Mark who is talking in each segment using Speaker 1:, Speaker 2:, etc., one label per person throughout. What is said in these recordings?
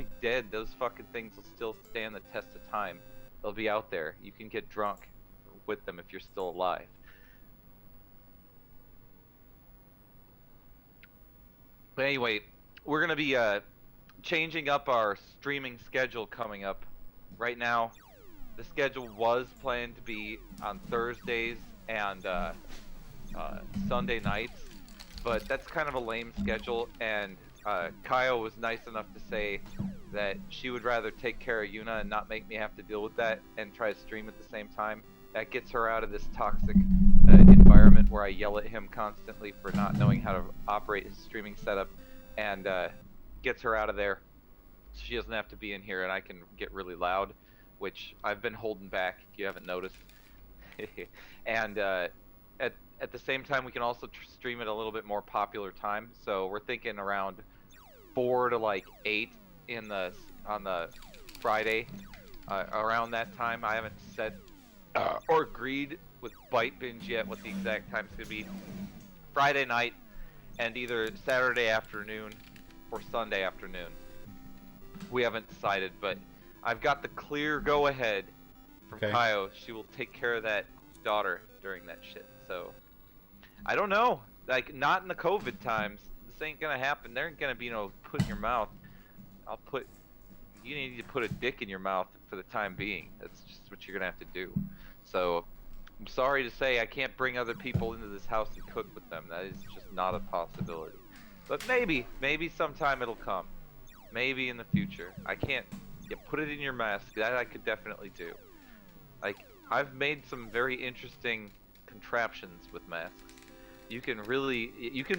Speaker 1: be dead. Those fucking things will still stand the test of time. They'll be out there. You can get drunk with them if you're still alive. But anyway, we're going to be changing up our streaming schedule coming up. Right now, the schedule was planned to be on Thursdays and Sunday nights, but that's kind of a lame schedule, and Kyle was nice enough to say that she would rather take care of Yuna and not make me have to deal with that and try to stream at the same time. That gets her out of this toxic environment where I yell at him constantly for not knowing how to operate his streaming setup, and gets her out of there so she doesn't have to be in here and I can get really loud, which I've been holding back if you haven't noticed. And at the same time, we can also stream at a little bit more popular time, so we're thinking around 4 to like 8 on the Friday, around that time. I haven't said or agreed with Byte Binge yet what the exact time's gonna be. Friday night and either Saturday afternoon or Sunday afternoon. We haven't decided, but I've got the clear go-ahead from Kaio. She will take care of that daughter during that shit. So I don't know, like, not in the COVID times. This ain't gonna happen. There ain't gonna be no put in your mouth. You need to put a dick in your mouth for the time being. That's just what you're gonna have to do. So I'm sorry to say I can't bring other people into this house and cook with them. That is just not a possibility. But maybe sometime it'll come. Maybe in the future. I can't put it in your mask. That I could definitely do. Like, I've made some very interesting contraptions with masks. You can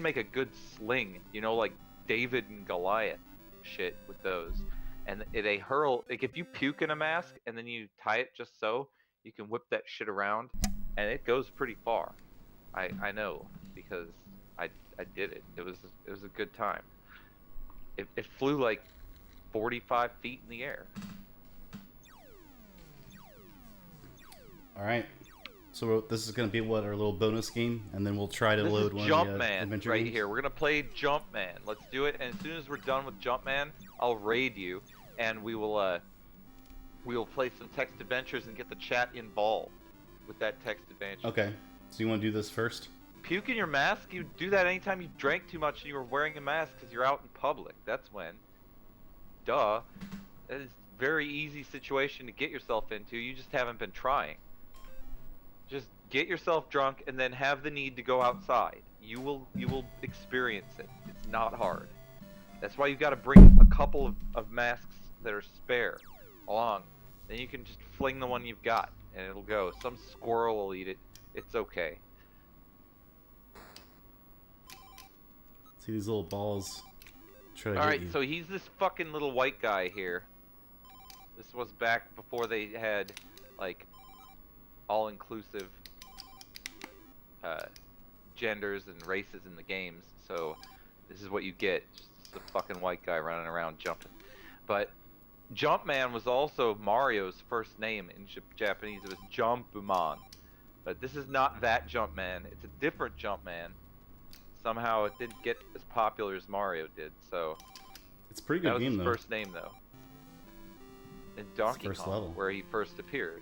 Speaker 1: make a good sling, you know, like David and Goliath shit with those. And they hurl, like, if you puke in a mask and then you tie it just so, you can whip that shit around and it goes pretty far. I know, because I did it. It was a good time. It flew like 45 feet in the air.
Speaker 2: All right. So this is going to be what, our little bonus game, and then we'll try to load one of the
Speaker 1: Jumpman right here. We're gonna play Jumpman. Let's do it. And as soon as we're done with Jumpman, I'll raid you, and we will play some text adventures and get the chat involved with that text adventure.
Speaker 2: Okay. So you want to do this first?
Speaker 1: Puke in your mask? You do that anytime you drank too much and you were wearing a mask because you're out in public. That's when. Duh. That is a very easy situation to get yourself into. You just haven't been trying. Just get yourself drunk and then have the need to go outside. You will experience it. It's not hard. That's why you've got to bring a couple of masks that are spare along. Then you can just fling the one you've got and it'll go. Some squirrel will eat it. It's okay.
Speaker 2: See these little balls.
Speaker 1: Alright, so he's this fucking little white guy here. This was back before they had, like, all-inclusive genders and races in the games, so this is what you get. Just a fucking white guy running around jumping. But Jumpman was also Mario's first name in Japanese. It was Jumpman. But this is not that Jumpman. It's a different Jumpman. Somehow it didn't get as popular as Mario did, so
Speaker 2: it's a pretty good game, though.
Speaker 1: That was his first name, though. In Donkey Kong, level, where he first appeared.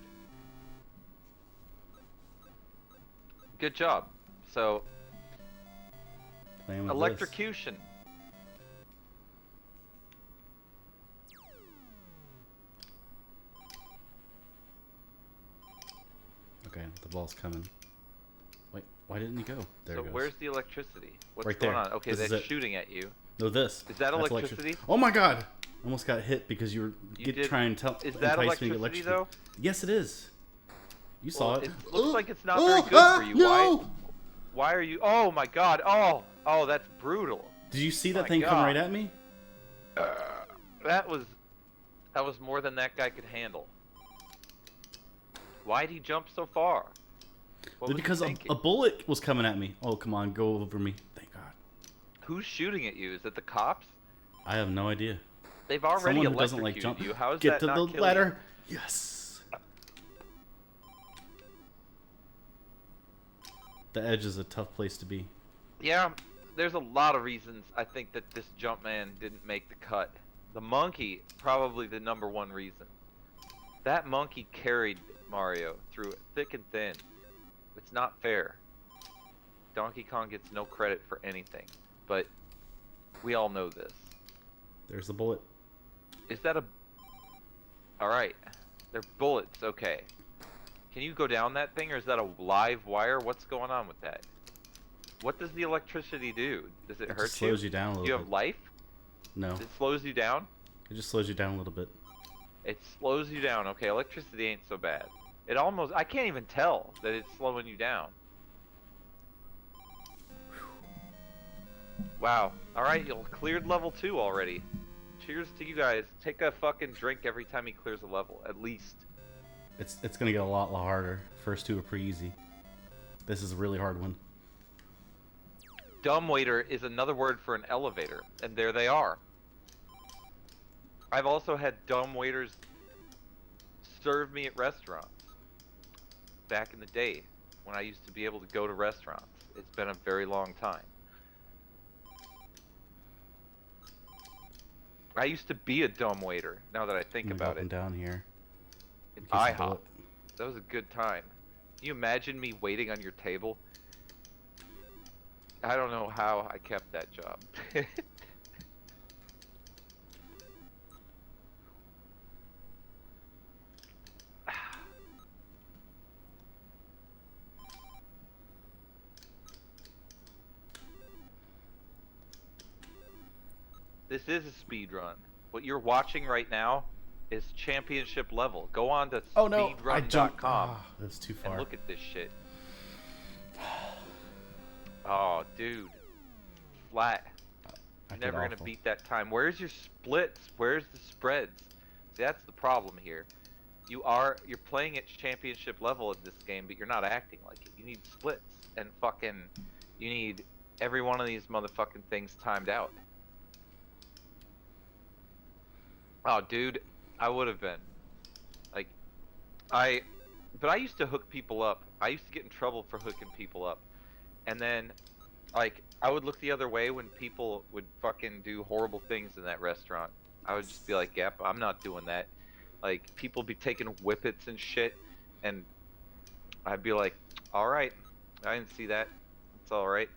Speaker 1: Good job. So, electrocution.
Speaker 2: Okay, the ball's coming. Wait, why didn't he go? There
Speaker 1: so
Speaker 2: it goes.
Speaker 1: Where's the electricity? What's
Speaker 2: right
Speaker 1: going
Speaker 2: there.
Speaker 1: on? Okay, that's shooting at you.
Speaker 2: No, this.
Speaker 1: Is that electricity?
Speaker 2: Oh my god! I almost got hit because you were trying to
Speaker 1: Is that electricity, though?
Speaker 2: Yes, it is. You saw it.
Speaker 1: It looks like it's not very good for you.
Speaker 2: No!
Speaker 1: Why are you? Oh my god! Oh, that's brutal.
Speaker 2: Did you see that thing come right at me?
Speaker 1: That was more than that guy could handle. Why'd he jump so far?
Speaker 2: Because a bullet was coming at me. Oh, come on, go over me. Thank God.
Speaker 1: Who's shooting at you? Is it the cops?
Speaker 2: I have no idea.
Speaker 1: They've already
Speaker 2: Someone who doesn't like
Speaker 1: electrocuted
Speaker 2: jump.
Speaker 1: you. How is
Speaker 2: Get
Speaker 1: that
Speaker 2: to
Speaker 1: not
Speaker 2: the ladder. Yes. The edge is a tough place to be.
Speaker 1: Yeah, there's a lot of reasons I think that this Jumpman didn't make the cut. The monkey, probably the #1 reason. That monkey carried Mario through thick and thin. It's not fair. Donkey Kong gets no credit for anything, but we all know this.
Speaker 2: There's the bullet.
Speaker 1: Is that a... Alright. They're bullets, okay. Can you go down that thing, or is that a live wire? What's going on with that? What does the electricity do? Does it hurt you?
Speaker 2: It slows you down a little bit.
Speaker 1: Do you have life?
Speaker 2: No.
Speaker 1: It slows you down?
Speaker 2: It just slows you down a little bit.
Speaker 1: It slows you down. Okay, electricity ain't so bad. It almost... I can't even tell that it's slowing you down. Wow. Alright, you cleared level 2 already. Cheers to you guys. Take a fucking drink every time he clears a level, at least.
Speaker 2: It's gonna get a lot harder. First two are pretty easy. This is a really hard one.
Speaker 1: Dumbwaiter is another word for an elevator, and there they are. I've also had dumbwaiters serve me at restaurants. Back in the day, when I used to be able to go to restaurants. It's been a very long time. I used to be a dumbwaiter, now that I think about it.
Speaker 2: Down here.
Speaker 1: In IHOP. That was a good time. Can you imagine me waiting on your table? I don't know how I kept that job. This is a speed run. What you're watching right now is championship level. Go on to speedrun.com
Speaker 2: that's too far.
Speaker 1: and look at this shit. Oh, dude. Flat. You're never going to beat that time. Where's your splits? Where's the spreads? See, that's the problem here. You're playing at championship level in this game, but you're not acting like it. You need splits and you need every one of these motherfucking things timed out. Oh, dude, I would have been. Like, but I used to hook people up. I used to get in trouble for hooking people up. And then, like, I would look the other way when people would fucking do horrible things in that restaurant. I would just be like, yep, I'm not doing that. Like, people be taking whippets and shit, and I'd be like, alright, I didn't see that. It's alright.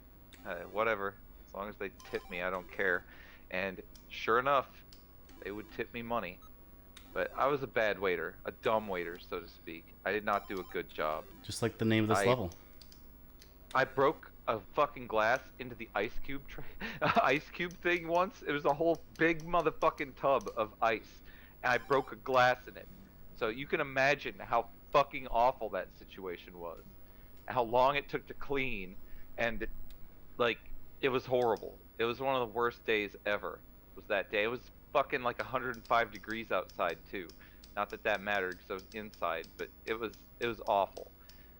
Speaker 1: Whatever. As long as they tip me, I don't care. And sure enough, they would tip me money. But I was a bad waiter, a dumb waiter, so to speak. I did not do a good job.
Speaker 2: Just like the name of this level.
Speaker 1: I broke a fucking glass into the ice cube ice cube thing once. It was a whole big motherfucking tub of ice, and I broke a glass in it. So you can imagine how fucking awful that situation was, how long it took to clean, and like it was horrible. It was one of the worst days ever. Was that day? It was fucking like 105 degrees outside too. Not that that mattered because I was inside, but it was awful.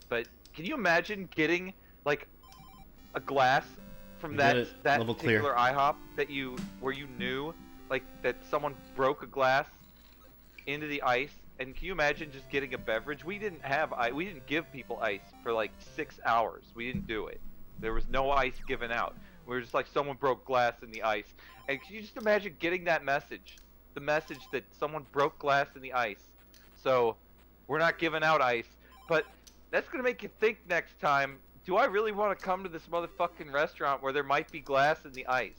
Speaker 1: But can you imagine getting like a glass from that particular IHOP where you knew like that someone broke a glass into the ice? And can you imagine just getting a beverage? We didn't give people ice for like 6 hours. We didn't do it. There was no ice given out. We were just like, someone broke glass in the ice. And can you just imagine getting that message? The message that someone broke glass in the ice. So, we're not giving out ice. But that's going to make you think next time, do I really want to come to this motherfucking restaurant where there might be glass in the ice?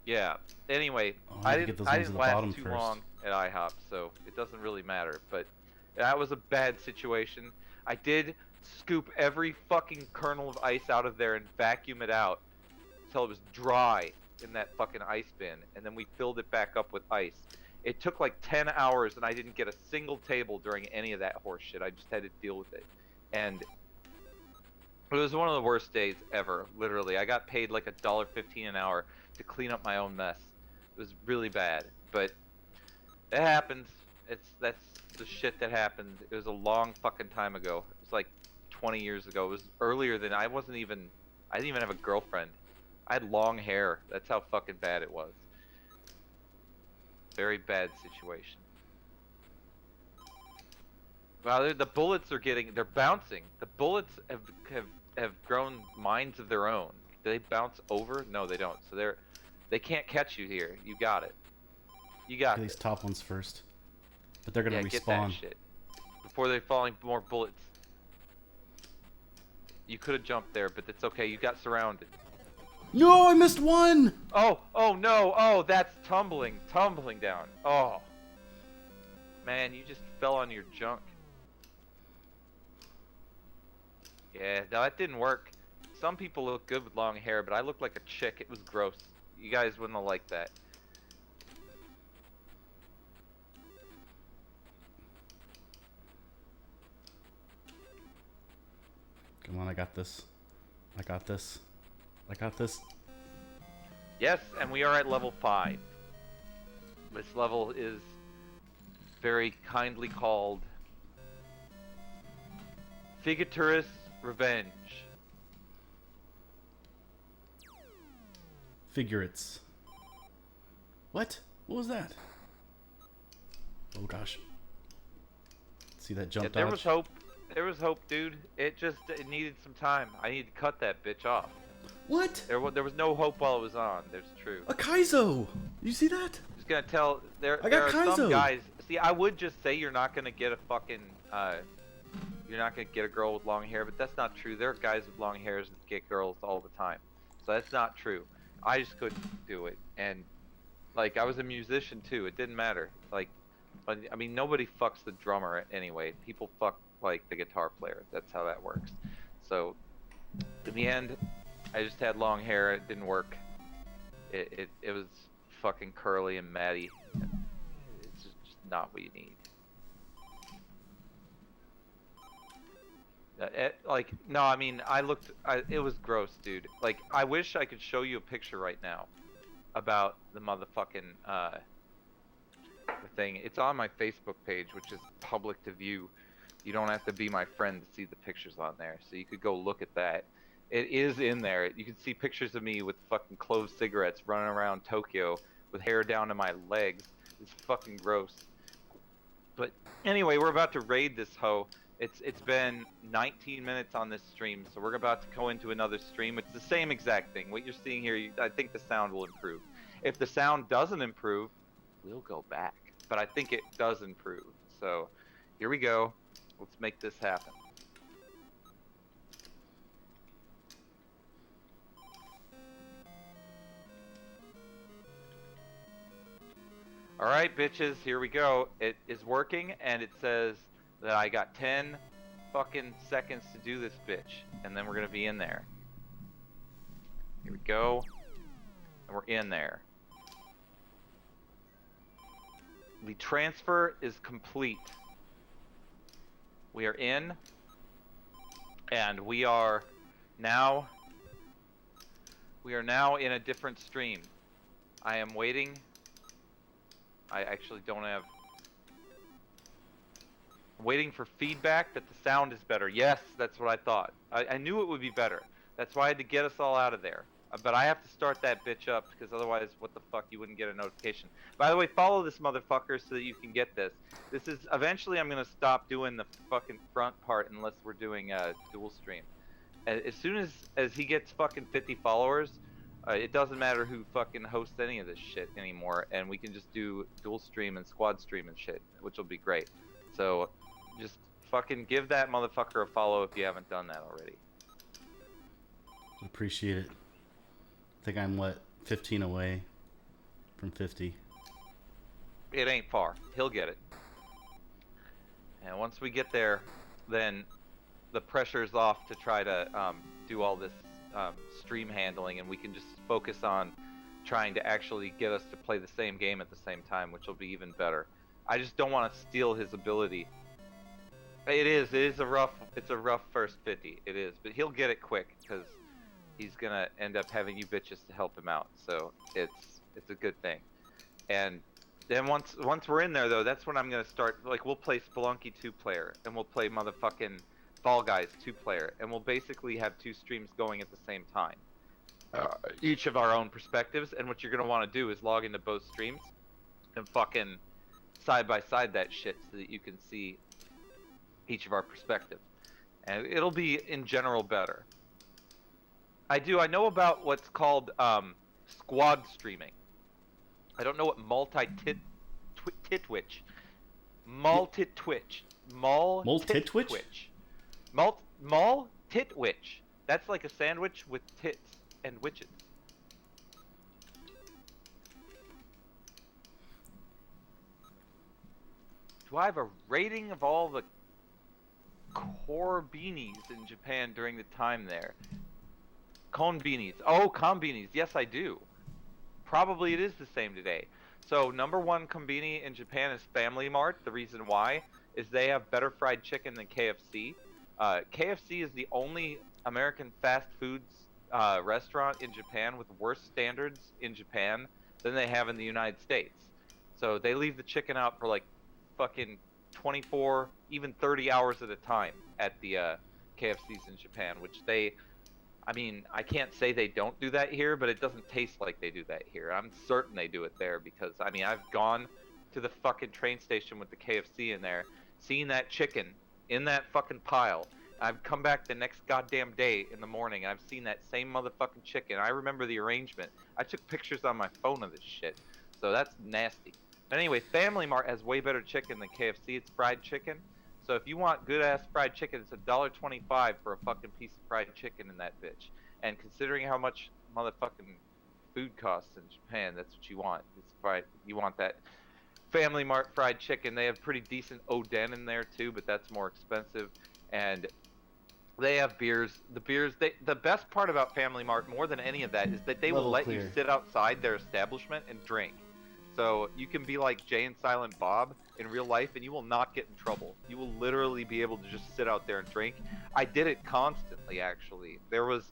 Speaker 1: Yeah. Anyway, I didn't last too long at IHOP, so it doesn't really matter. But that was a bad situation. I did scoop every fucking kernel of ice out of there and vacuum it out until it was dry in that fucking ice bin, and then we filled it back up with ice. It took like 10 hours, and I didn't get a single table during any of that horse shit. I just had to deal with it. And it was one of the worst days ever, literally. I got paid like $1.15 an hour to clean up my own mess. It was really bad, but it happens. That's the shit that happened. It was a long fucking time ago. It was like 20 years ago. It was earlier than I didn't even have a girlfriend. I had long hair. That's how fucking bad it was. Very bad situation. Wow, the bullets they're bouncing. The bullets have grown minds of their own. Do they bounce over? No, they don't. So They can't catch you here. You got it. You got
Speaker 2: Get
Speaker 1: this.
Speaker 2: these top ones first. But they're gonna
Speaker 1: Yeah, get that
Speaker 2: respawn.
Speaker 1: shit. Before they're falling more bullets. You could have jumped there, but it's okay. You got surrounded.
Speaker 2: No, I missed one!
Speaker 1: Oh, oh no. Oh, that's tumbling down. Oh. Man, you just fell on your junk. Yeah, no, that didn't work. Some people look good with long hair, but I look like a chick. It was gross. You guys wouldn't have liked that.
Speaker 2: Come on, I got this. I got this. I got this.
Speaker 1: Yes, and we are at level 5. This level is very kindly called Figaturus Revenge.
Speaker 2: Figurates. What? What was that? Oh gosh. See that jump
Speaker 1: Yeah, there
Speaker 2: dodge?
Speaker 1: was hope. There was hope, dude. It needed some time. I need to cut that bitch off.
Speaker 2: What?
Speaker 1: There was no hope while it was on. There's true.
Speaker 2: A Kaizo! You see that?
Speaker 1: Just gonna tell there
Speaker 2: I
Speaker 1: there
Speaker 2: got
Speaker 1: are some
Speaker 2: Kaizo.
Speaker 1: guys. See, I would just say you're not gonna get a fucking you're not gonna get a girl with long hair, but that's not true. There are guys with long hairs that get girls all the time, so that's not true. I just couldn't do it, and like I was a musician too. It didn't matter. Like, but I mean, nobody fucks the drummer anyway. People fuck like the guitar player. That's how that works. So in the end, I just had long hair. It didn't work. It was fucking curly and matty. It's just not what you need. Like, no, I mean, it was gross, dude. Like, I wish I could show you a picture right now about the motherfucking, the thing. It's on my Facebook page, which is public to view. You don't have to be my friend to see the pictures on there, so you could go look at that. It is in there. You can see pictures of me with fucking closed cigarettes running around Tokyo with hair down to my legs. It's fucking gross. But anyway, we're about to raid this hoe. It's been 19 minutes on this stream, so we're about to go into another stream. It's the same exact thing. What you're seeing here, I think the sound will improve. If the sound doesn't improve, we'll go back. But I think it does improve. So here we go. Let's make this happen. Alright, bitches, here we go. It is working, and it says that I got 10 fucking seconds to do this bitch, and then we're gonna be in there. Here we go. And we're in there. The transfer is complete. We are in, and we are now in a different stream. I am waiting. I actually don't have... I'm waiting for feedback that the sound is better. Yes, that's what I thought. I knew it would be better. That's why I had to get us all out of there. But I have to start that bitch up, because otherwise, what the fuck, you wouldn't get a notification. By the way, follow this motherfucker so that you can get this. This is... Eventually, I'm going to stop doing the fucking front part unless we're doing a dual stream. As soon as he gets fucking 50 followers... it doesn't matter who fucking hosts any of this shit anymore, and we can just do dual stream and squad stream and shit, which will be great. So, just fucking give that motherfucker a follow if you haven't done that already.
Speaker 2: Appreciate it. I think I'm, what, 15 away from 50.
Speaker 1: It ain't far. He'll get it. And once we get there, then the pressure's off to try to do all this stream handling, and we can just focus on trying to actually get us to play the same game at the same time, which will be even better. I just don't want to steal his ability. It's a rough first 50. It is, but he'll get it quick because he's gonna end up having you bitches to help him out. So it's a good thing. And then once we're in there though, that's when I'm gonna start. Like, we'll play Spelunky 2-player, and we'll play motherfucking Fall Guys 2-player, and we'll basically have 2 streams going at the same time, each of our own perspectives. And what you're gonna want to do is log into both streams and fucking side by side that shit so that you can see each of our perspectives, and it'll be in general better. I know about what's called squad streaming. I don't know what multi-titwitch. Multi-twitch.
Speaker 2: Multi-twitch?
Speaker 1: Multi-twitch. Mul-titwitch. That's like a sandwich with tits and witches. Do I have a rating of all the core beanies in Japan during the time there? Konbinis. Oh, konbinis. Yes, I do. Probably it is the same today. So, number one konbini in Japan is Family Mart. The reason why is they have better fried chicken than KFC. KFC is the only American fast foods restaurant in Japan with worse standards in Japan than they have in the United States. So, they leave the chicken out for like fucking 24, even 30 hours at a time at the KFCs in Japan, which I mean, I can't say they don't do that here, but it doesn't taste like they do that here. I'm certain they do it there because, I mean, I've gone to the fucking train station with the KFC in there, seen that chicken in that fucking pile. I've come back the next goddamn day in the morning, and I've seen that same motherfucking chicken. I remember the arrangement. I took pictures on my phone of this shit, so that's nasty. But anyway, Family Mart has way better chicken than KFC. It's fried chicken. So if you want good-ass fried chicken, it's $1.25 for a fucking piece of fried chicken in that bitch. And considering how much motherfucking food costs in Japan, that's what you want. It's fried. You want that Family Mart fried chicken. They have pretty decent oden in there too, but that's more expensive. And they have beers. The best part about Family Mart, more than any of that, is that they will let you sit outside their establishment and drink. So you can be like Jay and Silent Bob in real life, and you will not get in trouble. You will literally be able to just sit out there and drink. I did it constantly, actually. There was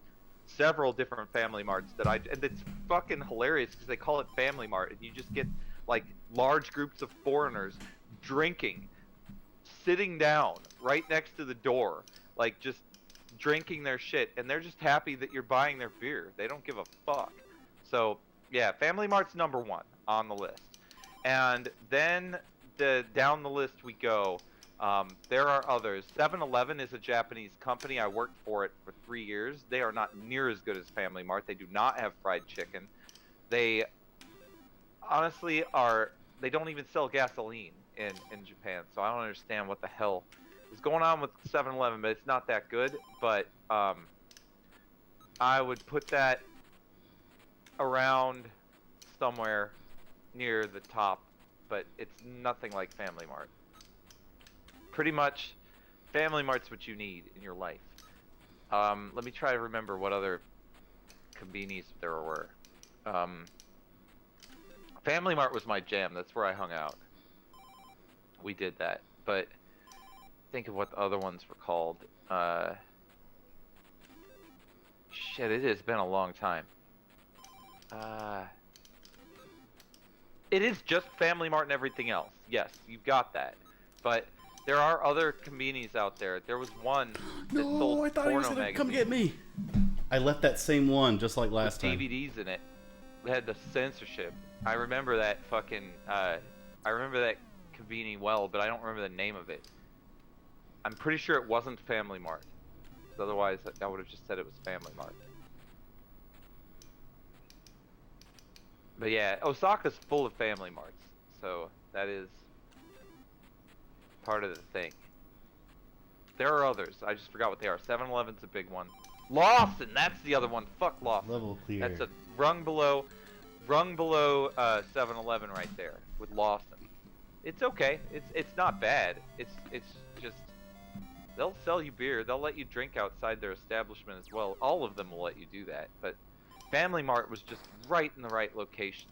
Speaker 1: several different Family Marts and it's fucking hilarious because they call it Family Mart, and you just get like large groups of foreigners drinking, sitting down right next to the door, like just drinking their shit, and they're just happy that you're buying their beer. They don't give a fuck. So yeah, Family Mart's number one on the list. And then down the list we go. There are others. 7-Eleven is a Japanese company. I worked for it for 3 years. They are not near as good as Family Mart. They do not have fried chicken. They honestly they don't even sell gasoline in Japan. So I don't understand what the hell is going on with 7-Eleven, but it's not that good. But I would put that around somewhere near the top, but it's nothing like Family Mart. Pretty much, Family Mart's what you need in your life. Let me try to remember what other convenies there were. Family Mart was my jam. That's where I hung out. We did that, but think of what the other ones were called. Shit, it has been a long time. It is just Family Mart and everything else. Yes, you've got that. But there are other convenies out there. There was one that sold
Speaker 2: I thought he was
Speaker 1: porno
Speaker 2: gonna
Speaker 1: magazines.
Speaker 2: come get me. I left that same one just like last time.
Speaker 1: DVDs in it. It had the censorship. I remember that fucking. I remember that convenie well, but I don't remember the name of it. I'm pretty sure it wasn't Family Mart. Otherwise, I would have just said it was Family Mart. But yeah, Osaka's full of Family Marts, so that is part of the thing. There are others. I just forgot what they are. 7-Eleven's a big one. Lawson, that's the other one. Fuck Lawson.
Speaker 2: Level clear.
Speaker 1: That's a rung below 7-Eleven right there with Lawson. It's okay. It's not bad. It's just they'll sell you beer. They'll let you drink outside their establishment as well. All of them will let you do that, but Family Mart was just right in the right location.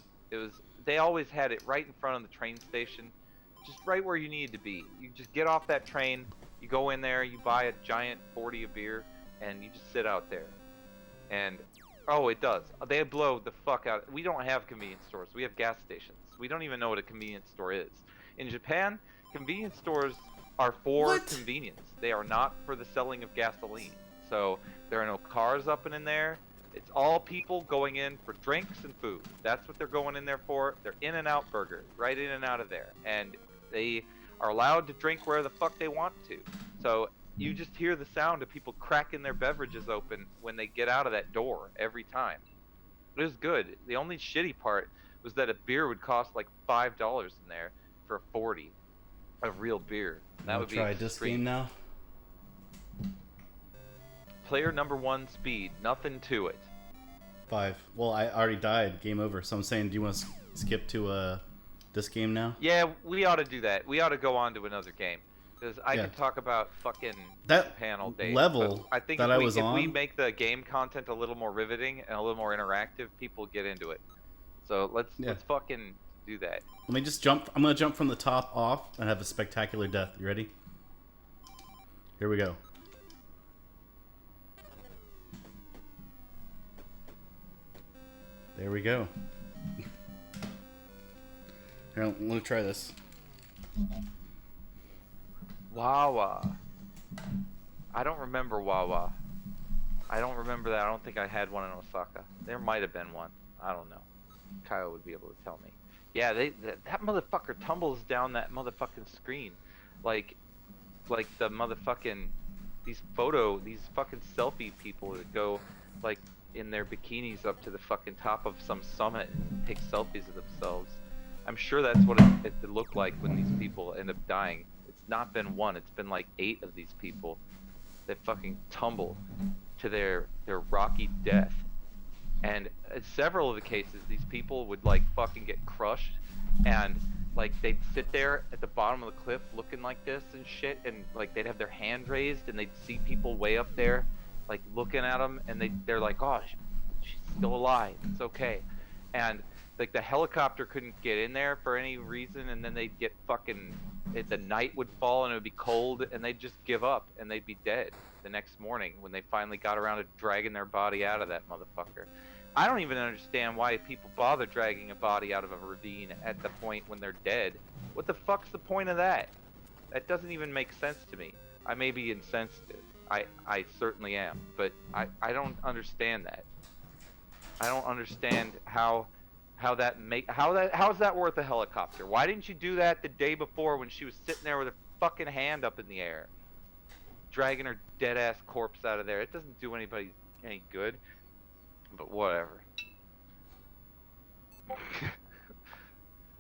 Speaker 1: They always had it right in front of the train station, just right where you needed to be. You just get off that train, you go in there, you buy a giant 40 of beer, and you just sit out there. And oh, it does. They blow the fuck out. We don't have convenience stores. We have gas stations. We don't even know what a convenience store is. In Japan, convenience stores are for convenience. They are not for the selling of gasoline. So there are no cars up and in there. It's all people going in for drinks and food. That's what they're going in there for. They're In-N-Out Burger, right in and out of there. And they are allowed to drink where the fuck they want to. So you just hear the sound of people cracking their beverages open when they get out of that door every time. It was good. The only shitty part was that a beer would cost like $5 in there for 40 of real beer. That would be
Speaker 2: try this game
Speaker 1: extreme.
Speaker 2: now.
Speaker 1: Player number 1 speed, nothing to it.
Speaker 2: 5. Well, I already died. Game over. So I'm saying, do you want to skip to this game now?
Speaker 1: Yeah, we ought to do that. We ought to go on to another game. Because I could talk about fucking
Speaker 2: that
Speaker 1: Japan all day.
Speaker 2: level
Speaker 1: I think
Speaker 2: that
Speaker 1: if we make the game content a little more riveting and a little more interactive, people get into it. So let's fucking do that.
Speaker 2: Let me just jump. I'm gonna jump from the top off and have a spectacular death. You ready? Here we go. There we go. Here, let me try this.
Speaker 1: Wawa. I don't remember Wawa. I don't remember that. I don't think I had one in Osaka. There might have been one. I don't know. Kyle would be able to tell me. Yeah, that motherfucker tumbles down that motherfucking screen, like the motherfucking these fucking selfie people that go like in their bikinis up to the fucking top of some summit and take selfies of themselves. I'm sure that's what it looked like when these people end up dying. It's not been one, it's been like 8 of these people that fucking tumble to their rocky death. And in several of the cases, these people would like fucking get crushed, and like they'd sit there at the bottom of the cliff looking like this and shit, and like they'd have their hand raised, and they'd see people way up there, like looking at them, and they're like, oh, she's still alive, it's okay. And like the helicopter couldn't get in there for any reason, and then they'd get fucking, the night would fall and it would be cold, and they'd just give up, and they'd be dead the next morning when they finally got around to dragging their body out of that motherfucker. I don't even understand why people bother dragging a body out of a ravine at the point when they're dead. What the fuck's the point of that? That doesn't even make sense to me. I may be insensitive. I certainly am, but I don't understand that. I don't understand how is that worth a helicopter? Why didn't you do that the day before when she was sitting there with her fucking hand up in the air, dragging her dead ass corpse out of there? It doesn't do anybody any good. But whatever.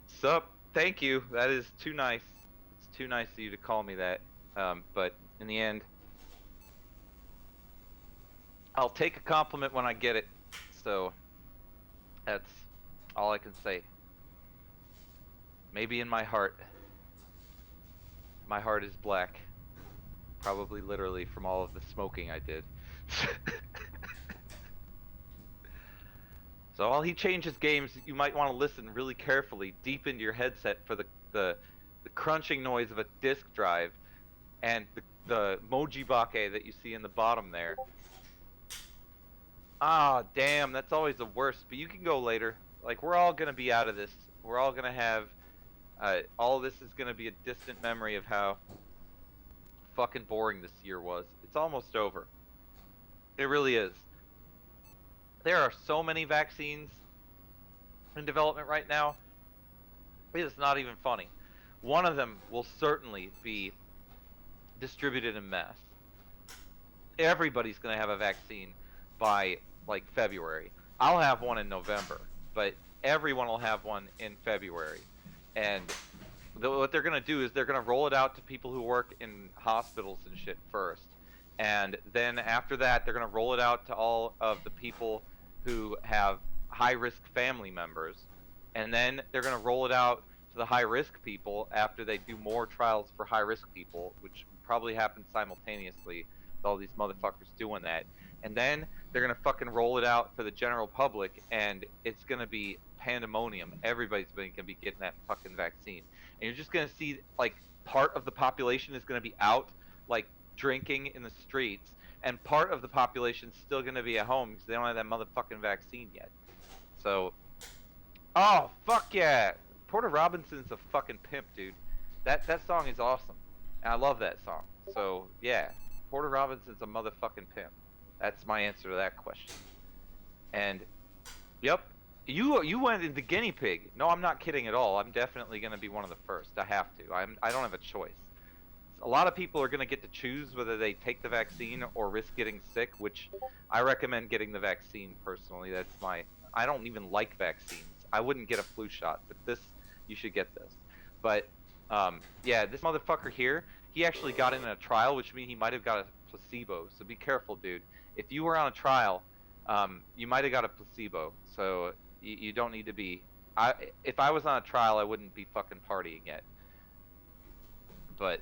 Speaker 1: Sup? Thank you. That is too nice. It's too nice of you to call me that. But in the end, I'll take a compliment when I get it. So that's all I can say. Maybe in my heart. My heart is black. Probably literally from all of the smoking I did. So while he changes games, you might want to listen really carefully, deep into your headset for the crunching noise of a disk drive, and the moji bake that you see in the bottom there. Ah, damn, that's always the worst. But you can go later. Like, we're all gonna be out of this. We're all gonna have, all of this is gonna be a distant memory of how fucking boring this year was. It's almost over. It really is. There are so many vaccines in development right now. It is not even funny. One of them will certainly be distributed en masse. Everybody's going to have a vaccine by like February. I'll have one in November, but everyone will have one in February. And what they're going to do is they're going to roll it out to people who work in hospitals and shit first. And then after that, they're going to roll it out to all of the people who have high-risk family members, and then they're going to roll it out to the high-risk people after they do more trials for high-risk people, which probably happens simultaneously with all these motherfuckers doing that. And then they're going to fucking roll it out for the general public, and it's going to be pandemonium. Everybody's going to be getting that fucking vaccine. And you're just going to see, like, part of the population is going to be out, like, drinking in the streets, and part of the population's still going to be at home because they don't have that motherfucking vaccine yet. So, oh, fuck yeah. Porter Robinson's a fucking pimp, dude. That song is awesome. And I love that song. So, yeah. Porter Robinson's a motherfucking pimp. That's my answer to that question. And, yep. You went into guinea pig. No, I'm not kidding at all. I'm definitely going to be one of the first. I have to. I don't have a choice. A lot of people are going to get to choose whether they take the vaccine or risk getting sick, which I recommend getting the vaccine personally. That's my I don't even like vaccines. I wouldn't get a flu shot, but this, you should get this. But yeah, this motherfucker here, he actually got in a trial, which means he might have got a placebo. So be careful, dude. If you were on a trial, you might have got a placebo. So you don't need to be. If I was on a trial, I wouldn't be fucking partying yet. But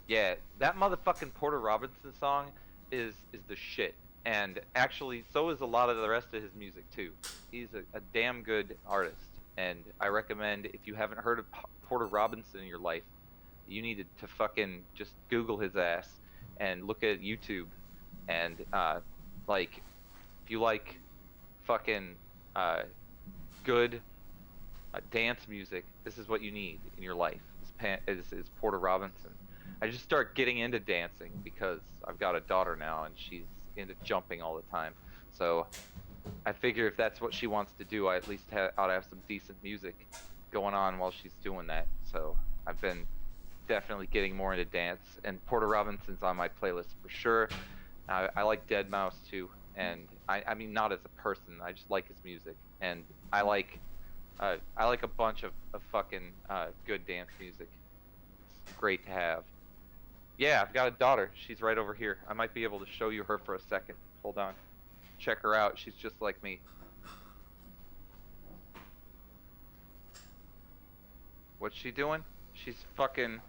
Speaker 1: yeah, that motherfucking Porter Robinson song is the shit. And actually, so is a lot of the rest of his music too. He's a damn good artist, and I recommend, if you haven't heard of Porter Robinson in your life, you need to fucking just Google his ass and look at YouTube, and like, if you like fucking good dance music, this is what you need in your life. Is Porter Robinson. I just start getting into dancing because I've got a daughter now and she's into jumping all the time. So I figure if that's what she wants to do, I at least ought to have some decent music going on while she's doing that. So I've been definitely getting more into dance, and Porter Robinson's on my playlist for sure. I like Deadmau5 too, and I mean, not as a person, I just like his music, and I like a bunch of fucking good dance music. It's great to have. Yeah, I've got a daughter. She's right over here. I might be able to show you her for a second. Hold on. Check her out. She's just like me. What's she doing? She's fucking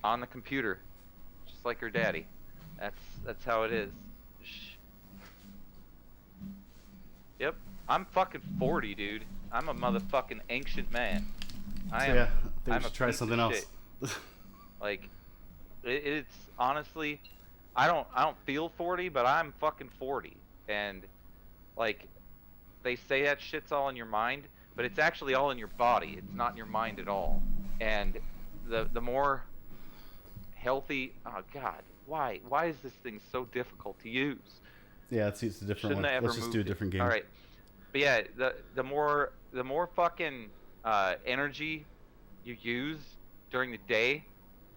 Speaker 1: on the computer, just like her daddy. That's how it is. Yep. I'm fucking 40, dude. I'm a motherfucking ancient man. I am.
Speaker 2: Yeah, I think
Speaker 1: I'm
Speaker 2: we should try something else.
Speaker 1: Like, it's honestly, I don't feel 40, but I'm fucking 40, and like, they say that shit's all in your mind, but it's actually all in your body. It's not in your mind at all. And the more healthy, oh god, why is this thing so difficult to use?
Speaker 2: Yeah, it's a different
Speaker 1: Shouldn't
Speaker 2: one.
Speaker 1: I ever
Speaker 2: Let's just do a different game.
Speaker 1: All right, but yeah, the more fucking energy you use during the day,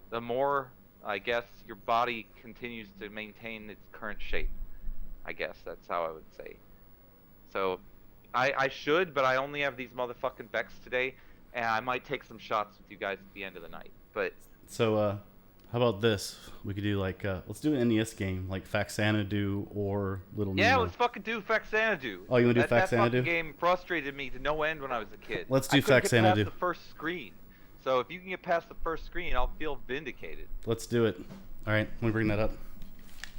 Speaker 1: the more, I guess, your body continues to maintain its current shape. I guess that's how I would say. So I should, but I only have these motherfucking Becks today, and I might take some shots with you guys at the end of the night. But
Speaker 2: so how about this? We could do like let's do an NES game like Faxanadu or Little Nemo.
Speaker 1: yeah, let's fucking do Faxanadu.
Speaker 2: Oh, you want to do
Speaker 1: That
Speaker 2: Faxanadu?
Speaker 1: fucking game frustrated me to no end when I was a kid.
Speaker 2: Let's do
Speaker 1: I couldn't get
Speaker 2: Faxanadu.
Speaker 1: past the first screen. So if you can get past the first screen, I'll feel vindicated.
Speaker 2: Let's do it. All right, let me bring that up.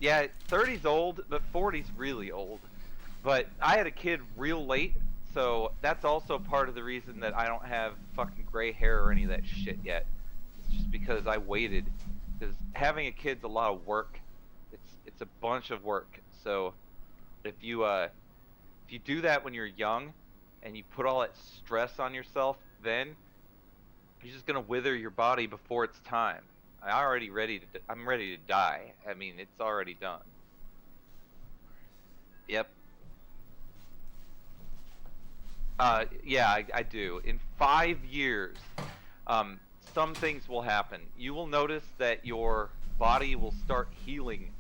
Speaker 1: Yeah, 30's old, but 40's really old. But I had a kid real late, so that's also part of the reason that I don't have fucking gray hair or any of that shit yet. It's just because I waited. Because having a kid's a lot of work. It's a bunch of work. So if you do that when you're young, and you put all that stress on yourself, then you're just gonna wither your body before it's time. I'm ready to die. I mean, it's already done. Yep. Yeah, I do. In 5 years, some things will happen. You will notice that your body will start healing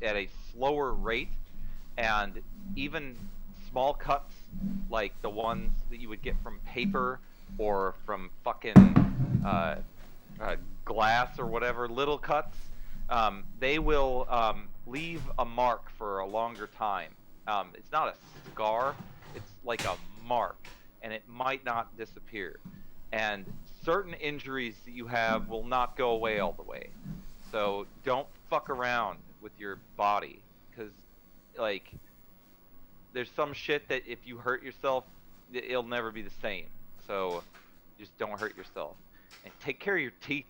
Speaker 1: at a slower rate, and even small cuts, like the ones that you would get from paper or from fucking glass or whatever, little cuts, they will leave a mark for a longer time. It's not a scar, it's like a mark, and it might not disappear. And certain injuries that you have will not go away all the way. So don't fuck around with your body, because like, there's some shit that if you hurt yourself, it'll never be the same. So just don't hurt yourself. And take care of your teeth,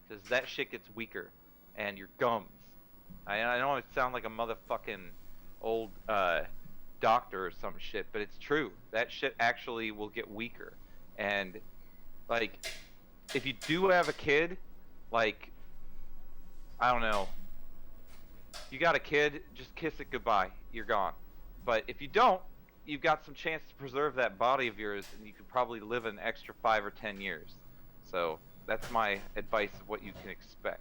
Speaker 1: because that shit gets weaker. And your gums. I know I sound like a motherfucking old doctor or some shit, but it's true. That shit actually will get weaker. And like, if you do have a kid, like, I don't know, you got a kid, just kiss it goodbye. You're gone. But if you don't, you've got some chance to preserve that body of yours, and you could probably live an extra 5 or 10 years. So that's my advice of what you can expect.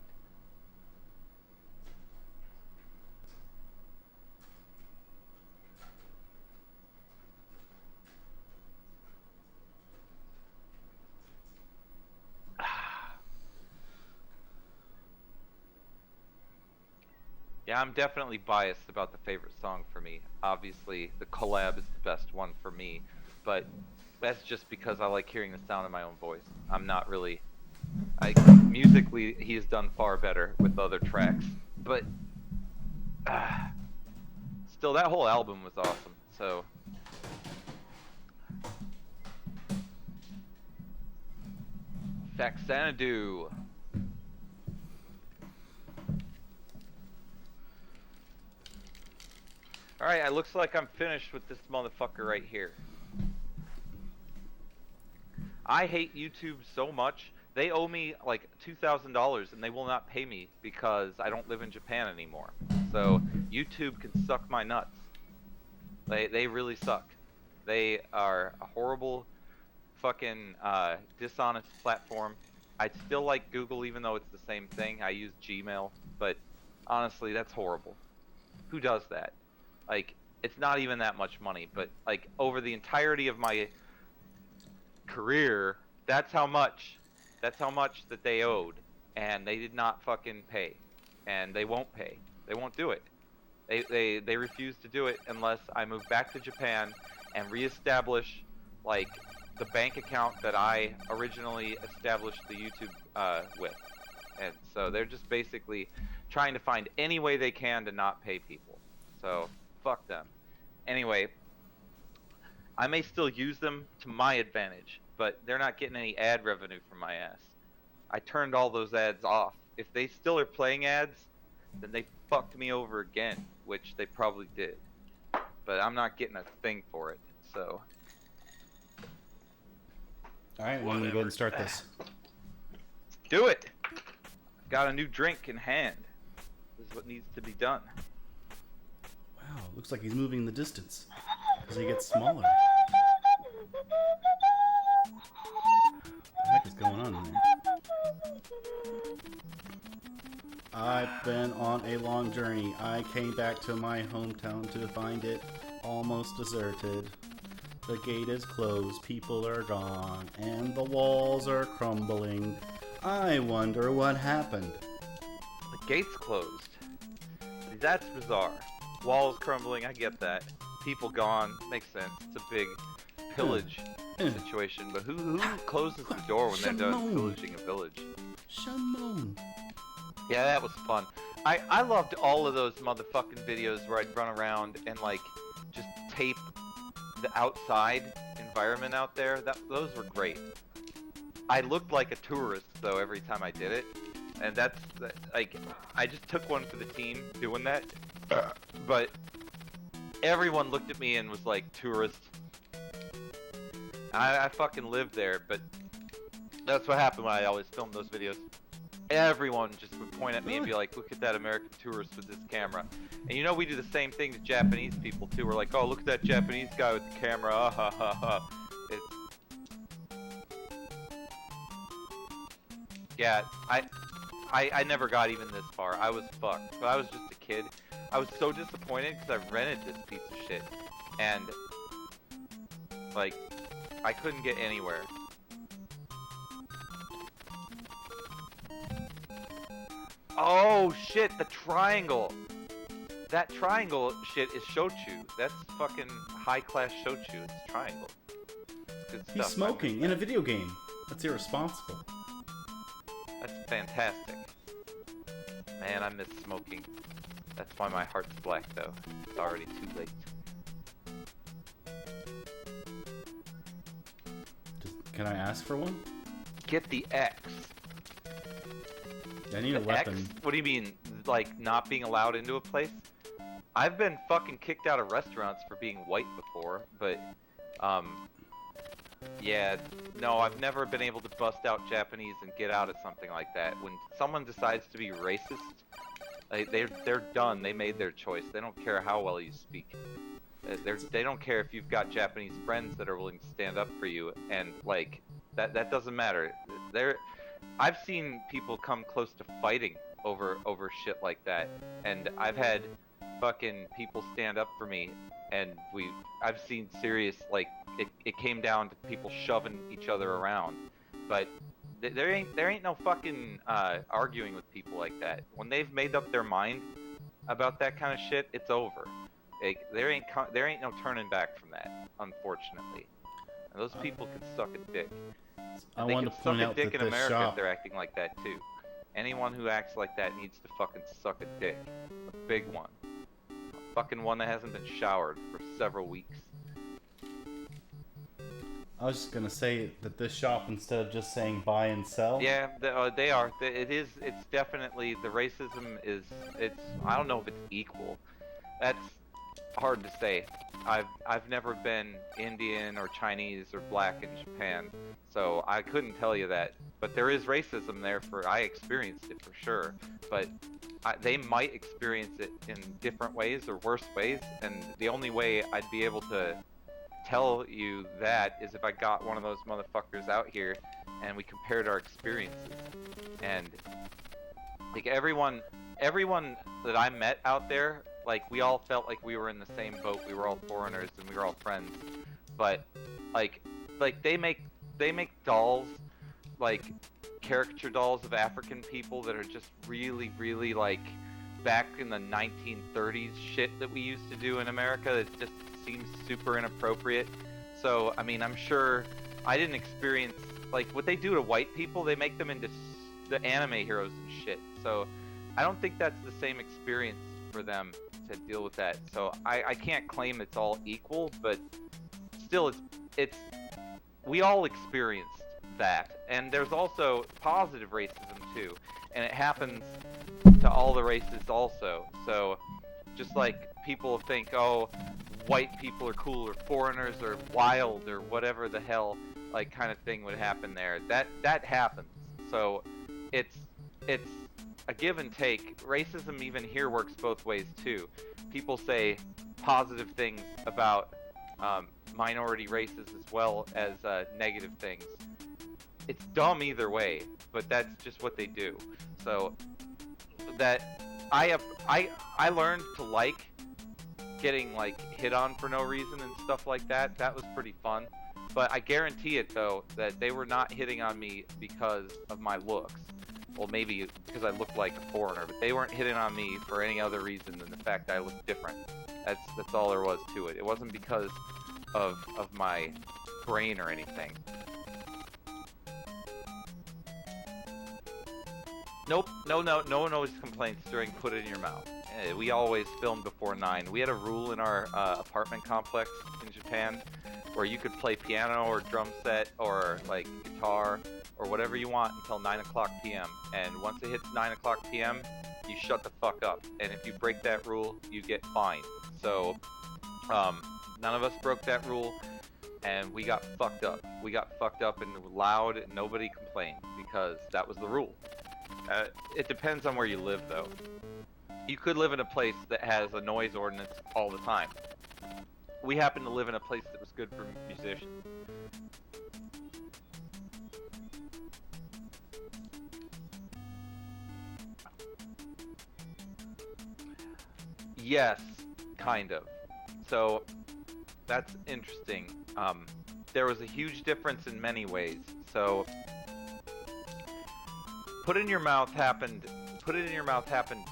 Speaker 1: Yeah, I'm definitely biased about the favorite song for me. Obviously, the collab is the best one for me, but that's just because I like hearing the sound of my own voice. I'm not really. Musically, he has done far better with other tracks, but uh, still, that whole album was awesome. So, Faxanadu. Alright, it looks like I'm finished with this motherfucker right here. I hate YouTube so much. They owe me like $2,000 and they will not pay me because I don't live in Japan anymore. So YouTube can suck my nuts. They really suck. They are a horrible fucking dishonest platform. I still like Google even though it's the same thing. I use Gmail, but honestly, that's horrible. Who does that? Like, it's not even that much money, but like over the entirety of my career, that's how much that they owed, and they did not fucking pay, and they won't pay. They won't do it. They refuse to do it unless I move back to Japan and reestablish like the bank account that I originally established the YouTube with. And so they're just basically trying to find any way they can to not pay people. So fuck them. Anyway, I may still use them to my advantage, but they're not getting any ad revenue from my ass. I turned all those ads off. If they still are playing ads, then they fucked me over again, which they probably did. But I'm not getting a thing for it, so.
Speaker 2: Alright, we're gonna go ahead and start this.
Speaker 1: Do it! I've got a new drink in hand. This is what needs to be done.
Speaker 2: Wow, looks like he's moving the distance as he gets smaller. What the heck is going on in there? I've been on a long journey. I came back to my hometown to find it almost deserted. The gate is closed, people are gone, and the walls are crumbling. I wonder what happened.
Speaker 1: The gate's closed. That's bizarre. Walls crumbling, I get that. People gone, makes sense. It's a big pillage situation. But who closes the door when they're done pillaging a village?
Speaker 2: Shimon.
Speaker 1: Yeah, that was fun. I loved all of those motherfucking videos where I'd run around and like just tape the outside environment out there. Those were great. I looked like a tourist though every time I did it, and that's like I just took one for the team doing that. But everyone looked at me and was like, tourist. I fucking lived there, but that's what happened when I always filmed those videos. Everyone just would point at me and be like, look at that American tourist with this camera. And you know we do the same thing to Japanese people too. We're like, oh, look at that Japanese guy with the camera. Ah, ha, ha, ha. Yeah, I never got even this far. I was fucked. But I was just a kid. I was so disappointed because I rented this piece of shit. And, like, I couldn't get anywhere. Oh, shit, the triangle. That triangle shit is shochu. That's fucking high-class shochu. It's triangle. It's good stuff.
Speaker 2: He's smoking in a video game. That's irresponsible.
Speaker 1: That's fantastic. Man, I miss smoking. That's why my heart's black, though. It's already too late.
Speaker 2: Can I ask for one?
Speaker 1: Get the X.
Speaker 2: I need a weapon.
Speaker 1: X? What do you mean, like, not being allowed into a place? I've been fucking kicked out of restaurants for being white before, but, yeah, no, I've never been able to bust out Japanese and get out of something like that. When someone decides to be racist, they're done. They made their choice. They don't care how well you speak. They don't care if you've got Japanese friends that are willing to stand up for you, and like that doesn't matter. I've seen people come close to fighting over shit like that, and I've had fucking people stand up for me, and I've seen serious, like, it came down to people shoving each other around, but there ain't no fucking arguing with people like that. When they've made up their mind, about that kind of shit, it's over. Like, there ain't no turning back from that, unfortunately. And those people can suck a dick.
Speaker 2: I
Speaker 1: And they
Speaker 2: wanted
Speaker 1: can
Speaker 2: to
Speaker 1: suck
Speaker 2: point
Speaker 1: a
Speaker 2: out
Speaker 1: dick
Speaker 2: that
Speaker 1: in
Speaker 2: this
Speaker 1: America if
Speaker 2: shop.
Speaker 1: they're acting like that too. Anyone who acts like that needs to fucking suck a dick. A big one. A fucking one that hasn't been showered for several weeks.
Speaker 2: I was just gonna say that this shop, instead of just saying buy and sell.
Speaker 1: Yeah, they are. It's definitely, the racism is, I don't know if it's equal. That's hard to say. I've never been Indian or Chinese or black in Japan, so I couldn't tell you that. But there is racism there, I experienced it for sure. But they might experience it in different ways or worse ways, and the only way I'd be able to tell you that is if I got one of those motherfuckers out here and we compared our experiences. And like everyone that I met out there, like we all felt like we were in the same boat. We were all foreigners and we were all friends. But like they make dolls, like caricature dolls of African people that are just really, really like back in the 1930s shit that we used to do in America. It just seems super inappropriate. So I mean, I'm sure I didn't experience like what they do to white people. They make them into the anime heroes and shit. So I don't think that's the same experience for them to deal with that. So I can't claim it's all equal, but still it's we all experienced that. And there's also positive racism too, and it happens to all the races also. So just like people think, oh, white people are cool or foreigners are wild or whatever the hell like kind of thing would happen there. That happens. So it's a give and take. Racism even here works both ways too. People say positive things about minority races as well as negative things. It's dumb either way, but that's just what they do. So that I learned to like getting like hit on for no reason and stuff like that. That was pretty fun. But I guarantee it though that they were not hitting on me because of my looks. Well, maybe because I look like a foreigner, but they weren't hitting on me for any other reason than the fact that I looked different. That's all there was to it. It wasn't because of my brain or anything. Nope, no one always complains during Put It In Your Mouth. We always filmed before 9. We had a rule in our apartment complex in Japan where you could play piano or drum set or like guitar or whatever you want until 9 o'clock p.m. And once it hits 9 o'clock p.m., you shut the fuck up. And if you break that rule, you get fined. So none of us broke that rule, and we got fucked up. We got fucked up and loud, and nobody complained because that was the rule. It depends on where you live, though. You could live in a place that has a noise ordinance all the time. We happen to live in a place that was good for musicians. Yes, kind of. So that's interesting. There was a huge difference in many ways. So Put It In Your Mouth happened. Put It In Your Mouth happened.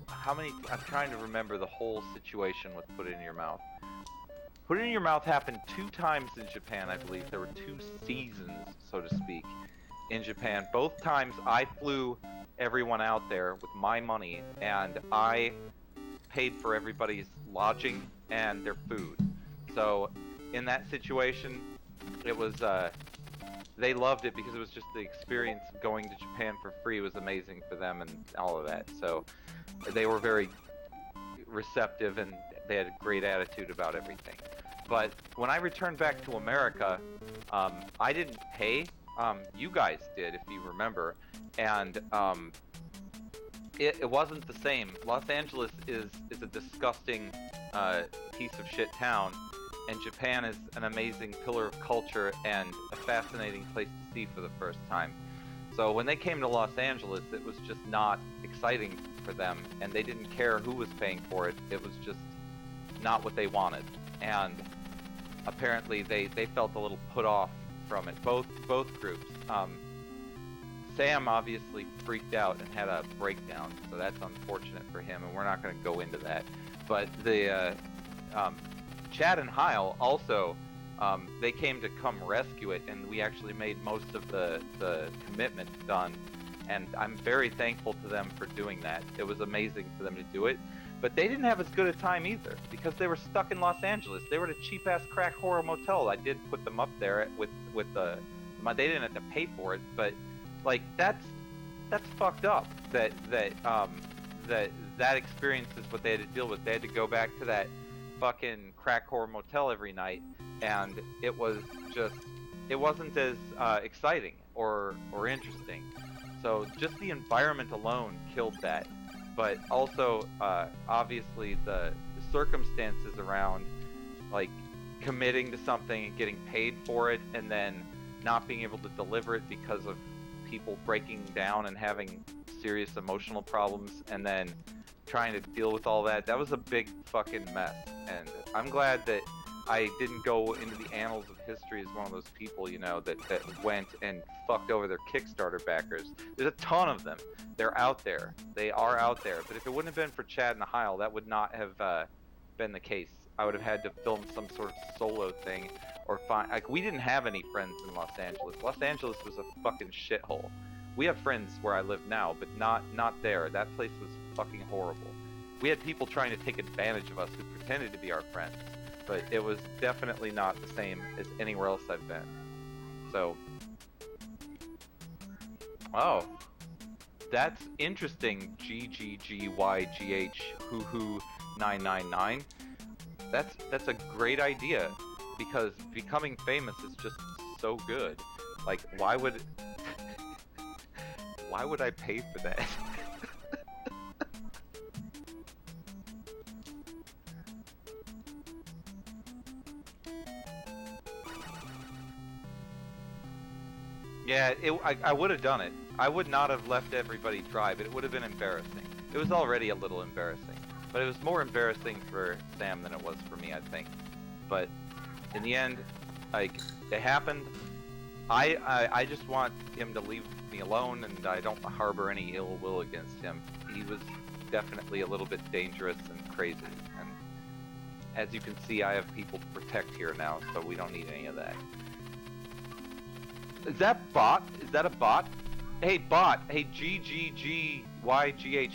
Speaker 1: How many? I'm trying to remember the whole situation with Put It In Your Mouth. Put It In Your Mouth happened 2 times in Japan, I believe. There were 2 seasons, so to speak, in Japan. Both times I flew everyone out there with my money, and I paid for everybody's lodging and their food. So in that situation, it was they loved it because it was just the experience of going to Japan for free was amazing for them and all of that. So they were very receptive and they had a great attitude about everything. But when I returned back to America, I didn't pay. You guys did, if you remember. And it wasn't the same. Los Angeles is a disgusting piece of shit town, and Japan is an amazing pillar of culture and a fascinating place to see for the first time. So when they came to Los Angeles, it was just not exciting for them, and they didn't care who was paying for it. It was just not what they wanted, and apparently they felt a little put off from it. Both groups. Sam obviously freaked out and had a breakdown, so that's unfortunate for him, and we're not going to go into that. But the Chad and Heil also, they came to come rescue it, and we actually made most of the commitment done. And I'm very thankful to them for doing that. It was amazing for them to do it. But they didn't have as good a time either, because they were stuck in Los Angeles. They were at a cheap-ass crack horror motel. I did put them up there with the... They didn't have to pay for it, but, like, that's fucked up. That experience is what they had to deal with. They had to go back to that fucking crack horror motel every night, and it was just... It wasn't as exciting or interesting. So just the environment alone killed that. But also, obviously, the circumstances around, like, committing to something and getting paid for it, and then not being able to deliver it because of people breaking down and having serious emotional problems, and then trying to deal with all that, that was a big fucking mess. And I'm glad that I didn't go into the annals of history as one of those people, you know, that went and fucked over their Kickstarter backers. There's a ton of them. They're out there. They are out there. But if it wouldn't have been for Chad and Heil, that would not have been the case. I would have had to film some sort of solo thing, or find... Like, we didn't have any friends in Los Angeles. Los Angeles was a fucking shithole. We have friends where I live now, but not there. That place was fucking horrible. We had people trying to take advantage of us who pretended to be our friends. But it was definitely not the same as anywhere else I've been. So... Oh. That's interesting, GGGYGH hoo 999. That's a great idea, because becoming famous is just so good. Like, why would I pay for that? Yeah, I would have done it. I would not have left everybody dry, but it would have been embarrassing. It was already a little embarrassing, but it was more embarrassing for Sam than it was for me, I think. But in the end, like, it happened. I just want him to leave me alone, and I don't harbor any ill will against him. He was definitely a little bit dangerous and crazy, and as you can see, I have people to protect here now, so we don't need any of that. Is that bot? Is that a bot? Hey bot, hey GGGYGH,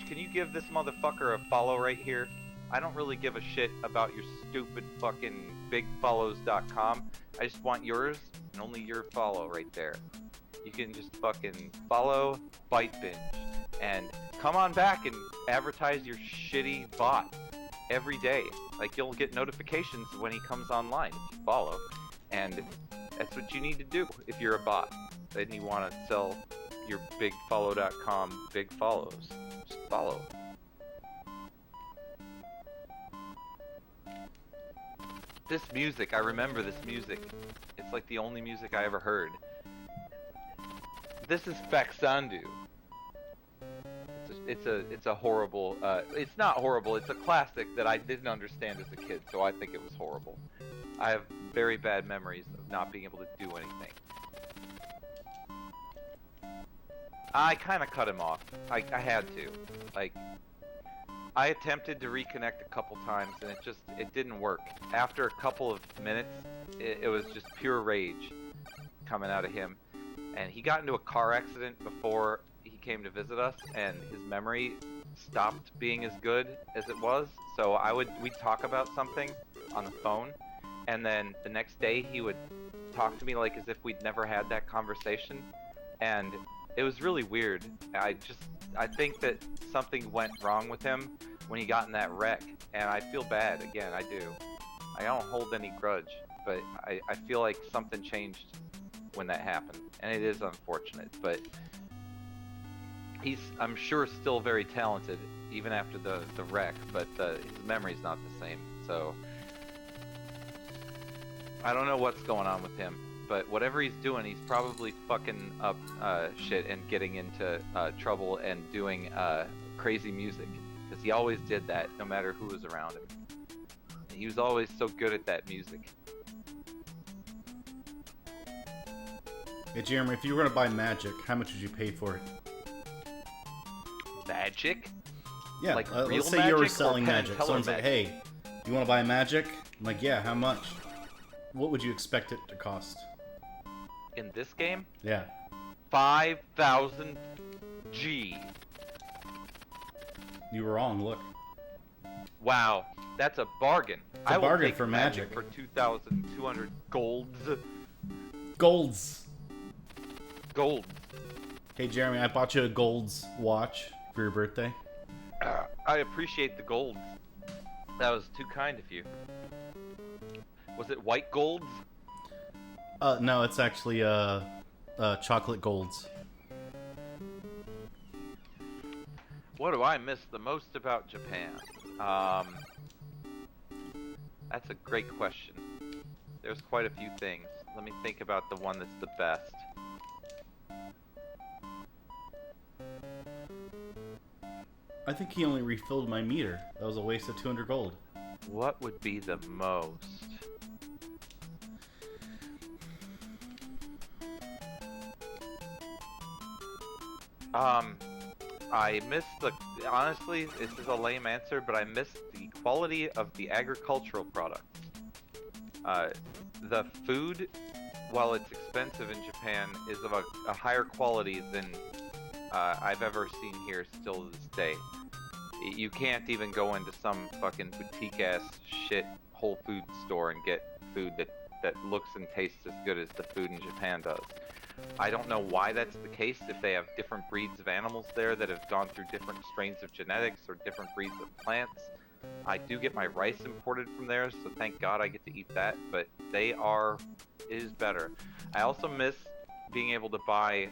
Speaker 1: can you give this motherfucker a follow right here? I don't really give a shit about your stupid fucking bigfollows.com. I just want yours, and only your follow right there. You can just fucking follow Byte Binge, and come on back and advertise your shitty bot every day. Like, you'll get notifications when he comes online if you follow, and that's what you need to do if you're a bot. Then you want to sell your bigfollow.com big follows. Just follow. This music, I remember this music. It's like the only music I ever heard. This is Faxanadu. It's a horrible, it's not horrible, it's a classic that I didn't understand as a kid, so I think it was horrible. I have very bad memories of not being able to do anything. I kind of cut him off. I had to. Like, I attempted to reconnect a couple times, and it didn't work. After a couple of minutes, it was just pure rage coming out of him. And he got into a car accident before he came to visit us, and his memory stopped being as good as it was. So we'd talk about something on the phone, and then the next day he would talk to me like as if we'd never had that conversation, and it was really weird. I think that something went wrong with him when he got in that wreck, and I feel bad. Again, I do. I don't hold any grudge, but I feel like something changed when that happened, and it is unfortunate, but he's, I'm sure, still very talented even after the wreck, but his memory's not the same, so I don't know what's going on with him, but whatever he's doing, he's probably fucking up shit and getting into trouble and doing crazy music, because he always did that no matter who was around him. And he was always so good at that music.
Speaker 2: Hey, Jeremy, if you were going to buy Magic, how much would you pay for it?
Speaker 1: Magic?
Speaker 2: Yeah,
Speaker 1: like real
Speaker 2: let's say
Speaker 1: magic
Speaker 2: you were
Speaker 1: or
Speaker 2: selling
Speaker 1: Penn and
Speaker 2: Magic.
Speaker 1: Teller
Speaker 2: Someone's like,
Speaker 1: magic?
Speaker 2: hey, you want to buy Magic? I'm like, yeah, how much? What would you expect it to cost?
Speaker 1: In this game?
Speaker 2: Yeah.
Speaker 1: 5,000 G.
Speaker 2: You were wrong, look.
Speaker 1: Wow, that's a bargain.
Speaker 2: It's a bargain
Speaker 1: will take
Speaker 2: for Magic.
Speaker 1: for 2,200 golds.
Speaker 2: Golds.
Speaker 1: Gold.
Speaker 2: Hey, Jeremy, I bought you a Golds watch for your birthday.
Speaker 1: I appreciate the golds. That was too kind of you. Was it white golds?
Speaker 2: No, it's actually, chocolate Golds.
Speaker 1: What do I miss the most about Japan? That's a great question. There's quite a few things. Let me think about the one that's the best.
Speaker 2: I think he only refilled my meter. That was a waste of 200 gold.
Speaker 1: What would be the most? I miss honestly, this is a lame answer, but I miss the quality of the agricultural products. The food, while it's expensive in Japan, is of a higher quality than I've ever seen here still to this day. You can't even go into some fucking boutique-ass shit Whole Foods store and get food that looks and tastes as good as the food in Japan does. I don't know why that's the case, if they have different breeds of animals there that have gone through different strains of genetics or different breeds of plants. I do get my rice imported from there, so thank God I get to eat that, but it is better. I also miss being able to buy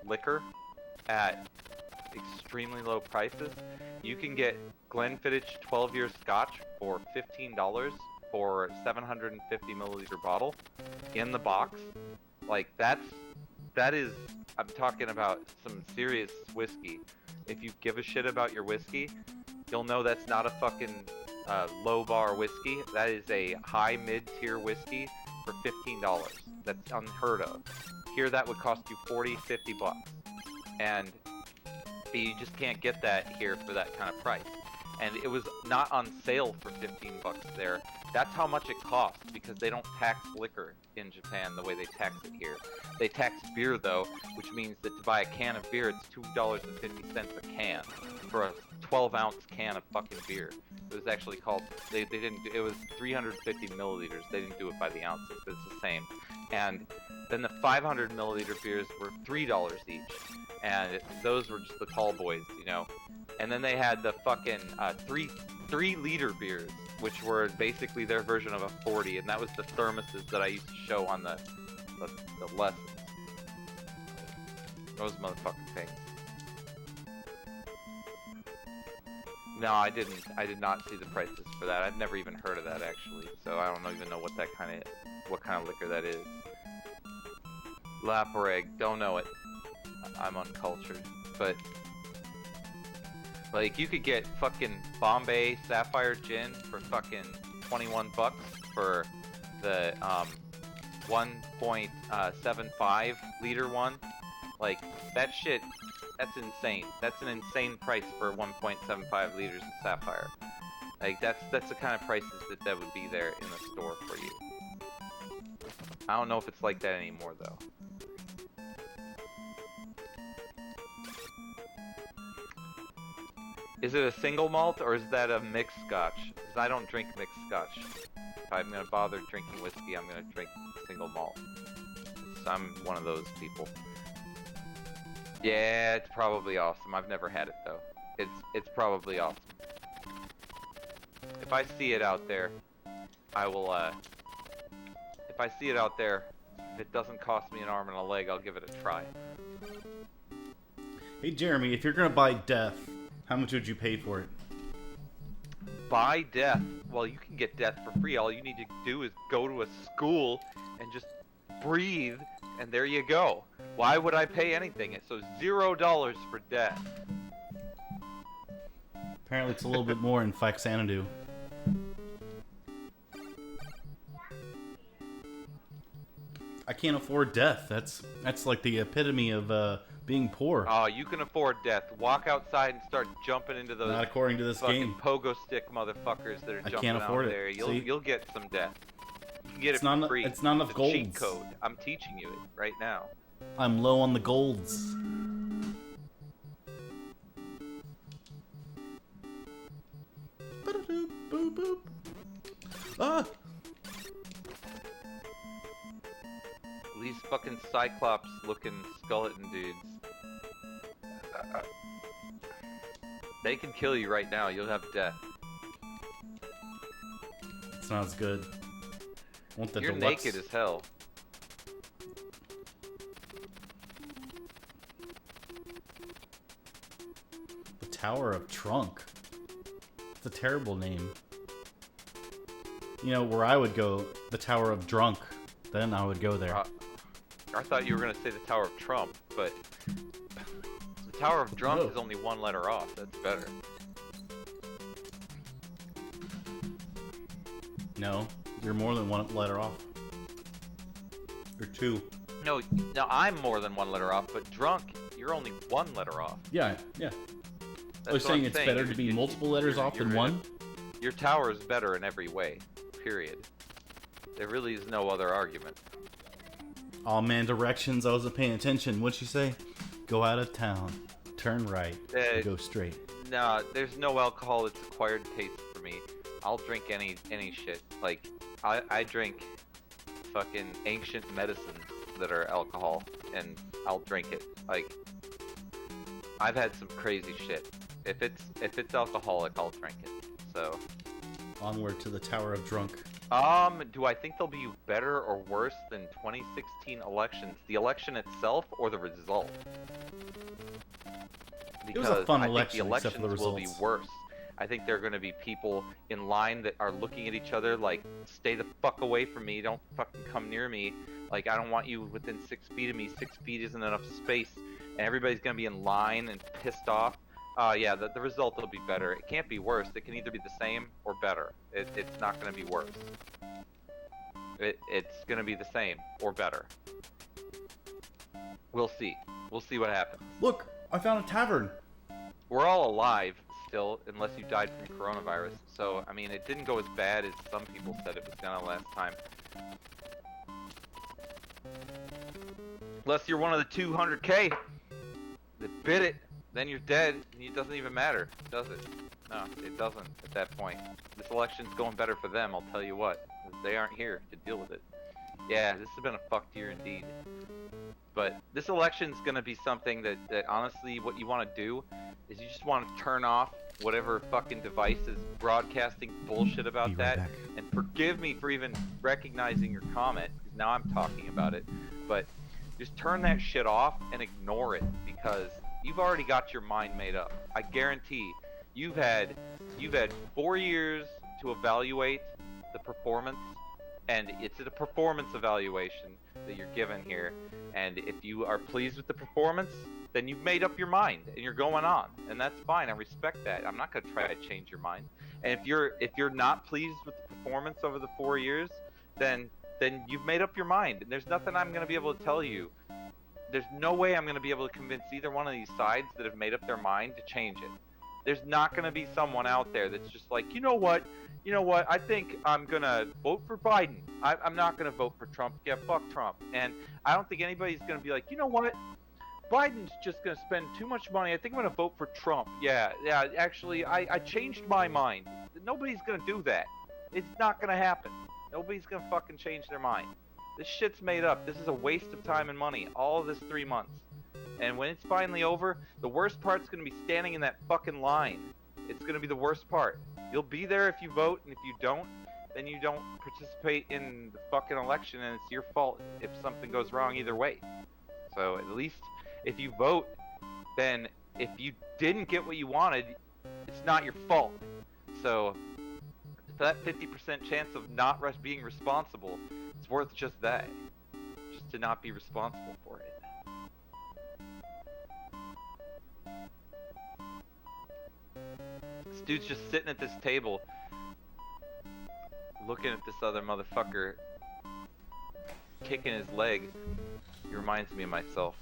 Speaker 1: liquor at extremely low prices. You can get Glenfiddich 12-year Scotch for $15 for 750 milliliter bottle in the box. Like that is, I'm talking about some serious whiskey. If you give a shit about your whiskey, you'll know that's not a fucking low bar whiskey. That is a high mid-tier whiskey for $15. That's unheard of. Here that would cost you 40, 50 bucks. And you just can't get that here for that kind of price. And it was not on sale for 15 bucks there. That's how much it costs, because they don't tax liquor in Japan the way they tax it here. They tax beer though, which means that to buy a can of beer, it's $2.50 a can for a 12-ounce can of fucking beer. It was actually called, they didn't, it was 350 milliliters. They didn't do it by the ounces, but it's the same. And then the 500 milliliter beers were $3 each. And those were just the tall boys, you know. And then they had the fucking 3-liter beers, which were basically their version of a 40, and that was the thermoses that I used to show on the lessons. Those motherfucking things. No, I didn't. I did not see the prices for that. I've never even heard of that actually, so I don't even know what kind of liquor that is. Laporeg, don't know it. I'm uncultured, but like you could get fucking Bombay Sapphire Gin for fucking 21 bucks for the 1.75 liter one. Like that shit, that's insane. That's an insane price for 1.75 liters of Sapphire. Like that's the kind of prices that would be there in the store for you. I don't know if it's like that anymore though. Is it a single malt, or is that a mixed scotch? Because I don't drink mixed scotch. If I'm going to bother drinking whiskey, I'm going to drink single malt. So I'm one of those people. Yeah, it's probably awesome. I've never had it, though. It's probably awesome. If I see it out there, I will, if I see it out there, if it doesn't cost me an arm and a leg, I'll give it a try.
Speaker 2: Hey, Jeremy, if you're going to buy death, how much would you pay for it?
Speaker 1: Buy death? Well, you can get death for free. All you need to do is go to a school and just breathe, and there you go. Why would I pay anything? So $0 for death.
Speaker 2: Apparently it's a little bit more in Faxanadu. I can't afford death. That's like the epitome of being poor.
Speaker 1: Oh, you can afford death. Walk outside and start jumping into those
Speaker 2: Not according to this
Speaker 1: fucking
Speaker 2: game.
Speaker 1: pogo stick motherfuckers that are
Speaker 2: I
Speaker 1: jumping
Speaker 2: can't afford
Speaker 1: out
Speaker 2: it.
Speaker 1: there.
Speaker 2: See?
Speaker 1: You'll get some death. You can get
Speaker 2: It's
Speaker 1: it
Speaker 2: not
Speaker 1: for free.
Speaker 2: it's not enough
Speaker 1: It's a cheat
Speaker 2: golds.
Speaker 1: code. I'm teaching you it right now.
Speaker 2: I'm low on the golds. Ba-da-doop, boop, boop. Ah!
Speaker 1: These fucking Cyclops-looking skeleton dudes. They can kill you right now. You'll have death.
Speaker 2: It's not as good. I want the
Speaker 1: You're
Speaker 2: deluxe.
Speaker 1: naked as hell.
Speaker 2: The Tower of Trunk. It's a terrible name. You know, where I would go, the Tower of Drunk. Then I would go there.
Speaker 1: I thought you were gonna say the Tower of Trump, but the Tower of Drunk is only one letter off. That's better.
Speaker 2: No, you're more than one letter off. Or two.
Speaker 1: No, I'm more than one letter off, but drunk, you're only one letter off.
Speaker 2: Yeah.
Speaker 1: That's
Speaker 2: I was
Speaker 1: what
Speaker 2: saying
Speaker 1: I'm
Speaker 2: it's better to be multiple letters off than one?
Speaker 1: Your tower is better in every way. Period. There really is no other argument.
Speaker 2: Oh man, directions, I wasn't paying attention. What'd you say? Go out of town, turn right, and go straight.
Speaker 1: Nah, there's no alcohol that's acquired taste for me. I'll drink any shit. Like, I drink fucking ancient medicines that are alcohol, and I'll drink it. Like, I've had some crazy shit. If it's alcoholic, I'll drink it. So,
Speaker 2: onward to the Tower of Drunk.
Speaker 1: do I think they'll be better or worse than 2016 elections? The election itself or the result? Because
Speaker 2: it was a fun
Speaker 1: I
Speaker 2: election,
Speaker 1: think the
Speaker 2: except
Speaker 1: elections
Speaker 2: for the
Speaker 1: will
Speaker 2: results.
Speaker 1: be worse. I think there are going to be people in line that are looking at each other like, stay the fuck away from me, don't fucking come near me. Like, I don't want you within 6 feet of me. 6 feet isn't enough space. And everybody's going to be in line and pissed off. Yeah, the result will be better. It can't be worse. It can either be the same or better. It's not going to be worse. It's going to be the same or better. We'll see. We'll see what happens.
Speaker 2: Look, I found a tavern.
Speaker 1: We're all alive still, unless you died from coronavirus. So, I mean, it didn't go as bad as some people said it was gonna last time. Unless you're one of the 200K that bit it, then you're dead, and it doesn't even matter, does it? No, it doesn't at that point. This election's going better for them, I'll tell you what. They aren't here to deal with it. Yeah, this has been a fucked year indeed. But this election's gonna be something that honestly, what you want to do is you just want to turn off whatever fucking device is broadcasting bullshit about that.
Speaker 2: Back.
Speaker 1: And forgive me for even recognizing your comment, because now I'm talking about it. But just turn that shit off and ignore it, because you've already got your mind made up. I guarantee you've had 4 years to evaluate the performance, and it's a performance evaluation that you're given here. And if you are pleased with the performance, then you've made up your mind and you're going on, and that's fine. I respect that. I'm not going to try to change your mind. And if you're not pleased with the performance over the 4 years, then you've made up your mind, and there's nothing I'm going to be able to tell you. There's no way I'm going to be able to convince either one of these sides that have made up their mind to change it. There's not going to be someone out there that's just like, you know what, I think I'm going to vote for Biden. I'm not going to vote for Trump. Yeah, fuck Trump. And I don't think anybody's going to be like, you know what, Biden's just going to spend too much money. I think I'm going to vote for Trump. Yeah, actually, I changed my mind. Nobody's going to do that. It's not going to happen. Nobody's going to fucking change their mind. This shit's made up. This is a waste of time and money. All of this 3 months. And when it's finally over, the worst part's going to be standing in that fucking line. It's going to be the worst part. You'll be there if you vote, and if you don't, then you don't participate in the fucking election, and it's your fault if something goes wrong either way. So at least if you vote, then if you didn't get what you wanted, it's not your fault. So for that 50% chance of not being responsible, it's worth just that. Just to not be responsible for it. This dude's just sitting at this table, looking at this other motherfucker kicking his leg. He reminds me of myself.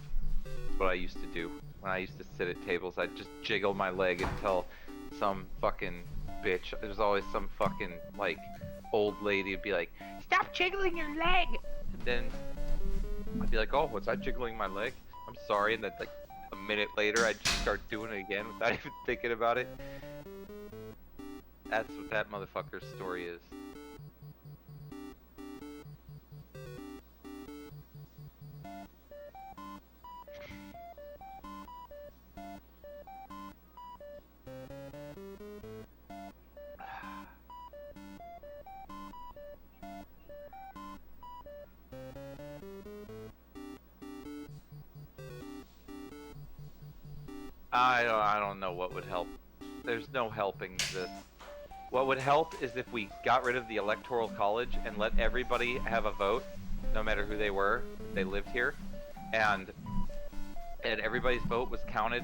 Speaker 1: That's what I used to do. When I used to sit at tables, I'd just jiggle my leg until some fucking bitch, there's always some fucking, like, old lady would be like, "Stop jiggling your leg!" And then I'd be like, "Oh, was I jiggling my leg? I'm sorry." And then, like, a minute later, I'd just start doing it again without even thinking about it. That's what that motherfucker's story is. I don't know what would help. There's no helping this. What would help is if we got rid of the Electoral College and let everybody have a vote, no matter who they were, they lived here, and everybody's vote was counted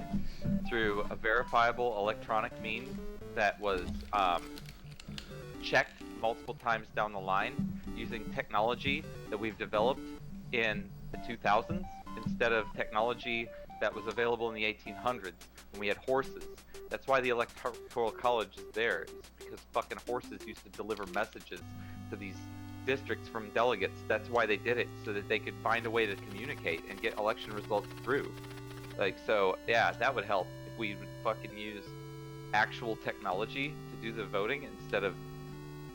Speaker 1: through a verifiable electronic means that was checked multiple times down the line using technology that we've developed in the 2000s instead of technology that was available in the 1800s when we had horses. That's why the Electoral College is there, is because fucking horses used to deliver messages to these districts from delegates. That's why they did it, so that they could find a way to communicate and get election results through. Like, so, yeah, that would help if we would fucking use actual technology to do the voting instead of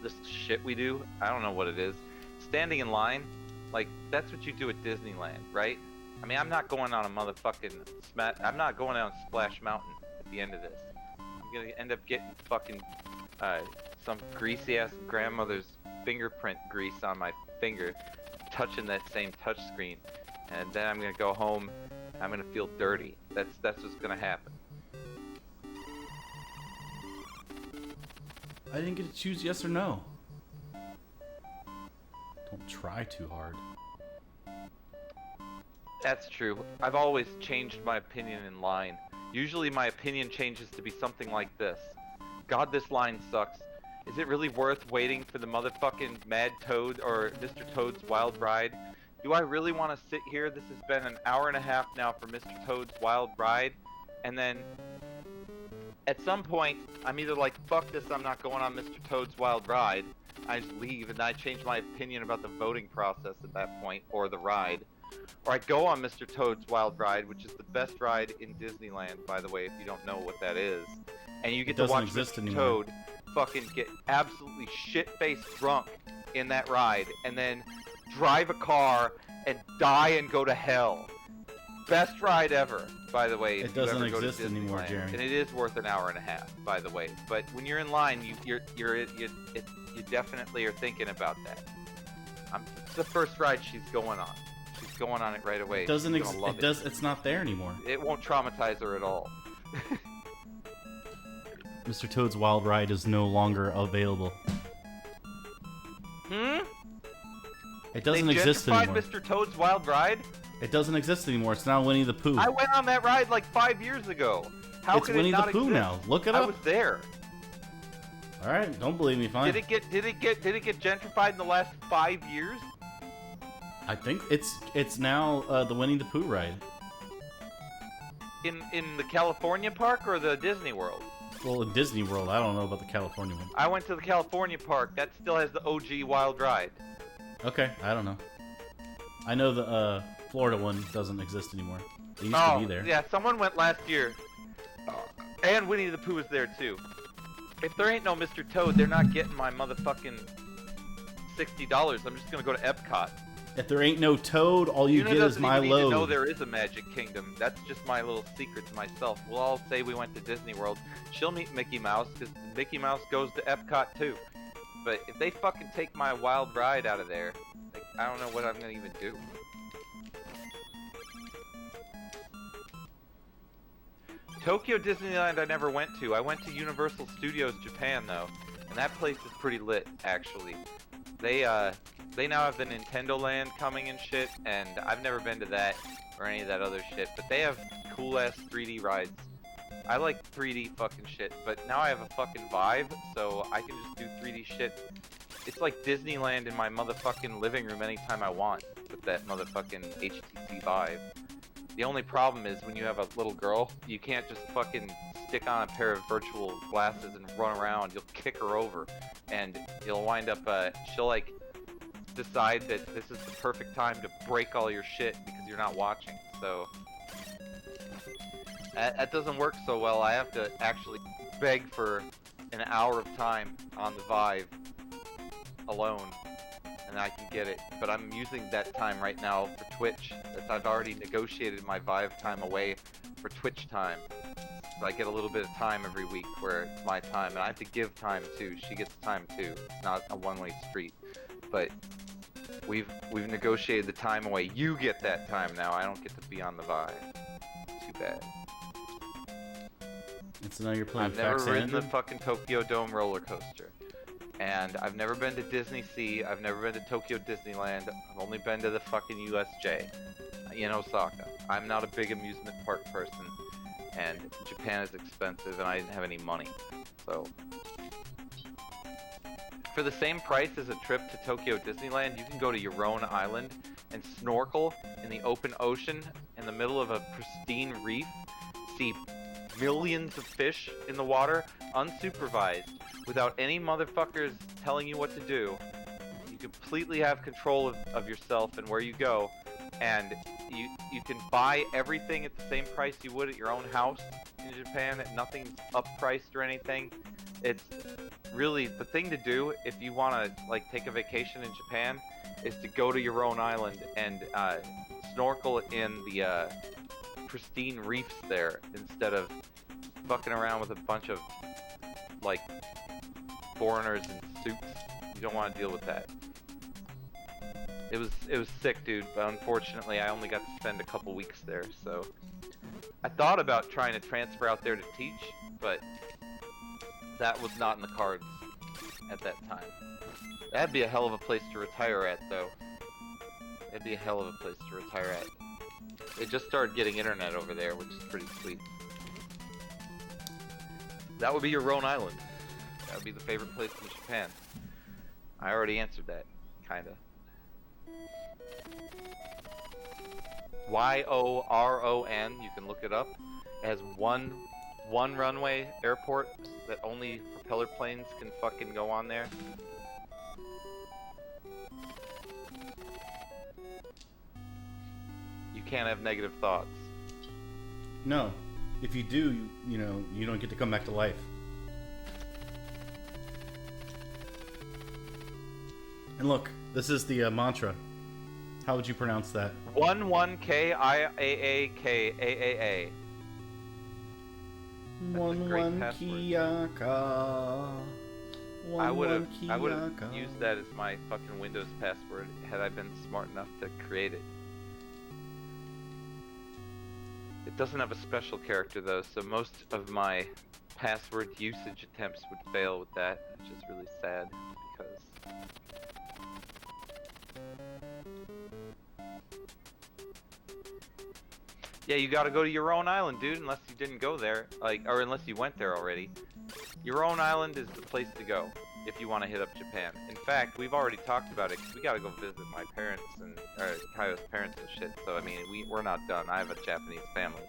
Speaker 1: this shit we do. I don't know what it is. Standing in line, like, that's what you do at Disneyland, right? I mean, I'm not going on a motherfucking I'm not going on Splash Mountain at the end of this. I'm gonna end up getting fucking some greasy ass grandmother's fingerprint grease on my finger, touching that same touch screen, and then I'm gonna go home. I'm gonna feel dirty. That's what's gonna happen.
Speaker 2: I didn't get to choose yes or no. Don't try too hard.
Speaker 1: That's true. I've always changed my opinion in line. Usually my opinion changes to be something like this. God, this line sucks. Is it really worth waiting for the motherfucking Mad Toad or Mr. Toad's Wild Ride? Do I really want to sit here? This has been an hour and a half now for Mr. Toad's Wild Ride. And then at some point, I'm either like, fuck this, I'm not going on Mr. Toad's Wild Ride. I just leave and I change my opinion about the voting process at that point, or the ride. Or I go on Mr. Toad's Wild Ride, which is the best ride in Disneyland, by the way, if you don't know what that is. And you get to watch Mr. Toad fucking get absolutely shit-faced drunk in that ride, and then drive a car and die and go to hell. Best ride ever, by the way.
Speaker 2: It doesn't exist anymore, Jeremy.
Speaker 1: And it is worth an hour and a half, by the way. But when you're in line, you definitely are thinking about that. It's the first ride she's going on. She's going on it right away.
Speaker 2: It's not there anymore.
Speaker 1: It won't traumatize her at all.
Speaker 2: Mr. Toad's Wild Ride is no longer available. It doesn't exist anymore.
Speaker 1: They gentrified Mr. Toad's Wild Ride?
Speaker 2: It doesn't exist anymore. It's now Winnie the Pooh.
Speaker 1: I went on that ride like 5 years ago. How could it not exist? It's Winnie the Pooh now.
Speaker 2: Look it up.
Speaker 1: I was there.
Speaker 2: All right, don't believe me, fine.
Speaker 1: Did it get gentrified in the last 5 years?
Speaker 2: I think it's now the Winnie the Pooh ride.
Speaker 1: In the California park or the Disney World?
Speaker 2: Well, in Disney World, I don't know about the California one.
Speaker 1: I went to the California park. That still has the OG Wild Ride.
Speaker 2: Okay, I don't know. I know the Florida one doesn't exist anymore. It used to be there.
Speaker 1: Yeah, someone went last year. And Winnie the Pooh was there too. If there ain't no Mr. Toad, they're not getting my motherfucking $60. I'm just gonna go to Epcot.
Speaker 2: If there ain't no Toad, all you get is my load.
Speaker 1: You know there is a Magic Kingdom. That's just my little secret to myself. We'll all say we went to Disney World. She'll meet Mickey Mouse, because Mickey Mouse goes to Epcot too. But if they fucking take my Wild Ride out of there, like, I don't know what I'm gonna even do. Tokyo Disneyland I never went to. I went to Universal Studios Japan though, and that place is pretty lit actually. They now have the Nintendo Land coming and shit, and I've never been to that or any of that other shit, but they have cool ass 3D rides. I like 3D fucking shit, but now I have a fucking Vive, so I can just do 3D shit. It's like Disneyland in my motherfucking living room anytime I want. with that motherfucking HTC Vive. The only problem is when you have a little girl, you can't just fucking stick on a pair of virtual glasses and run around. You'll kick her over, and you'll wind up, she'll like decide that this is the perfect time to break all your shit because you're not watching. So that doesn't work so well. I have to actually beg for an hour of time on the Vive alone, and I can get it. But I'm using that time right now for Twitch. I've already negotiated my Vive time away for Twitch time. So I get a little bit of time every week where it's my time, and I have to give time too. She gets time too. It's not a one-way street. But we've negotiated the time away. You get that time now. I don't get to be on the Vive. Too bad.
Speaker 2: And so now you're playing
Speaker 1: I've never ridden the
Speaker 2: Faxanadu?
Speaker 1: fucking Tokyo Dome roller coaster. And I've never been to Disney Sea. I've never been to Tokyo Disneyland. I've only been to the fucking USJ in Osaka. I'm not a big amusement park person, and Japan is expensive, and I didn't have any money. So, for the same price as a trip to Tokyo Disneyland, you can go to your own island and snorkel in the open ocean in the middle of a pristine reef, see millions of fish in the water, unsupervised, without any motherfuckers telling you what to do. You completely have control of yourself and where you go, and you can buy everything at the same price you would at your own house in Japan. Nothing's uppriced or anything. It's really the thing to do if you want to like take a vacation in Japan, is to go to your own island and snorkel in the pristine reefs there instead of fucking around with a bunch of like foreigners in suits. You don't want to deal with that. It was sick, dude, but unfortunately I only got to spend a couple weeks there, so I thought about trying to transfer out there to teach, but that was not in the cards at that time. That'd be a hell of a place to retire at, though. It'd be a hell of a place to retire at. They just started getting internet over there, which is pretty sweet. That would be your own island. That would be the favorite place in Japan. I already answered that, kinda. YORON, you can look it up. It has one runway airport that only propeller planes can fucking go on there. You can't have negative thoughts.
Speaker 2: No. If you do, you know, you don't get to come back to life. And look, this is the mantra. How would you pronounce that?
Speaker 1: 11KIAAKAAA.
Speaker 2: One Kiyaka.
Speaker 1: I would have used that as my fucking Windows password had I been smart enough to create it. It doesn't have a special character though, so most of my password usage attempts would fail with that, which is really sad because yeah, you gotta go to your own island, dude, unless you didn't go there, or unless you went there already. Your own island is the place to go if you want to hit up Japan. In fact, we've already talked about it, 'cause we gotta go visit my parents and Kaio's parents and shit, so I mean, we're not done. I have a Japanese family.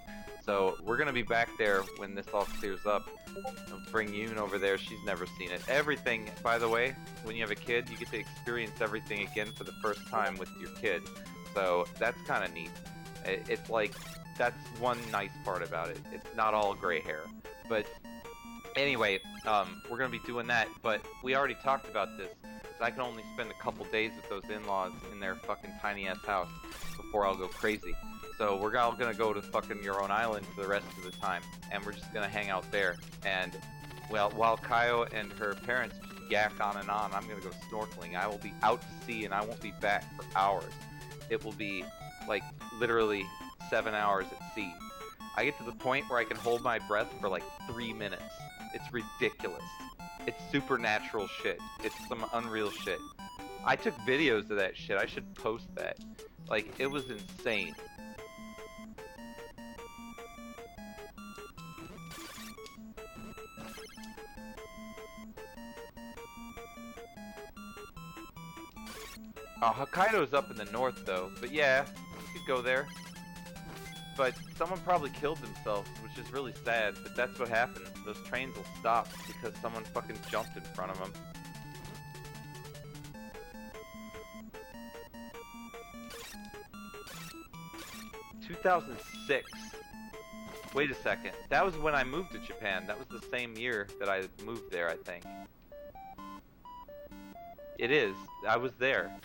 Speaker 1: So we're gonna be back there when this all clears up. I'll bring Yoon over there, she's never seen it. Everything, by the way, when you have a kid, you get to experience everything again for the first time with your kid. So that's kind of neat. It's like, that's one nice part about it. It's not all gray hair. But anyway, we're gonna be doing that, but we already talked about this. So I can only spend a couple days with those in-laws in their fucking tiny-ass house before I'll go crazy. So we're all gonna go to fucking your own island for the rest of the time, and we're just gonna hang out there. And, well, while Kaio and her parents just yak on and on, I'm gonna go snorkeling. I will be out to sea, and I won't be back for hours. It will be, like, literally 7 hours at sea. I get to the point where I can hold my breath for like 3 minutes. It's ridiculous. It's supernatural shit. It's some unreal shit. I took videos of that shit. I should post that. Like, it was insane. Hokkaido's up in the north though, but yeah, you could go there. But someone probably killed themselves, which is really sad, but that's what happened. Those trains will stop because someone fucking jumped in front of them. "2006. Wait a second. That was when I moved to Japan. That was the same year that I moved there, I think. It is. I was there.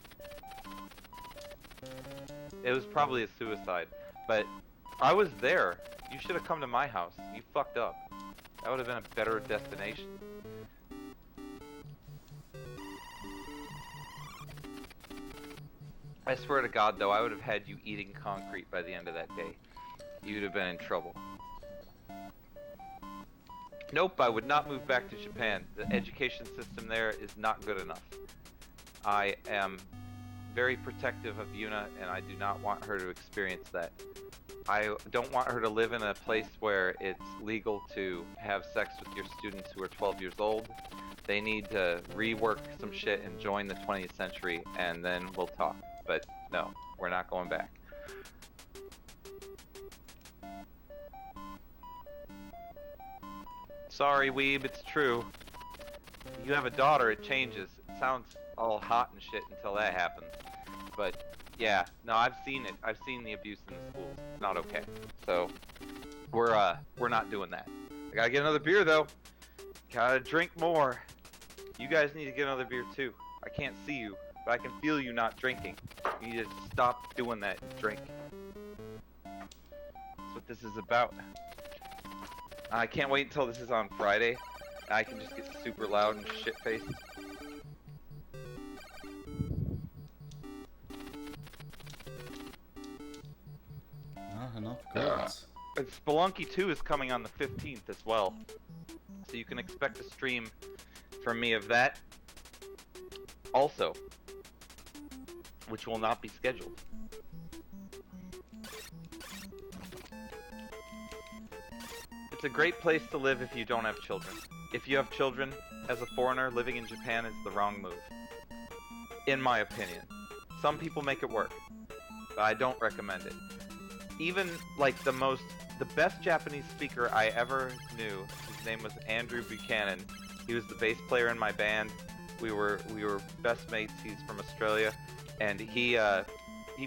Speaker 1: It was probably a suicide, but I was there. You should have come to my house. You fucked up. That would have been a better destination. I swear to God, though, I would have had you eating concrete by the end of that day. You'd have been in trouble. Nope, I would not move back to Japan. The education system there is not good enough. I am very protective of Yuna, and I do not want her to experience that. I don't want her to live in a place where it's legal to have sex with your students who are 12 years old. They need to rework some shit and join the 20th century, and then we'll talk. But no, we're not going back. Sorry, weeb, it's true. You have a daughter, it changes. It sounds all hot and shit until that happens. But yeah, no, I've seen it. I've seen the abuse in the schools. It's not okay. So we're not doing that. I gotta get another beer though. Gotta drink more. You guys need to get another beer too. I can't see you, but I can feel you not drinking. You need to stop doing that and drink. That's what this is about. I can't wait until this is on Friday. I can just get super loud and shit-faced.
Speaker 2: Not enough goods.
Speaker 1: And Spelunky 2 is coming on the 15th as well. So you can expect a stream from me of that also, which will not be scheduled. It's a great place to live if you don't have children. If you have children, as a foreigner, living in Japan is the wrong move. In my opinion. Some people make it work, but I don't recommend it. Even, like, the best Japanese speaker I ever knew, his name was Andrew Buchanan. He was the bass player in my band. We were best mates. He's from Australia, and he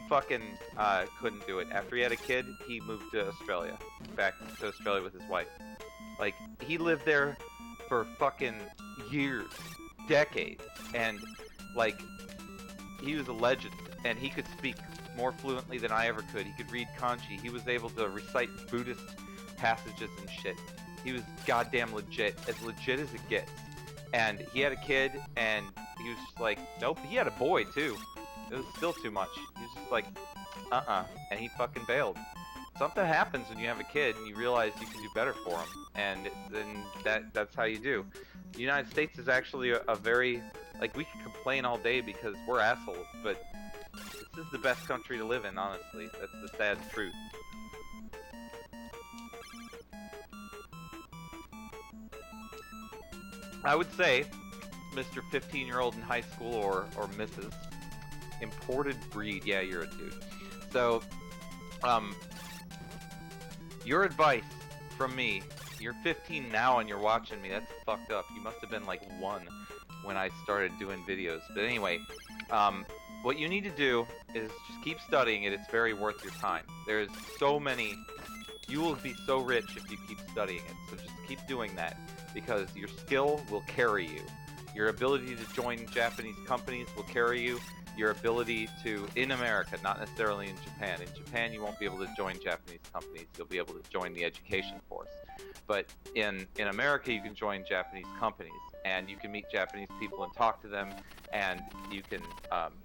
Speaker 1: fucking couldn't do it. After he had a kid, he moved to Australia, back to Australia with his wife. Like, he lived there for fucking years, decades, and like, he was a legend, and he could speak more fluently than I ever could. He could read kanji. He was able to recite Buddhist passages and shit. He was goddamn legit as it gets. And he had a kid, and he was just like, nope. He had a boy too. It was still too much. He was just like, and he fucking bailed. Something happens when you have a kid and you realize you can do better for him, and then that's how you do. The United States is actually a very, like, we can complain all day because we're assholes, but this is the best country to live in, honestly. That's the sad truth. I would say, Mr. 15-year-old in high school or Mrs. Imported breed. Yeah, you're a dude. So, your advice from me, you're 15 now and you're watching me, that's fucked up. You must have been like 1 when I started doing videos. But anyway, what you need to do is just keep studying it. It's very worth your time. There's so many, you will be so rich if you keep studying it. So just keep doing that, because your skill will carry you. Your ability to join Japanese companies will carry you. Your ability to, in America, not necessarily in Japan. In Japan, you won't be able to join Japanese companies. You'll be able to join the education force. But in America, you can join Japanese companies, and you can meet Japanese people and talk to them, and you can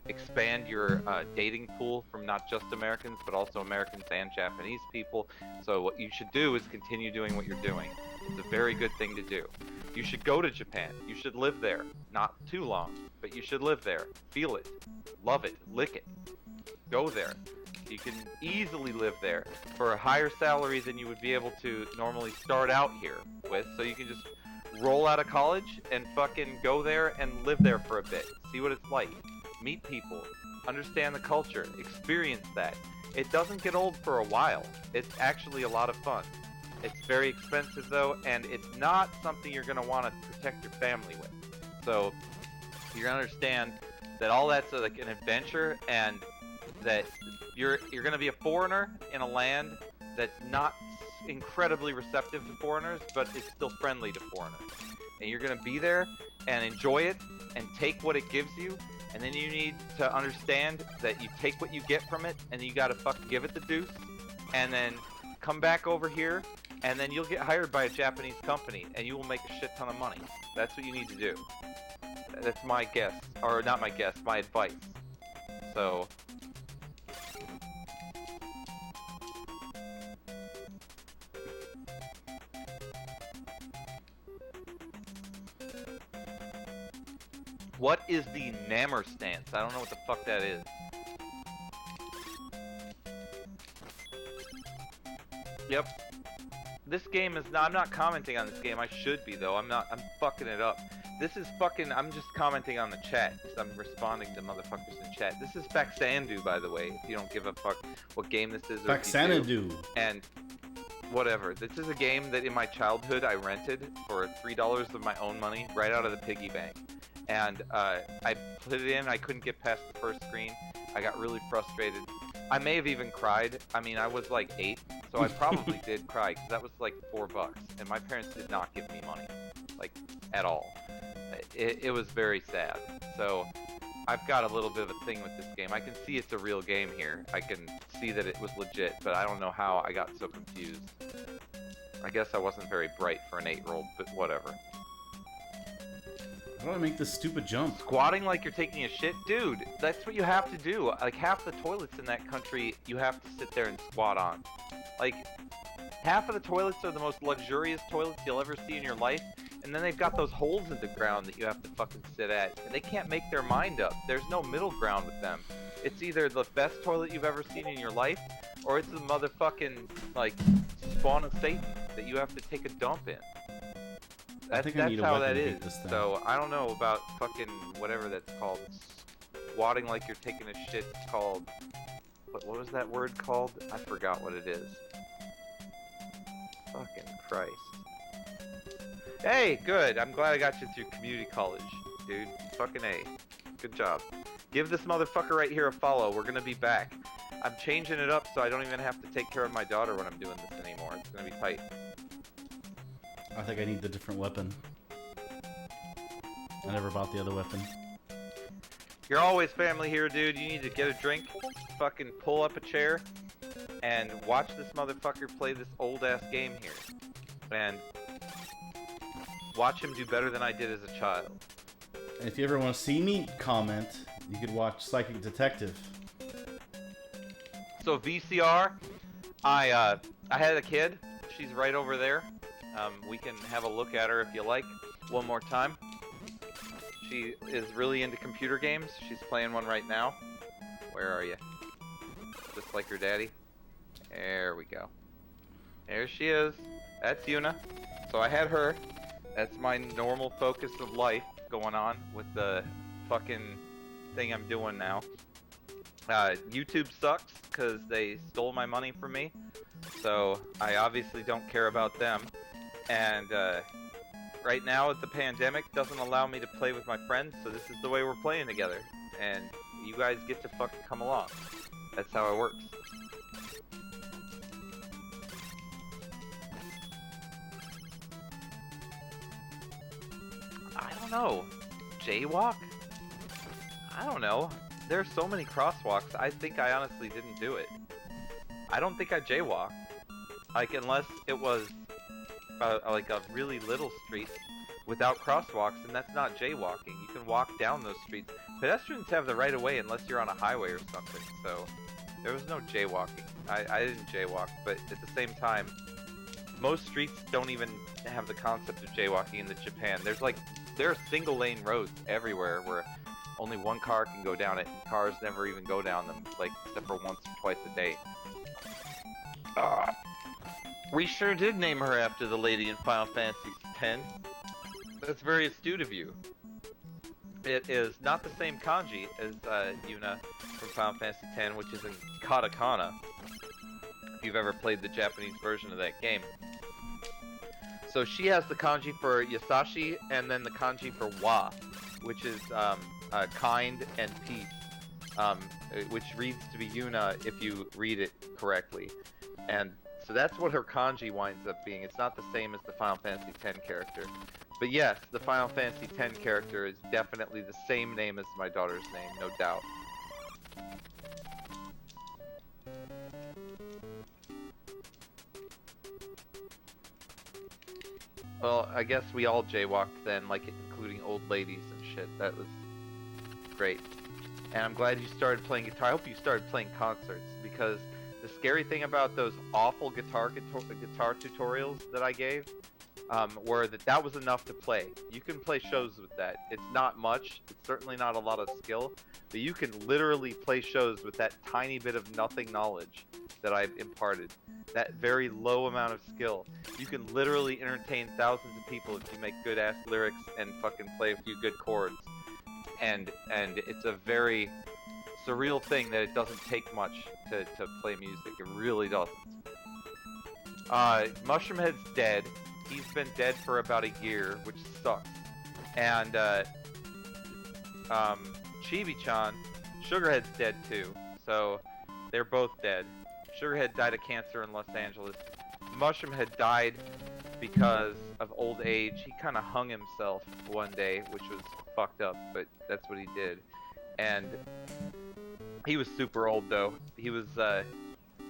Speaker 1: expand your dating pool from not just Americans, but also Americans and Japanese people. So what you should do is continue doing what you're doing. It's a very good thing to do. You should go to Japan. You should live there. Not too long, but you should live there. Feel it. Love it. Lick it. Go there. You can easily live there for a higher salary than you would be able to normally start out here with. So you can just roll out of college and fucking go there and live there for a bit. See what it's like. Meet people. understand the culture, experience that. It doesn't get old for a while. It's actually a lot of fun. It's very expensive though, and it's not something you're gonna want to protect your family with. So you're gonna understand that all that's like an adventure, and that you're gonna be a foreigner in a land that's not incredibly receptive to foreigners, but is still friendly to foreigners. And you're gonna be there and enjoy it and take what it gives you, and then you need to understand that you take what you get from it, and you gotta fucking give it the deuce, and then come back over here, and then you'll get hired by a Japanese company, and you will make a shit ton of money. That's what you need to do. That's my guess, or not my guess, my advice. So what is the Nammer stance? I don't know what the fuck that is. Yep. This game is not, I'm not commenting on this game. I should be though. I'm fucking it up. This is fucking, I'm just commenting on the chat because I'm responding to motherfuckers in chat. This is Faxanadu, by the way, if you don't give a fuck what game this is.
Speaker 2: Faxanadu.
Speaker 1: And whatever. This is a game that in my childhood I rented for $3 of my own money right out of the piggy bank. And I put it in, I couldn't get past the first screen. I got really frustrated. I may have even cried. I mean, I was like 8, so I probably did cry, because that was like $4, and my parents did not give me money, like, at all. It was very sad. So, I've got a little bit of a thing with this game. I can see it's a real game here. I can see that it was legit, but I don't know how I got so confused. I guess I wasn't very bright for an 8-year-old, but whatever.
Speaker 2: How do I make this stupid jump?
Speaker 1: Squatting like you're taking a shit? Dude, that's what you have to do. Like, half the toilets in that country, you have to sit there and squat on. Like, half of the toilets are the most luxurious toilets you'll ever see in your life, and then they've got those holes in the ground that you have to fucking sit at, and they can't make their mind up. There's no middle ground with them. It's either the best toilet you've ever seen in your life, or it's the motherfucking, like, spawn of Satan that you have to take a dump in. That's how that is. So I don't know about fucking whatever that's called. Squatting like you're taking a shit. It's called. What was that word called? I forgot what it is. Fucking Christ. Hey, good. I'm glad I got you through community college, dude. Fucking A. Good job. Give this motherfucker right here a follow. We're gonna be back. I'm changing it up so I don't even have to take care of my daughter when I'm doing this anymore. It's gonna be tight.
Speaker 2: I think I need the different weapon. I never bought the other weapon.
Speaker 1: You're always family here, dude. You need to get a drink, fucking pull up a chair, and watch this motherfucker play this old-ass game here. And watch him do better than I did as a child.
Speaker 2: And if you ever want to see me comment, you could watch Psychic Detective.
Speaker 1: So VCR, I had a kid. She's right over there. We can have a look at her if you like one more time. She is really into computer games. She's playing one right now. Where are you? Just like her daddy. There we go. There she is. That's Yuna. So I had her. That's my normal focus of life going on with the fucking thing I'm doing now. YouTube sucks because they stole my money from me. So I obviously don't care about them. And right now the pandemic doesn't allow me to play with my friends, so this is the way we're playing together. And you guys get to fucking come along. That's how it works. I don't know. Jaywalk? I don't know. There are so many crosswalks, I think I honestly didn't do it. I don't think I jaywalked. Like, unless it was like a really little street without crosswalks, and that's not jaywalking. You can walk down those streets. Pedestrians have the right of way unless you're on a highway or something, so there was no jaywalking. I didn't jaywalk, but at the same time, most streets don't even have the concept of jaywalking in Japan. There are single lane roads everywhere where only one car can go down it, and cars never even go down them, like, except for once or twice a day. We sure did name her after the lady in Final Fantasy X. That's very astute of you. It is not the same kanji as Yuna, from Final Fantasy X, which is in katakana. If you've ever played the Japanese version of that game. So she has the kanji for Yasashi, and then the kanji for wa, which is kind and peace, which reads to be Yuna if you read it correctly. And so that's what her kanji winds up being. It's not the same as the Final Fantasy X character. But yes, the Final Fantasy X character is definitely the same name as my daughter's name, no doubt. Well, I guess we all jaywalked then, like including old ladies and shit. That was great. And I'm glad you started playing guitar. I hope you started playing concerts, because the scary thing about those awful guitar tutorials that I gave were that was enough to play. You can play shows with that. It's not much. It's certainly not a lot of skill, but you can literally play shows with that tiny bit of nothing knowledge that I've imparted. That very low amount of skill. You can literally entertain thousands of people if you make good ass lyrics and fucking play a few good chords. And it's a very surreal thing that it doesn't take much to play music. It really doesn't. Mushroomhead's dead. He's been dead for about a year, which sucks. And Chibi-chan, Sugarhead's dead too. So they're both dead. Sugarhead died of cancer in Los Angeles. Mushroomhead died because of old age. He kind of hung himself one day, which was fucked up, but that's what he did. And he was super old though. He was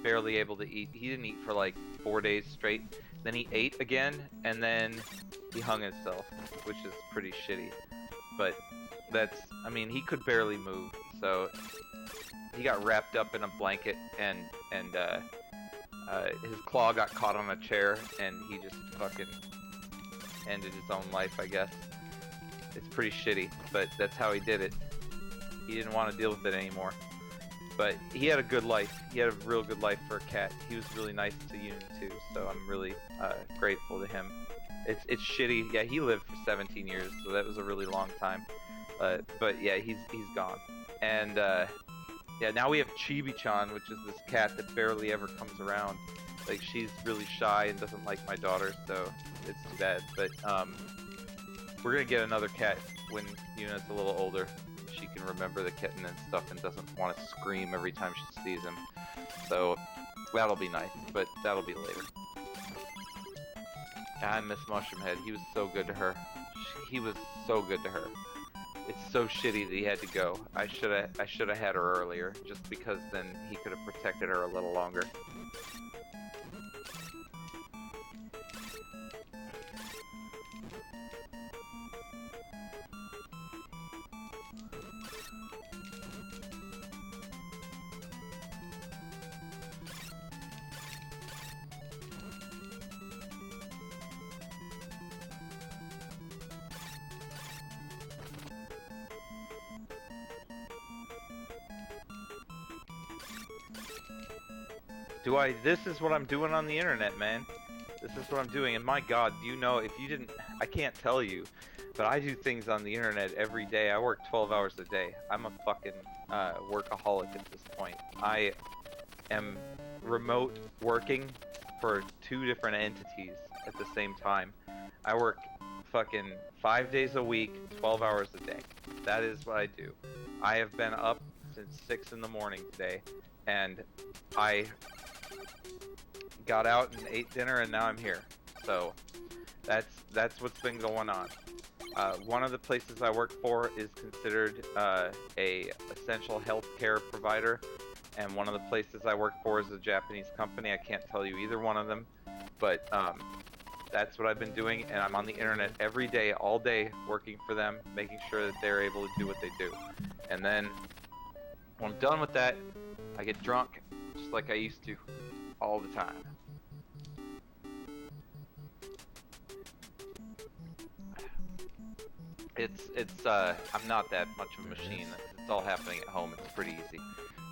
Speaker 1: barely able to eat. He didn't eat for like 4 days straight. Then he ate again, and then he hung himself, which is pretty shitty. But I mean, he could barely move, so he got wrapped up in a blanket, and his claw got caught on a chair, and he just fucking ended his own life, I guess. It's pretty shitty, but that's how he did it. He didn't want to deal with it anymore. But he had a good life. He had a real good life for a cat. He was really nice to Yuna too, so I'm really grateful to him. It's shitty. Yeah, he lived for 17 years, so that was a really long time. But yeah, he's gone. And yeah, now we have Chibi-chan, which is this cat that barely ever comes around. Like, she's really shy and doesn't like my daughter, so it's too bad. But we're gonna get another cat when Yuna's a little older. She can remember the kitten and stuff and doesn't want to scream every time she sees him. So that'll be nice, but that'll be later. I miss Mushroomhead. He was so good to her. He was so good to her. It's so shitty that he had to go. I should have had her earlier, just because then he could have protected her a little longer. This is what I'm doing on the internet, man. This is what I'm doing, and my god, you know, if you didn't, I can't tell you, but I do things on the internet every day. I work 12 hours a day. I'm a fucking workaholic at this point. I am remote working for 2 different entities at the same time. I work fucking 5 days a week, 12 hours a day. That is what I do. I have been up since 6 in the morning today, and I got out and ate dinner, and now I'm here. So that's what's been going on. One of the places I work for is considered a essential healthcare provider, and one of the places I work for is a Japanese company. I can't tell you either one of them, but that's what I've been doing, and I'm on the internet every day, all day, working for them, making sure that they're able to do what they do. And then when I'm done with that, I get drunk, just like I used to, all the time. I'm not that much of a machine. It's all happening at home. It's pretty easy.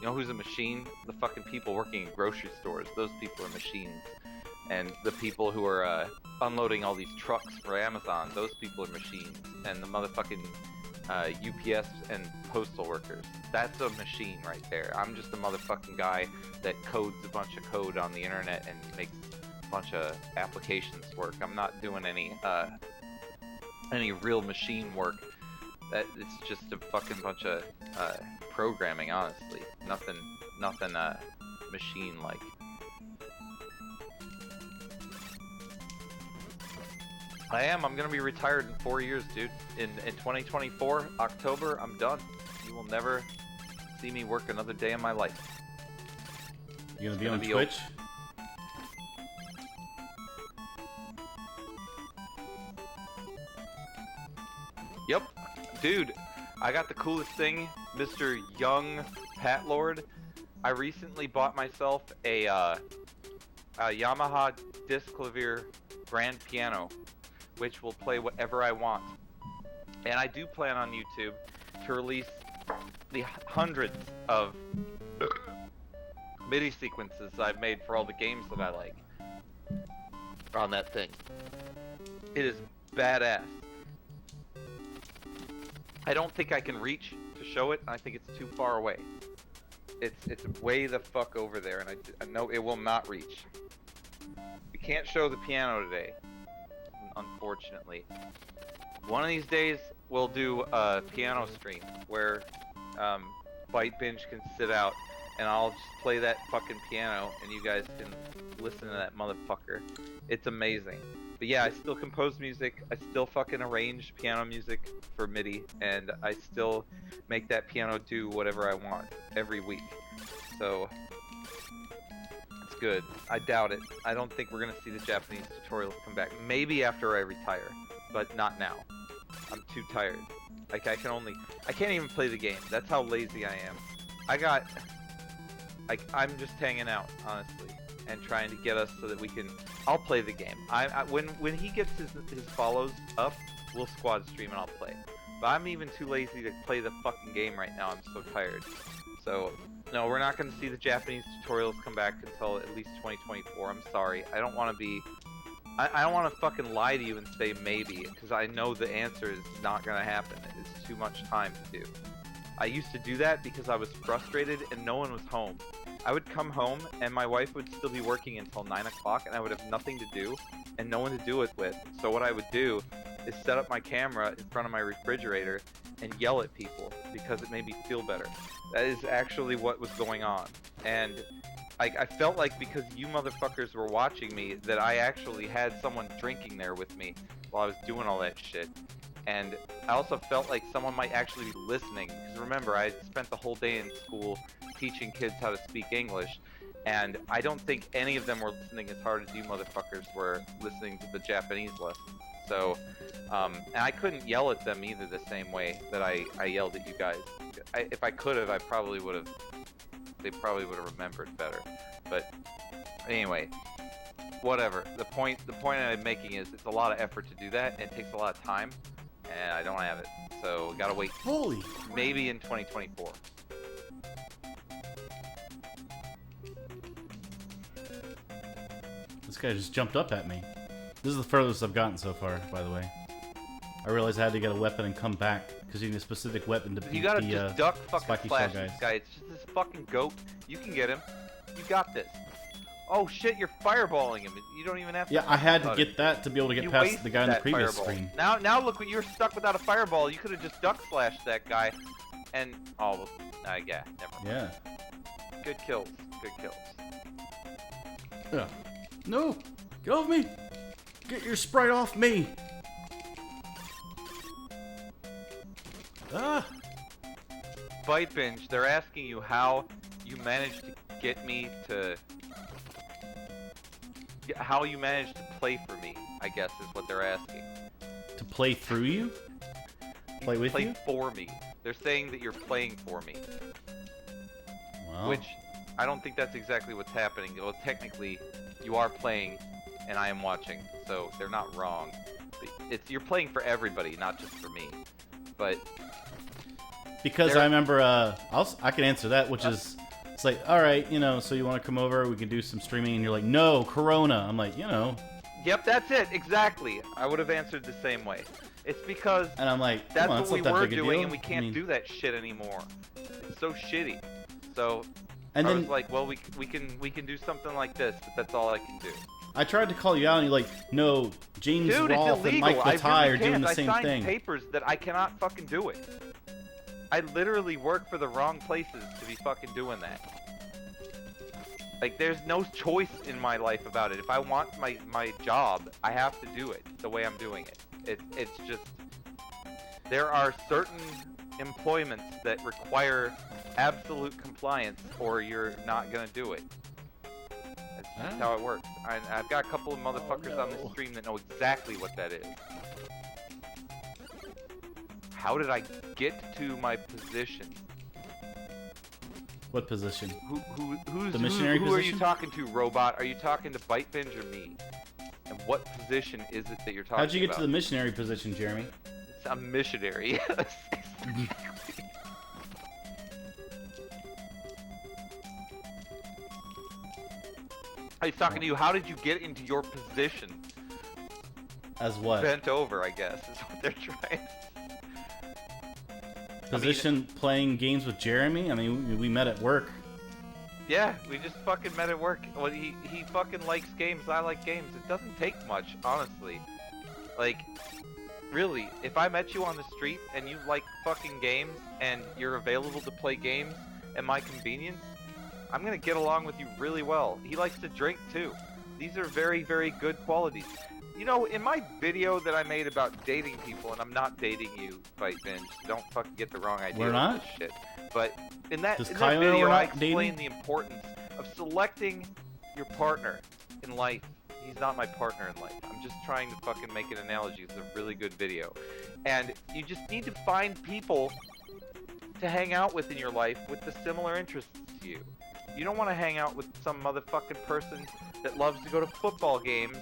Speaker 1: You know who's a machine? The fucking people working in grocery stores. Those people are machines. And the people who are unloading all these trucks for Amazon, those people are machines. And the motherfucking UPS and postal workers. That's a machine right there. I'm just a motherfucking guy that codes a bunch of code on the internet and makes a bunch of applications work. I'm not doing any real machine work. It's just a fucking bunch of programming, honestly. Nothing machine-like. I'm gonna be retired in 4 years, dude. In 2024, October, I'm done. You will never see me work another day in my life.
Speaker 2: You gonna be on Twitch?
Speaker 1: Yep. Dude, I got the coolest thing, Mr. Young Pat Lord. I recently bought myself a Yamaha Disclavier grand piano, which will play whatever I want. And I do plan on YouTube to release the hundreds of MIDI sequences I've made for all the games that I like on that thing. It is badass. I don't think I can reach to show it. I think it's too far away. It's way the fuck over there, and I know it will not reach. We can't show the piano today, unfortunately. One of these days, we'll do a piano stream where Byte Binge can sit out, and I'll just play that fucking piano, and you guys can listen to that motherfucker. It's amazing. But yeah, I still compose music, I still fucking arrange piano music for MIDI, and I still make that piano do whatever I want every week. So, it's good. I doubt it. I don't think we're gonna see the Japanese tutorials come back. Maybe after I retire, but not now. I'm too tired. Like, I can't even play the game. That's how lazy I am. I'm just hanging out, honestly, and trying to get us so that we can. I'll play the game. When he gets his follows up, we'll squad stream and I'll play. But I'm even too lazy to play the fucking game right now. I'm so tired. So no, we're not going to see the Japanese tutorials come back until at least 2024. I'm sorry. I don't want to be. I don't want to fucking lie to you and say maybe, because I know the answer is not going to happen. It's too much time to do. I used to do that because I was frustrated and no one was home. I would come home and my wife would still be working until 9 o'clock and I would have nothing to do and no one to do it with. So what I would do is set up my camera in front of my refrigerator and yell at people because it made me feel better. That is actually what was going on. And I felt like because you motherfuckers were watching me that I actually had someone drinking there with me while I was doing all that shit. And I also felt like someone might actually be listening, because remember, I spent the whole day in school teaching kids how to speak English, and I don't think any of them were listening as hard as you motherfuckers were listening to the Japanese lessons. So, and I couldn't yell at them either the same way that I yelled at you guys. If I could have, they probably would have remembered better. But anyway, whatever. The point I'm making is it's a lot of effort to do that, and it takes a lot of time. And I don't have it, so gotta wait.
Speaker 2: Holy!
Speaker 1: Maybe in 2024.
Speaker 2: This guy just jumped up at me. This is the furthest I've gotten so far, by the way. I realized I had to get a weapon and come back, because you need a specific weapon to beat
Speaker 1: you gotta
Speaker 2: the
Speaker 1: just duck fucking slash
Speaker 2: guys.
Speaker 1: This guy. It's just this fucking goat. You can get him. You got this. Oh shit, you're fireballing him. You don't even have to.
Speaker 2: Yeah, I had to get that to be able to get past the guy in the previous screen.
Speaker 1: Now look, when you're stuck without a fireball, you could have just duck slashed that guy, and yeah, never mind.
Speaker 2: Yeah.
Speaker 1: Good kills. Good kills.
Speaker 2: Yeah. No, get off me! Get your sprite off me! Ah!
Speaker 1: Byte Binge, they're asking you how you managed to get me to. How you managed to play for me, I guess, is what they're asking.
Speaker 2: To play through you? Play with you?
Speaker 1: Play for me. They're saying that you're playing for me.
Speaker 2: Wow.
Speaker 1: Which, I don't think that's exactly what's happening. Well, technically, you are playing, and I am watching, so they're not wrong. You're playing for everybody, not just for me. But...
Speaker 2: Because I remember, I can answer that, which is... It's like, alright, so you want to come over, we can do some streaming, and you're like, no, Corona. I'm like,
Speaker 1: Yep, that's it, exactly. I would have answered the same way. It's because
Speaker 2: And I'm like,
Speaker 1: that's
Speaker 2: come on,
Speaker 1: what
Speaker 2: it's
Speaker 1: we
Speaker 2: not that
Speaker 1: were
Speaker 2: big a
Speaker 1: doing,
Speaker 2: deal.
Speaker 1: and we can't do that shit anymore. It's so shitty. So
Speaker 2: And
Speaker 1: I
Speaker 2: then
Speaker 1: was like, well, we can do something like this, but that's all I can do.
Speaker 2: I tried to call you out, and you're like, no, James
Speaker 1: Dude, it's
Speaker 2: Rolfe and
Speaker 1: illegal.
Speaker 2: Mike
Speaker 1: I
Speaker 2: Bataille
Speaker 1: really
Speaker 2: are doing
Speaker 1: can't.
Speaker 2: the same
Speaker 1: I signed
Speaker 2: thing.
Speaker 1: papers that I cannot fucking do it. I literally work for the wrong places to be fucking doing that. Like, there's no choice in my life about it. If I want my job, I have to do it the way I'm doing it. It's just... There are certain employments that require absolute compliance, or you're not gonna do it. That's just how it works. I've got a couple of motherfuckers on this stream that know exactly what that is. How did I get to my position?
Speaker 2: What position?
Speaker 1: Who's
Speaker 2: The missionary
Speaker 1: who are you
Speaker 2: position?
Speaker 1: talking to, robot? Are you talking to Byte, Binge, or me? And what position is it that you're talking about?
Speaker 2: How'd you get to the missionary position, Jeremy?
Speaker 1: I'm a missionary. He's talking to you. How did you get into your position?
Speaker 2: As what?
Speaker 1: Bent over, I guess, is what they're trying.
Speaker 2: Position playing games with Jeremy? I mean, we met at work.
Speaker 1: Yeah, we just fucking met at work. Well, he fucking likes games. I like games. It doesn't take much, honestly. Like, really, if I met you on the street and you like fucking games and you're available to play games at my convenience, I'm gonna get along with you really well. He likes to drink too. These are very, very good qualities. You know, in my video that I made about dating people, and I'm not dating you, Byte Binge, don't fucking get the wrong idea
Speaker 2: We're not?
Speaker 1: of this shit. But in that
Speaker 2: Does Kyle know
Speaker 1: video,
Speaker 2: we're
Speaker 1: I
Speaker 2: not dating?
Speaker 1: explain the importance of selecting your partner in life. He's not my partner in life. I'm just trying to fucking make an analogy. It's a really good video. And you just need to find people to hang out with in your life with the similar interests to you. You don't want to hang out with some motherfucking person that loves to go to football games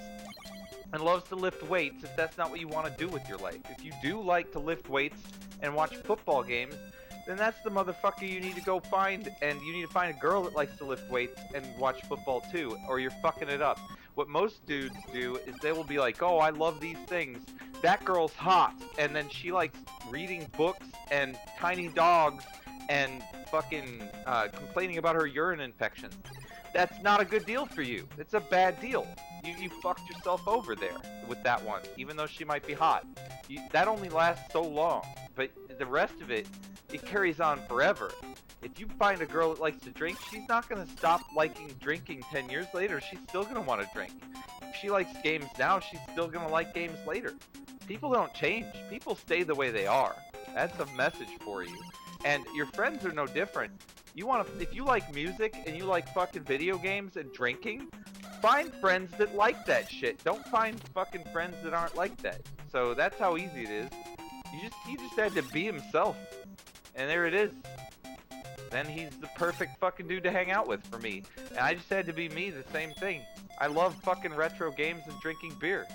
Speaker 1: and loves to lift weights if that's not what you want to do with your life. If you do like to lift weights and watch football games, then that's the motherfucker you need to go find, and you need to find a girl that likes to lift weights and watch football too, or you're fucking it up. What most dudes do is they will be like, oh, I love these things. That girl's hot, and then she likes reading books and tiny dogs and fucking complaining about her urine infection. That's not a good deal for you. It's a bad deal. You fucked yourself over there with that one, even though she might be hot. That only lasts so long, but the rest of it carries on forever. If you find a girl that likes to drink, she's not going to stop liking drinking 10 years later. She's still going to want to drink. If she likes games now, she's still going to like games later. People don't change. People stay the way they are. That's a message for you. And your friends are no different. If you like music and you like fucking video games and drinking, find friends that like that shit. Don't find fucking friends that aren't like that. So that's how easy it is. He just had to be himself. And there it is. Then he's the perfect fucking dude to hang out with for me. And I just had to be me, the same thing. I love fucking retro games and drinking beer.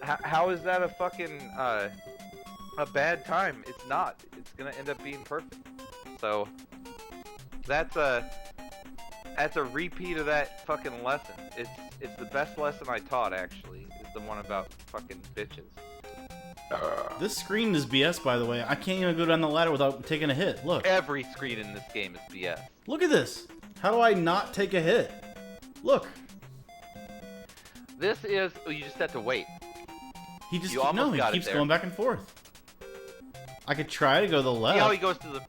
Speaker 1: How is that a fucking, a bad time? It's not. It's gonna end up being perfect. So, that's a repeat of that fucking lesson. It's the best lesson I taught, actually. Is the one about fucking bitches.
Speaker 2: This screen is BS, by the way. I can't even go down the ladder without taking a hit. Look.
Speaker 1: Every screen in this game is BS.
Speaker 2: Look at this. How do I not take a hit? Look.
Speaker 1: This is... Oh, you just have to wait.
Speaker 2: He just...
Speaker 1: You almost
Speaker 2: he
Speaker 1: got it
Speaker 2: keeps
Speaker 1: there.
Speaker 2: going back and forth. I could try to go to the left.
Speaker 1: See how he goes to the...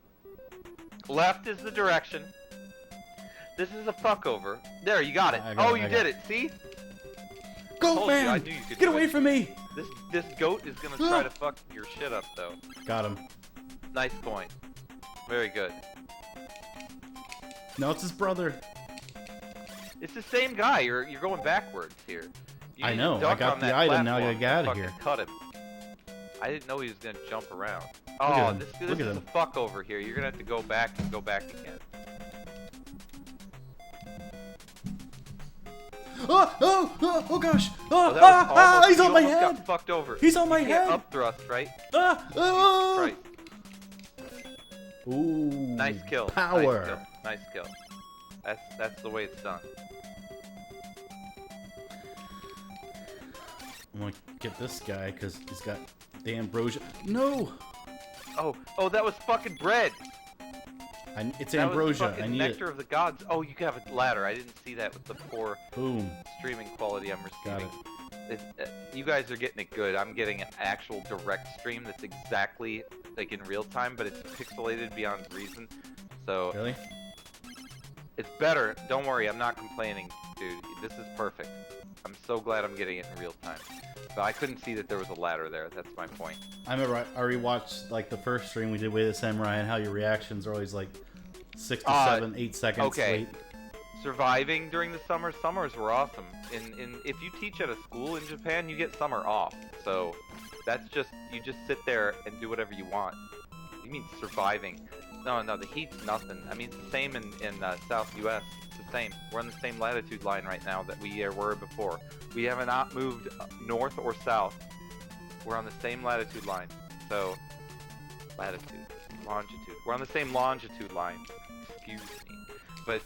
Speaker 1: Left is the direction. This is a fuck over. There, you got it. Oh, you did it. See?
Speaker 2: Goat man!
Speaker 1: I knew you could
Speaker 2: Get
Speaker 1: do
Speaker 2: away
Speaker 1: it.
Speaker 2: from me!
Speaker 1: This goat is gonna try to fuck your shit up, though.
Speaker 2: Got him.
Speaker 1: Nice point. Very good.
Speaker 2: No, it's his brother.
Speaker 1: It's the same guy. You're going backwards here. You
Speaker 2: I
Speaker 1: need to
Speaker 2: know. I
Speaker 1: duck
Speaker 2: got
Speaker 1: on
Speaker 2: the
Speaker 1: that
Speaker 2: item. Now I gotta
Speaker 1: platform
Speaker 2: get out
Speaker 1: and
Speaker 2: of here.
Speaker 1: fucking cut him. I didn't know he was gonna jump around.
Speaker 2: at
Speaker 1: Oh,
Speaker 2: him.
Speaker 1: this
Speaker 2: Look at
Speaker 1: is
Speaker 2: him.
Speaker 1: a fuck over here. You're gonna have to go back and go back again.
Speaker 2: Oh gosh!
Speaker 1: Oh, that was almost,
Speaker 2: He's
Speaker 1: you
Speaker 2: on my
Speaker 1: almost
Speaker 2: head!
Speaker 1: got fucked over.
Speaker 2: He's on my
Speaker 1: You can't
Speaker 2: head!
Speaker 1: up thrust, right?
Speaker 2: Right.
Speaker 1: Christ.
Speaker 2: Ooh.
Speaker 1: Nice kill.
Speaker 2: Power.
Speaker 1: Nice kill. That's the way it's done.
Speaker 2: I'm gonna get this guy because he's got The ambrosia. No!
Speaker 1: Oh, that was fucking bread!
Speaker 2: It's
Speaker 1: that
Speaker 2: ambrosia.
Speaker 1: Was
Speaker 2: I need
Speaker 1: nectar
Speaker 2: it.
Speaker 1: of the gods. Oh, you can have a ladder. I didn't see that with the poor
Speaker 2: Boom.
Speaker 1: streaming quality I'm receiving.
Speaker 2: Got it.
Speaker 1: You guys are getting it good. I'm getting an actual direct stream that's exactly like in real time, but it's pixelated beyond reason. So
Speaker 2: Really?
Speaker 1: it's better. Don't worry, I'm not complaining, dude. This is perfect. I'm so glad I'm getting it in real time. But I couldn't see that there was a ladder there. That's my point.
Speaker 2: I remember I rewatched like the first stream we did Way of the Samurai and how your reactions are always like 6 to 7, 8 seconds
Speaker 1: okay.
Speaker 2: late.
Speaker 1: Surviving during the summers were awesome. If you teach at a school in Japan, you get summer off. So that's just you just sit there and do whatever you want. You mean surviving? No, the heat's nothing. I mean it's the same in South U.S. It's the same. We're on the same latitude line right now that we were before. We have not moved north or south. We're on the same latitude line. So latitude, longitude. We're on the same longitude line. Excuse me. But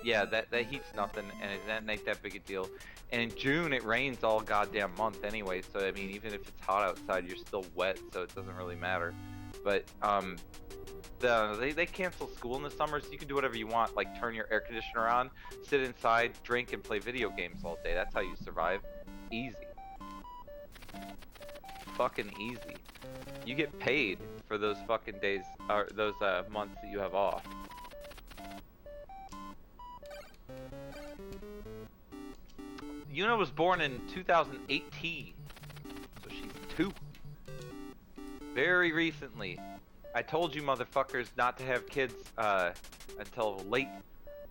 Speaker 1: yeah, that heat's nothing, and it doesn't make that big a deal. And in June, it rains all goddamn month anyway, so I mean, even if it's hot outside, you're still wet, so it doesn't really matter. But they cancel school in the summer, so you can do whatever you want, like turn your air conditioner on, sit inside, drink, and play video games all day. That's how you survive. Easy. Fucking easy. You get paid for those fucking days, or those months that you have off. Yuna was born in 2018, so she's 2. Very recently. I told you motherfuckers not to have kids until late,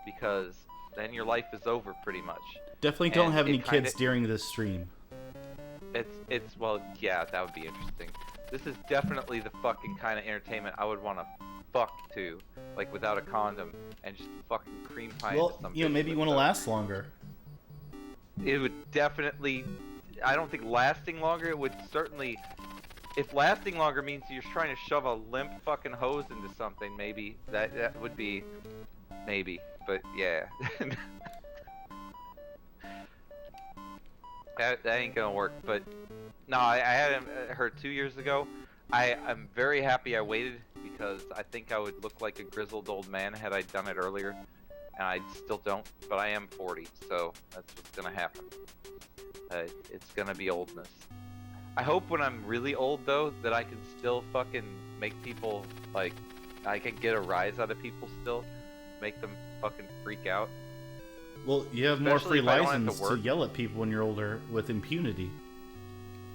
Speaker 1: because then your life is over pretty much.
Speaker 2: Definitely don't have any kids during this stream.
Speaker 1: It's well, yeah, that would be interesting. This is definitely the fucking kind of entertainment I would want to fuck to, like without a condom, and just fucking cream pie into some
Speaker 2: you know, maybe you want to last longer.
Speaker 1: It would definitely, I don't think lasting longer, it would certainly, if lasting longer means you're trying to shove a limp fucking hose into something, maybe, that would be, maybe, but yeah. that ain't gonna work, but, no, I had her 2 years ago. I'm very happy I waited, because I think I would look like a grizzled old man had I done it earlier. And I still don't, but I am 40, so that's what's gonna happen. It's gonna be oldness. I hope when I'm really old, though, that I can still fucking make people, like, I can get a rise out of people still. Make them fucking freak out.
Speaker 2: Well, you have more free license to yell at people when you're older with impunity.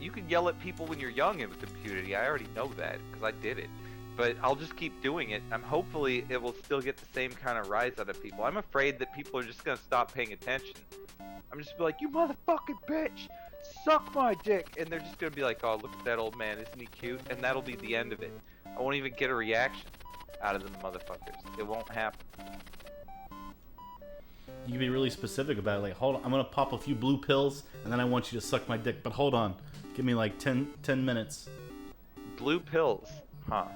Speaker 1: You can yell at people when you're young with impunity. I already know that, because I did it. But I'll just keep doing it. Hopefully it will still get the same kind of rise out of people. I'm afraid that people are just gonna stop paying attention. I'm just be like, you motherfucking bitch, suck my dick, and they're just gonna be like, oh, look at that old man, isn't he cute? And that'll be the end of it. I won't even get a reaction out of them motherfuckers. It won't happen.
Speaker 2: You can be really specific about it. Like, hold on, I'm gonna pop a few blue pills, and then I want you to suck my dick. But hold on, give me like 10 minutes.
Speaker 1: Blue pills, huh?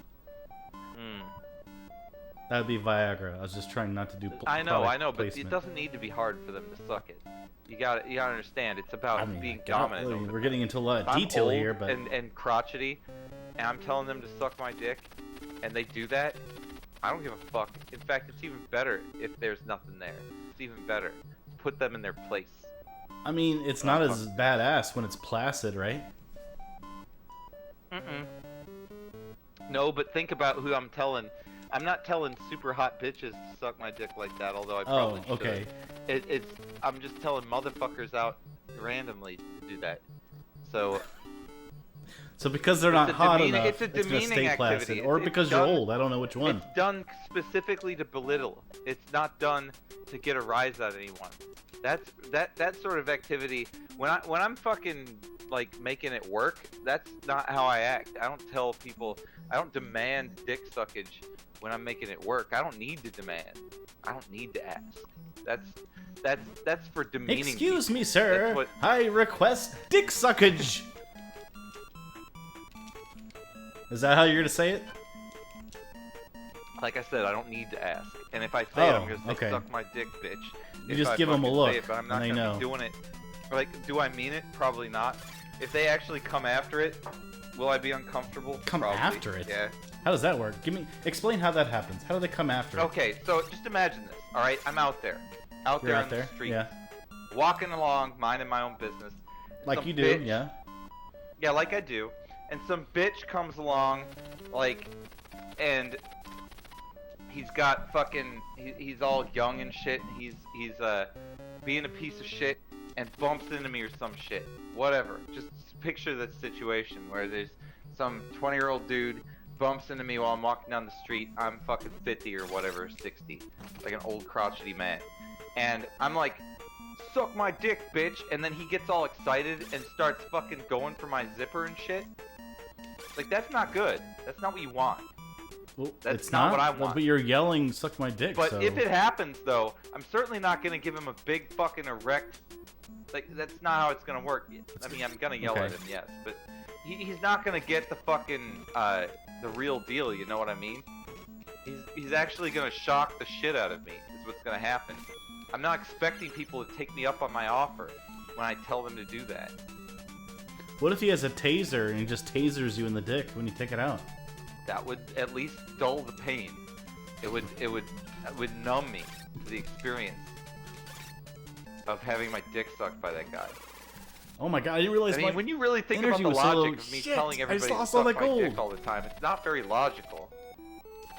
Speaker 2: That would be Viagra. I was just trying not to do.
Speaker 1: I know, but
Speaker 2: placement.
Speaker 1: it doesn't need to be hard for them to suck it. You gotta understand. It's about being dominant.
Speaker 2: We're getting into a lot of detail here, but
Speaker 1: and crotchety, and I'm telling them to suck my dick, and they do that. I don't give a fuck. In fact, it's even better if there's nothing there. It's even better. Put them in their place.
Speaker 2: I mean, it's not as badass when it's placid, right?
Speaker 1: No, but think about who I'm telling. I'm not telling super hot bitches to suck my dick like that, although I probably should. Okay. I'm just telling motherfuckers out randomly to do that. So
Speaker 2: because they're not hot enough,
Speaker 1: it's gonna stay
Speaker 2: placid, or because you're old. I don't know which one.
Speaker 1: It's done specifically to belittle. It's not done to get a rise out of anyone. That sort of activity. When I'm fucking like making it work, that's not how I act. I don't tell people. I don't demand dick suckage when I'm making it work. I don't need to demand. I don't need to ask. That's for demeaning.
Speaker 2: Excuse me, sir. I request dick suckage. Is that how you're gonna say it?
Speaker 1: Like I said, I don't need to ask. And if I say it, I'm gonna say, suck my dick, bitch.
Speaker 2: You just give them a look,
Speaker 1: but I'm not
Speaker 2: and they
Speaker 1: gonna
Speaker 2: know.
Speaker 1: be doing it. Like, do I mean it? Probably not. if they actually come after it, will I be uncomfortable?
Speaker 2: Come
Speaker 1: Probably.
Speaker 2: after it?
Speaker 1: Yeah.
Speaker 2: How does that work? Explain how that happens. How do they come after it?
Speaker 1: Okay, so just imagine this. All right, I'm out there, out
Speaker 2: You're
Speaker 1: there
Speaker 2: out
Speaker 1: in
Speaker 2: there?
Speaker 1: the street,
Speaker 2: Yeah.
Speaker 1: walking along, minding my own business.
Speaker 2: Like
Speaker 1: Some
Speaker 2: you do,
Speaker 1: bitch-
Speaker 2: yeah.
Speaker 1: Yeah, like I do. And some bitch comes along, like, and he's got fucking, he's all young and shit. He's being a piece of shit and bumps into me or some shit. Whatever. Just picture that situation where there's some 20-year-old dude bumps into me while I'm walking down the street. I'm fucking 50 or whatever, 60, like an old crotchety man. And I'm like, suck my dick, bitch. And then he gets all excited and starts fucking going for my zipper and shit. Like, that's not good. That's not what you want.
Speaker 2: Well,
Speaker 1: That's
Speaker 2: it's
Speaker 1: not what I want.
Speaker 2: But you're yelling, suck my dick,
Speaker 1: But
Speaker 2: so...
Speaker 1: if it happens, though, I'm certainly not going to give him a big fucking erect... Like, that's not how it's going to work. I mean, I'm going to yell
Speaker 2: Okay.
Speaker 1: at him, yes. But he's not going to get the fucking, the real deal, you know what I mean? He's actually going to shock the shit out of me, is what's going to happen. I'm not expecting people to take me up on my offer when I tell them to do that.
Speaker 2: What if he has a taser and he just tasers you in the dick when you take it out?
Speaker 1: That would at least dull the pain. It would numb me to the experience of having my dick sucked by that guy.
Speaker 2: Oh my god, I didn't realize
Speaker 1: I mean, when you really think about
Speaker 2: energy
Speaker 1: the
Speaker 2: was so
Speaker 1: logic of me
Speaker 2: shit,
Speaker 1: telling
Speaker 2: I
Speaker 1: everybody
Speaker 2: just
Speaker 1: to
Speaker 2: lost all
Speaker 1: suck
Speaker 2: that
Speaker 1: my
Speaker 2: gold.
Speaker 1: dick all the time, it's not very logical.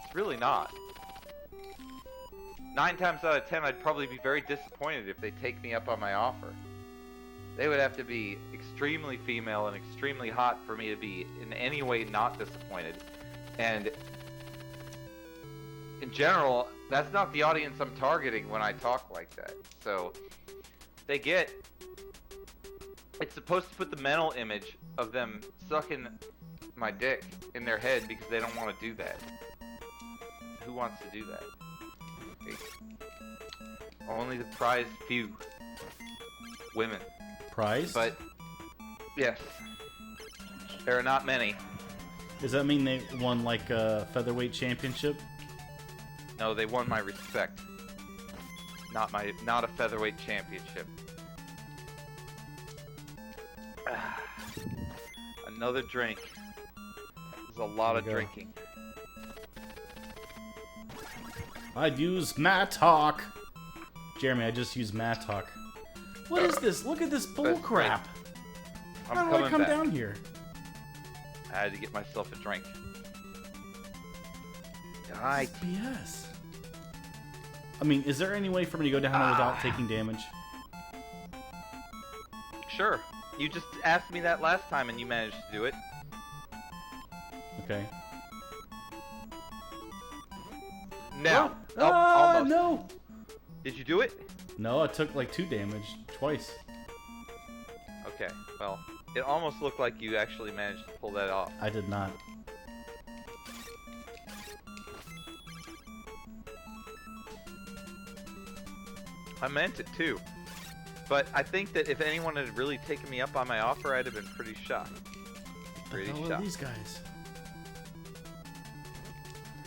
Speaker 1: It's really not. 9 times out of 10, I'd probably be very disappointed if they take me up on my offer. They would have to be extremely female and extremely hot for me to be in any way not disappointed. And in general, that's not the audience I'm targeting when I talk like that. So it's supposed to put the mental image of them sucking my dick in their head because they don't want to do that. Who wants to do that? Only the prized few. Women.
Speaker 2: Prize?
Speaker 1: But, yes. There are not many.
Speaker 2: Does that mean they won, like, a featherweight championship?
Speaker 1: No, they won my respect. Not a featherweight championship. Another drink. There's a lot of
Speaker 2: There we go.
Speaker 1: drinking.
Speaker 2: I'd use Mattock. Jeremy, I just used Mattock. What is this? Look at this bull crap.
Speaker 1: I'm
Speaker 2: How do I
Speaker 1: coming
Speaker 2: come
Speaker 1: back.
Speaker 2: down here?
Speaker 1: I had to get myself a drink. Alright.
Speaker 2: BS. I mean, is there any way for me to go down without taking damage?
Speaker 1: Sure. You just asked me that last time and you managed to do it.
Speaker 2: Okay.
Speaker 1: Now. Oh, almost.
Speaker 2: No!
Speaker 1: Did you do it?
Speaker 2: No, I took like 2 damage. Twice.
Speaker 1: Okay. Well, it almost looked like you actually managed to pull that off.
Speaker 2: I did not.
Speaker 1: I meant it too. But I think that if anyone had really taken me up on my offer, I'd have been pretty shocked. Pretty
Speaker 2: What the hell are
Speaker 1: shocked.
Speaker 2: these guys?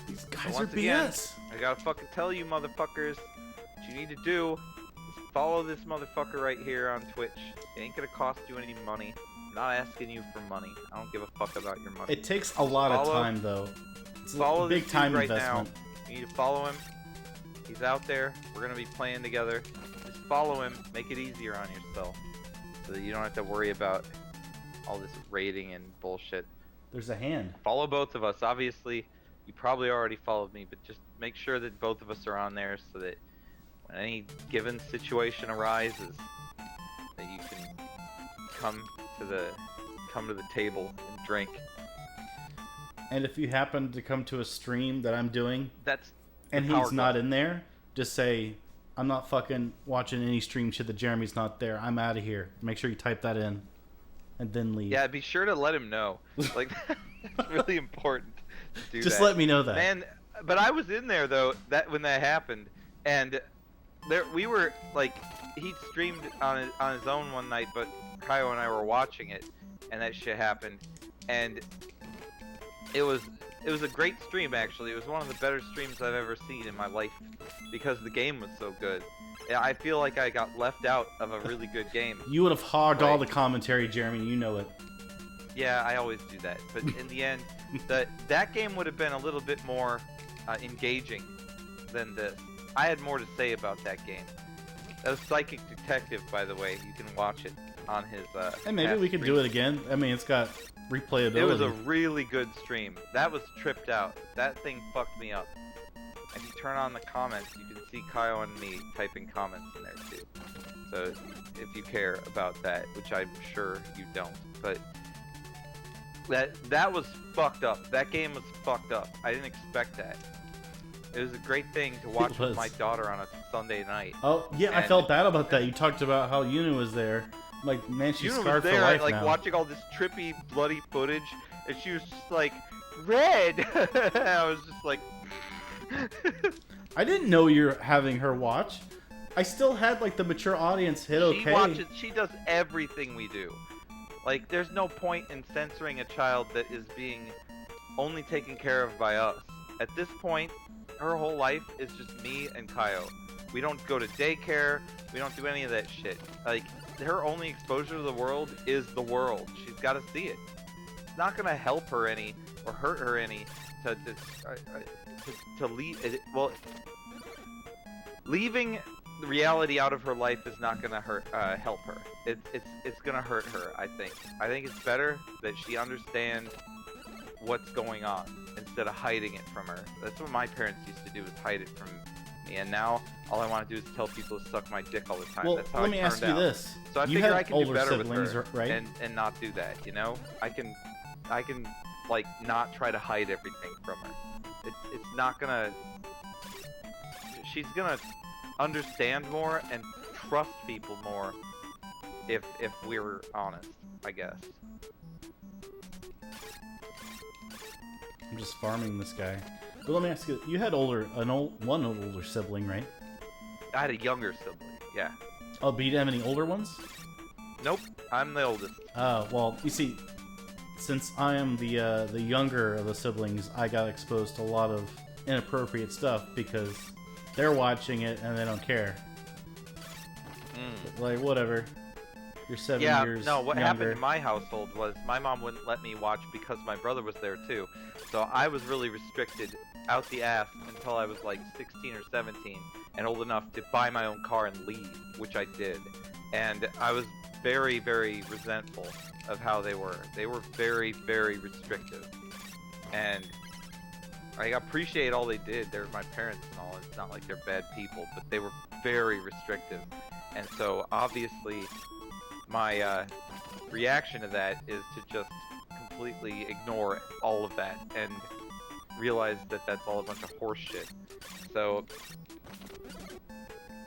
Speaker 2: These
Speaker 1: So
Speaker 2: guys are
Speaker 1: once again,
Speaker 2: BS.
Speaker 1: I gotta fucking tell you, motherfuckers, what you need to do is follow this motherfucker right here on Twitch. It ain't gonna cost you any money. I'm not asking you for money. I don't give a fuck about your money.
Speaker 2: It takes a lot of
Speaker 1: Follow-
Speaker 2: time, though. It's
Speaker 1: Follow
Speaker 2: a big
Speaker 1: this
Speaker 2: time
Speaker 1: dude right
Speaker 2: investment.
Speaker 1: now. You need to follow him. He's out there. We're gonna be playing together. Just follow him. Make it easier on yourself, so that you don't have to worry about all this rating and bullshit.
Speaker 2: There's a hand.
Speaker 1: Follow both of us. Obviously, you probably already followed me, but just make sure that both of us are on there, so that when any given situation arises, that you can come to the table and drink.
Speaker 2: And if you happen to come to a stream that I'm doing
Speaker 1: That's
Speaker 2: and
Speaker 1: the power
Speaker 2: he's not
Speaker 1: glove.
Speaker 2: in there, just say, I'm not fucking watching any stream shit that Jeremy's not there. I'm out of here. Make sure you type that in. And then leave.
Speaker 1: Yeah, be sure to let him know. Like, it's really important to do
Speaker 2: Just
Speaker 1: that.
Speaker 2: let me know that.
Speaker 1: Man, but I was in there though when that happened, and we were like, he streamed on his own one night, but Kyle and I were watching it, and that shit happened, and it was it was a great stream actually. It was one of the better streams I've ever seen in my life because the game was so good. I feel like I got left out of a really good game.
Speaker 2: You would have hogged all the commentary, Jeremy. You know it.
Speaker 1: Yeah, I always do that. But in the end, that game would have been a little bit more engaging than this. I had more to say about that game. That was Psychic Detective, by the way. You can watch it on his.
Speaker 2: And maybe we could do it again. I mean, it's got replayability.
Speaker 1: It was a really good stream. That was tripped out. That thing fucked me up. If you turn on the comments, you can see Kyle and me typing comments in there too. So if you care about that, which I'm sure you don't, but that was fucked up. That game was fucked up. I didn't expect that. It was a great thing to watch with my daughter on a Sunday night.
Speaker 2: Oh yeah, and I felt bad about that. You talked about how Yuna was there. Like, man, she's scarred for life
Speaker 1: like
Speaker 2: now.
Speaker 1: watching all this trippy, bloody footage, and she was just like, "Red." I was just like.
Speaker 2: I didn't know you're having her watch. I still had like the mature audience hit okay.
Speaker 1: She watches. She does everything we do. Like, there's no point in censoring a child that is being only taken care of by us. At this point, her whole life is just me and Kaio. We don't go to daycare. We don't do any of that shit. Like, her only exposure to the world is the world. She's got to see it. It's not gonna help her any or hurt her any to leave. Well, leaving the reality out of her life is not gonna help her. It's gonna hurt her. I think it's better that she understands what's going on instead of hiding it from her. That's what my parents used to do, was hide it from me, and now all I want to do is tell people to suck my dick all the time.
Speaker 2: Well,
Speaker 1: that's how
Speaker 2: let me ask you this.
Speaker 1: So I
Speaker 2: you
Speaker 1: figure
Speaker 2: had
Speaker 1: I can
Speaker 2: older
Speaker 1: do better
Speaker 2: siblings,
Speaker 1: with her,
Speaker 2: right?
Speaker 1: and not do that. You know, I can like not try to hide everything from her. It's not gonna. She's gonna understand more and trust people more if we're honest, I guess.
Speaker 2: I'm just farming this guy. But let me ask you: you had one older sibling, right?
Speaker 1: I had a younger sibling. Yeah.
Speaker 2: Oh, but you didn't have any older ones?
Speaker 1: Nope, I'm the oldest.
Speaker 2: Well, you see, since I am the younger of the siblings, I got exposed to a lot of inappropriate stuff because they're watching it and they don't care. Like, whatever. You're 7 years
Speaker 1: no, what
Speaker 2: younger.
Speaker 1: happened in my household was my mom wouldn't let me watch because my brother was there too. So I was really restricted out the ass until I was like 16 or 17 and old enough to buy my own car and leave, which I did. And I was very, very resentful of how they were. They were very, very restrictive. And I appreciate all they did. They're my parents and all. It's not like they're bad people, but they were very restrictive. And so obviously my reaction to that is to just completely ignore all of that and realize that that's all a bunch of horse shit. So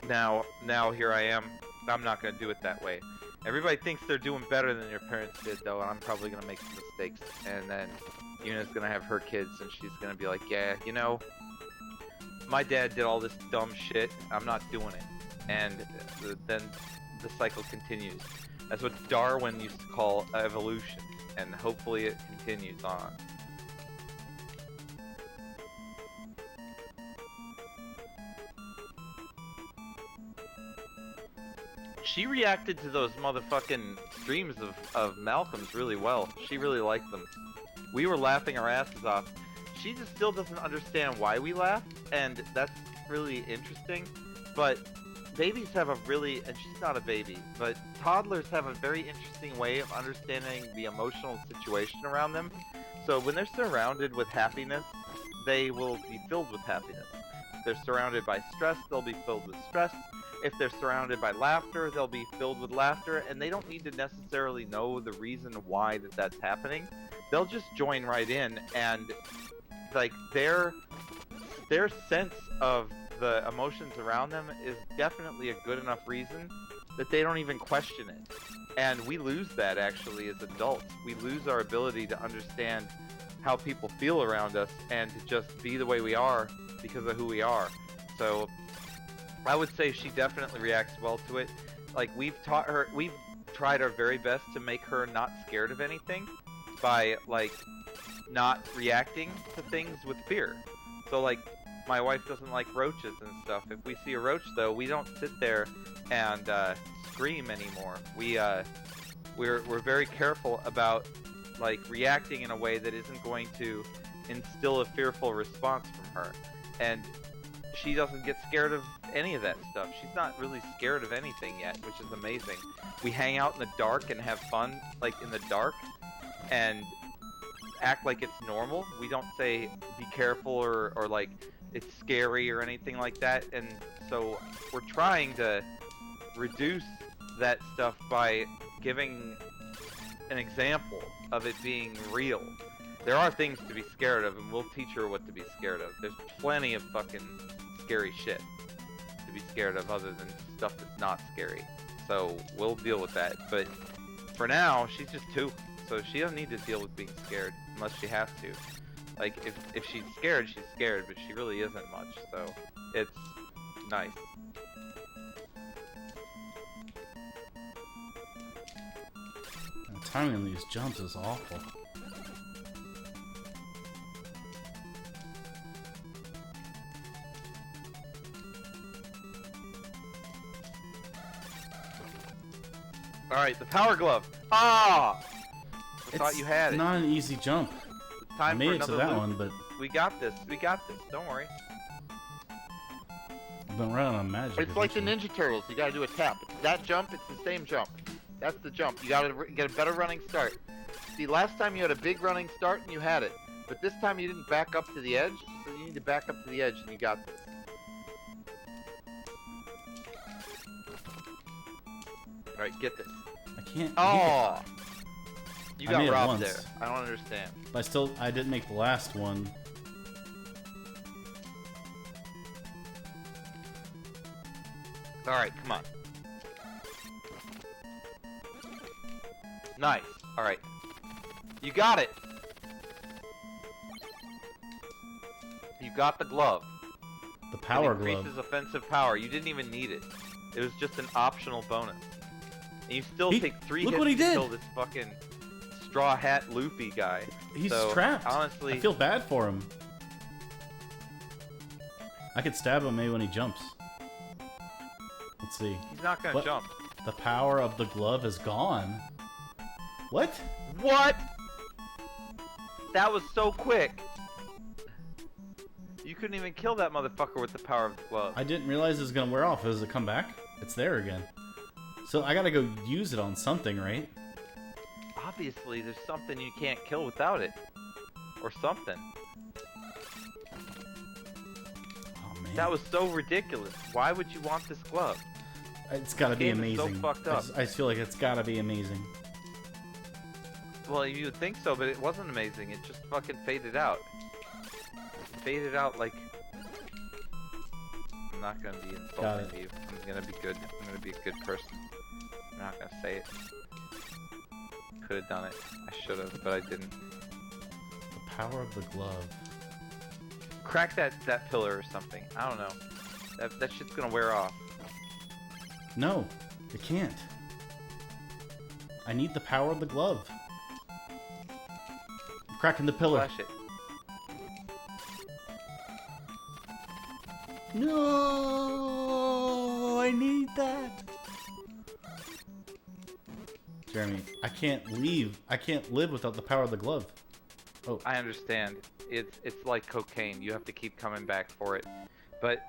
Speaker 1: now here I am. I'm not going to do it that way. Everybody thinks they're doing better than their parents did, though, and I'm probably going to make some mistakes. And then Yuna's going to have her kids, and she's going to be like, yeah, you know, my dad did all this dumb shit. I'm not doing it. And then the cycle continues. That's what Darwin used to call evolution, and hopefully it continues on. She reacted to those motherfucking streams of Malcolm's really well. She really liked them. We were laughing our asses off. She just still doesn't understand why we laugh, and that's really interesting. But babies have a really, and she's not a baby, but toddlers have a very interesting way of understanding the emotional situation around them. So when they're surrounded with happiness, they will be filled with happiness. If they're surrounded by stress, they'll be filled with stress. If they're surrounded by laughter, they'll be filled with laughter, and they don't need to necessarily know the reason why that's happening. They'll just join right in, and like their sense of the emotions around them is definitely a good enough reason that they don't even question it. And we lose that actually as adults. We lose our ability to understand how people feel around us and to just be the way we are because of who we are. So I would say she definitely reacts well to it. Like, we've tried our very best to make her not scared of anything by, like, not reacting to things with fear. So like, my wife doesn't like roaches and stuff. If we see a roach though, we don't sit there and scream anymore. We're very careful about like reacting in a way that isn't going to instill a fearful response from her. And she doesn't get scared of any of that stuff. She's not really scared of anything yet, which is amazing. We hang out in the dark and have fun like in the dark and act like it's normal. We don't say be careful or like it's scary or anything like that. And so we're trying to reduce that stuff by giving an example of it being real. There are things to be scared of, and we'll teach her what to be scared of. There's plenty of fucking scary shit to be scared of other than stuff that's not scary. So we'll deal with that. But for now, she's just 2, so she doesn't need to deal with being scared unless she has to. Like, if she's scared, but she really isn't much, so it's nice.
Speaker 2: The timing on these jumps is awful.
Speaker 1: Alright, the power glove. Ah! I thought you had it.
Speaker 2: It's not an easy jump.
Speaker 1: It's time
Speaker 2: I made
Speaker 1: for
Speaker 2: it to
Speaker 1: another
Speaker 2: that
Speaker 1: loop.
Speaker 2: one, but
Speaker 1: We got this. We got this. Don't worry.
Speaker 2: I've been running on magic.
Speaker 3: It's like the
Speaker 2: eventually.
Speaker 3: Ninja Turtles. You gotta do a tap. That jump, it's the same jump. That's the jump. You gotta get a better running start. See, last time you had a big running start and you had it. But this time you didn't back up to the edge, so you need to back up to the edge and you got this. Alright, get this.
Speaker 2: I can't.
Speaker 1: Oh! You
Speaker 2: I
Speaker 1: got
Speaker 2: made it
Speaker 1: robbed
Speaker 2: once.
Speaker 1: there. I don't understand.
Speaker 2: But I didn't make the last one.
Speaker 1: Alright, come on. Nice. Alright. You got it! You got the glove.
Speaker 2: The power
Speaker 1: It increases
Speaker 2: glove.
Speaker 1: offensive power. You didn't even need it. It was just an optional bonus. And you still take 3
Speaker 2: look
Speaker 1: hits
Speaker 2: what he
Speaker 1: to
Speaker 2: did.
Speaker 1: kill this fucking straw hat loopy guy.
Speaker 2: He's
Speaker 1: So,
Speaker 2: trapped.
Speaker 1: honestly,
Speaker 2: I feel bad for him. I could stab him maybe when he jumps. Let's see.
Speaker 1: he's not gonna
Speaker 2: What?
Speaker 1: jump.
Speaker 2: The power of the glove is gone. What?
Speaker 1: What? That was so quick. You couldn't even kill that motherfucker with the power of the glove.
Speaker 2: I didn't realize it was gonna wear off. Does it come back? It's there again. So I gotta go use it on something, right?
Speaker 1: Obviously, there's something you can't kill without it. Or something.
Speaker 2: Oh man.
Speaker 1: That was so ridiculous. Why would you want this glove?
Speaker 2: It's gotta be
Speaker 1: game is so
Speaker 2: amazing.
Speaker 1: fucked up.
Speaker 2: I just feel like it's gotta be amazing.
Speaker 1: Well, you would think so, but it wasn't amazing. It just fucking faded out. It faded out like... I'm not gonna be
Speaker 2: Got
Speaker 1: insulting
Speaker 2: it.
Speaker 1: you. I'm gonna be good. I'm gonna be a good person. I'm not gonna say it. Could have done it. I should have, but I didn't.
Speaker 2: The power of the glove.
Speaker 1: Crack that pillar or something. I don't know. That shit's gonna wear off.
Speaker 2: No, it can't. I need the power of the glove. I'm cracking the pillar.
Speaker 1: Flash it.
Speaker 2: No, I need that. Jeremy, I can't leave. I can't live without the power of the glove. Oh,
Speaker 1: I understand. It's like cocaine. You have to keep coming back for it. But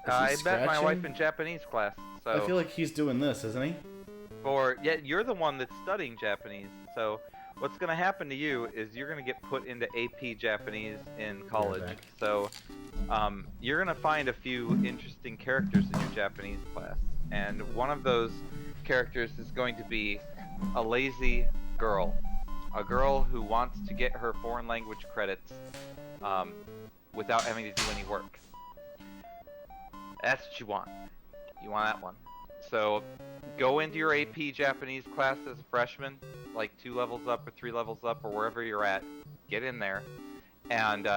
Speaker 2: he
Speaker 1: I met my wife
Speaker 2: scratching?
Speaker 1: in Japanese class. So
Speaker 2: I feel like he's doing this, isn't he?
Speaker 1: you're the one that's studying Japanese. So what's gonna happen to you is you're gonna get put into AP Japanese in college.
Speaker 2: back.
Speaker 1: So you're gonna find a few interesting characters in your Japanese class, and one of those characters is going to be a lazy girl. A girl who wants to get her foreign language credits without having to do any work. That's what you want. You want that one. So go into your AP Japanese class as a freshman, like 2 levels up or 3 levels up or wherever you're at. Get in there and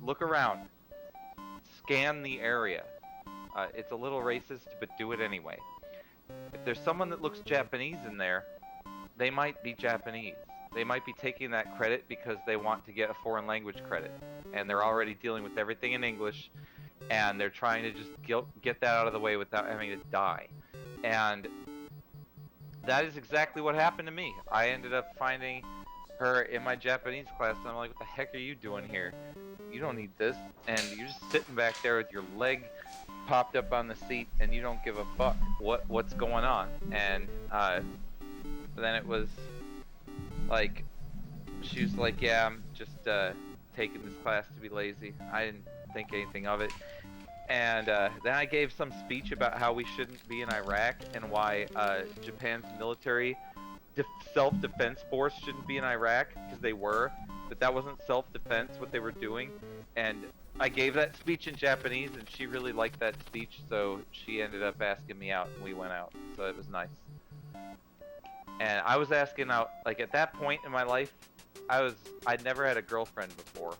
Speaker 1: look around. Scan the area. It's a little racist, but do it anyway. If there's someone that looks Japanese in there, they might be Japanese. they might be taking that credit because they want to get a foreign language credit, and they're already dealing with everything in English, and they're trying to just get that out of the way without having to die. And that is exactly what happened to me. I ended up finding her in my Japanese class, and I'm like, what the heck are you doing here? You don't need this. And you're just sitting back there with your leg popped up on the seat, and you don't give a fuck what's going on. And then it was like, she was like, yeah, I'm just taking this class to be lazy. I didn't think anything of it. And then I gave some speech about how we shouldn't be in Iraq and why Japan's military self-defense force shouldn't be in Iraq, because they were, but that wasn't self-defense what they were doing. And I gave that speech in Japanese, and she really liked that speech, so she ended up asking me out, and we went out, so it was nice. And I was asking out, like, at that point in my life, I'd never had a girlfriend before,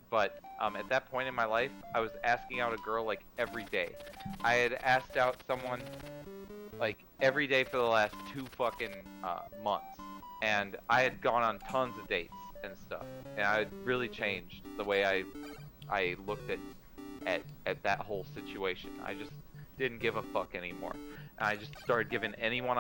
Speaker 1: but at that point in my life, I was asking out a girl like every day. I had asked out someone like every day for the last 2 fucking months, and I had gone on tons of dates and stuff, and I had really changed the way I looked at that whole situation. I just didn't give a fuck anymore. And I just started giving anyone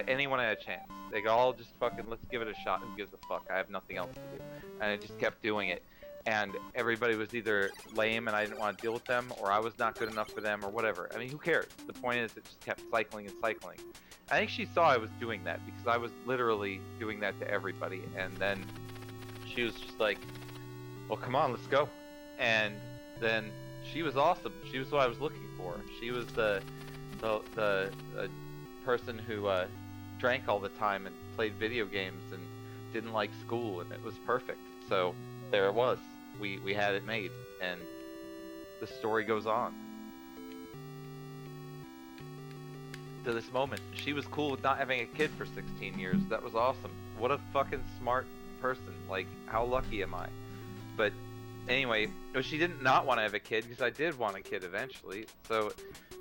Speaker 1: anyone a chance. They go, all just fucking, let's give it a shot. Who gives a fuck? I have nothing else to do. And I just kept doing it. And everybody was either lame and I didn't want to deal with them, or I was not good enough for them, or whatever. I mean, who cares? The point is, it just kept cycling and cycling. I think she saw I was doing that, because I was literally doing that to everybody. And then she was just like, well, come on, let's go. And then she was awesome. She was what I was looking for. She was the person who drank all the time and played video games and didn't like school, and it was perfect. So there it was. We had it made, and the story goes on to this moment. She was cool with not having a kid for 16 years. That was awesome. What a fucking smart person. Like, how lucky am I? But anyway, she did not want to have a kid, because I did want a kid eventually. So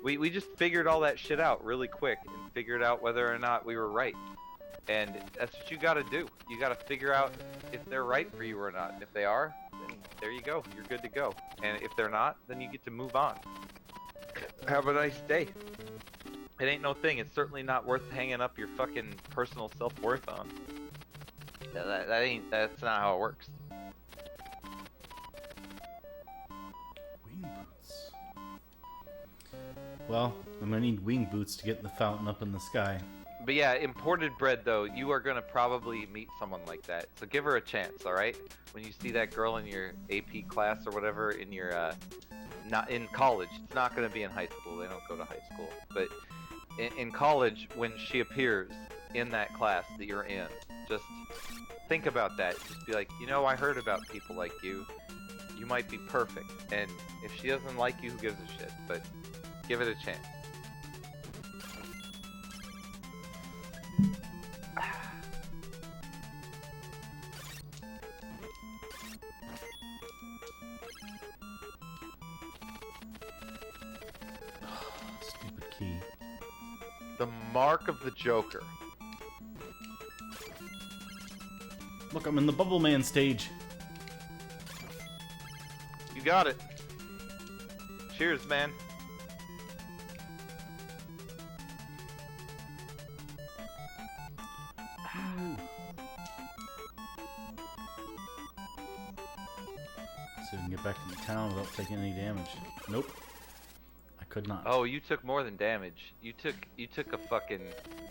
Speaker 1: we just figured all that shit out really quick, and figured out whether or not we were right. And that's what you gotta do. You gotta figure out if they're right for you or not. And if they are, then there you go. You're good to go. And if they're not, then you get to move on. Have a nice day. It ain't no thing. It's certainly not worth hanging up your fucking personal self-worth on. That's not how it works.
Speaker 2: Wing boots. Well, I'm gonna need wing boots to get the fountain up in the sky.
Speaker 1: But yeah, imported bread though, you are gonna probably meet someone like that. So give her a chance, all right? When you see that girl in your AP class or whatever, in your not in college, it's not gonna be in high school. They don't go to high school. But in college, when she appears in that class that you're in, just think about that. Just be like, you know, I heard about people like you. You might be perfect. And if she doesn't like you, who gives a shit? But give it a chance.
Speaker 2: Stupid key.
Speaker 3: The mark of the Joker.
Speaker 2: Look, I'm in the Bubble Man stage.
Speaker 1: You got it. Cheers, man.
Speaker 2: So we can get back to the town without taking any damage. Nope. I could not.
Speaker 1: Oh, you took more than damage. You took a fucking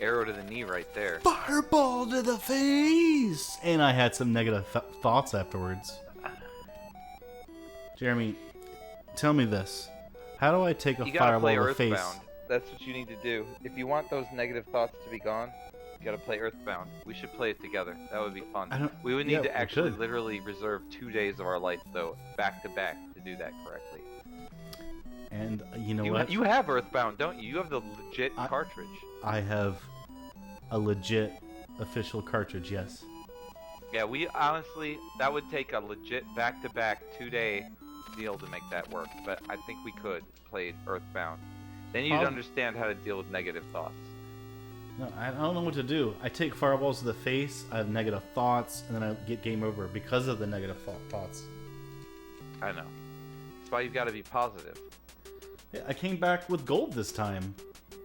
Speaker 1: arrow to the knee right there.
Speaker 2: Fireball to the face! And I had some negative thoughts afterwards. Jeremy, tell me this. How do I take a
Speaker 1: You gotta
Speaker 2: fireball
Speaker 1: play
Speaker 2: to the face?
Speaker 1: Earthbound. That's what you need to do. If you want those negative thoughts to be gone, you gotta play Earthbound. We should play it together. That would be fun. We would need to actually literally reserve 2 days of our life, though, back to back, to do that correctly.
Speaker 2: And you know what?
Speaker 1: You have Earthbound, don't you? You have the legit cartridge.
Speaker 2: I have a legit official cartridge, yes.
Speaker 1: Yeah, we honestly, that would take a legit back-to-back 2-day deal to make that work, but I think we could play Earthbound. Then you'd understand how to deal with negative thoughts.
Speaker 2: No, I don't know what to do. I take fireballs to the face, I have negative thoughts, and then I get game over because of the negative thoughts.
Speaker 1: I know. That's why you've got to be positive.
Speaker 2: Yeah, I came back with gold this time.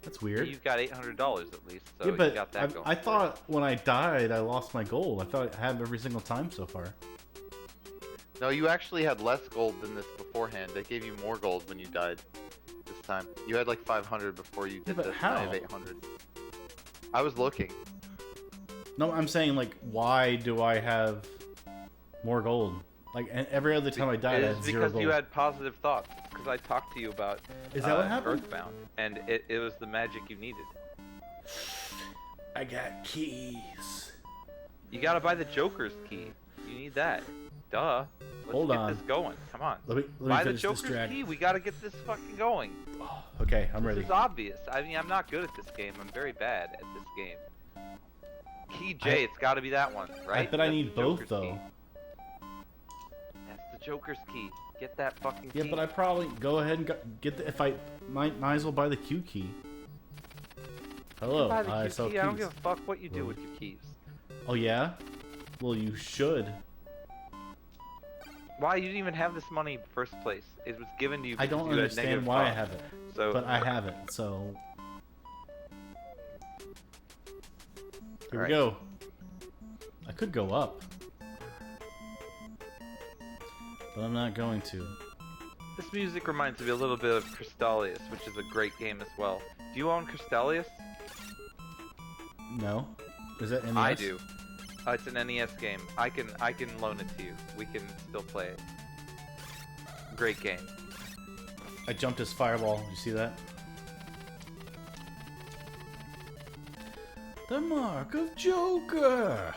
Speaker 2: That's weird.
Speaker 1: You've got $800 at least, so
Speaker 2: yeah, but
Speaker 1: you got that going.
Speaker 2: I thought when I died, I lost my gold. I thought I had every single time so far.
Speaker 3: No, you actually had less gold than this beforehand. They gave you more gold when you died this time. You had like 500 before you did
Speaker 2: but
Speaker 3: this.
Speaker 2: how?
Speaker 3: I have 800. I was looking.
Speaker 2: No, I'm saying, like, why do I have more gold? Like, every other time I died, I had
Speaker 1: It's
Speaker 2: zero
Speaker 1: because
Speaker 2: gold.
Speaker 1: you had positive thoughts. Because I talked to you about
Speaker 2: Is that what happened?
Speaker 1: Earthbound, and it was the magic you needed.
Speaker 2: I got keys.
Speaker 1: You gotta buy the Joker's key. You need that. Duh. Let's
Speaker 2: Hold
Speaker 1: get
Speaker 2: on.
Speaker 1: this going. Come on.
Speaker 2: Let me
Speaker 1: Buy the
Speaker 2: finish this
Speaker 1: Joker's
Speaker 2: drag.
Speaker 1: key. We gotta get this fucking going.
Speaker 2: Oh, okay, I'm ready.
Speaker 1: This is obvious. I mean, I'm not good at this game. I'm very bad at this game. Key J, it's gotta be that one, right?
Speaker 2: I bet I
Speaker 1: That's
Speaker 2: need
Speaker 1: the
Speaker 2: both,
Speaker 1: Joker's
Speaker 2: though.
Speaker 1: key. That's the Joker's key. Get that fucking key.
Speaker 2: Yeah, but I probably go ahead and get the. If I might as well buy the Q key. Hello,
Speaker 1: Buy the
Speaker 2: I
Speaker 1: Q
Speaker 2: sell
Speaker 1: key.
Speaker 2: keys.
Speaker 1: I don't give a fuck what you do with your keys.
Speaker 2: Oh yeah? Well, you should.
Speaker 1: Why? You didn't even have this money in the first place. It was given to you
Speaker 2: I
Speaker 1: because
Speaker 2: don't
Speaker 1: you had
Speaker 2: understand
Speaker 1: negative
Speaker 2: why I
Speaker 1: thoughts.
Speaker 2: have it,
Speaker 1: So,
Speaker 2: but I have it. So here we
Speaker 1: Alright.
Speaker 2: go. I could go up, but I'm not going to.
Speaker 1: This music reminds me a little bit of Crystalius, which is a great game as well. Do you own Crystalius?
Speaker 2: No, is that NES?
Speaker 1: I do. It's an NES game. I can loan it to you. We can still play it. Great game.
Speaker 2: I jumped his fireball. Did you see that? The mark of Joker.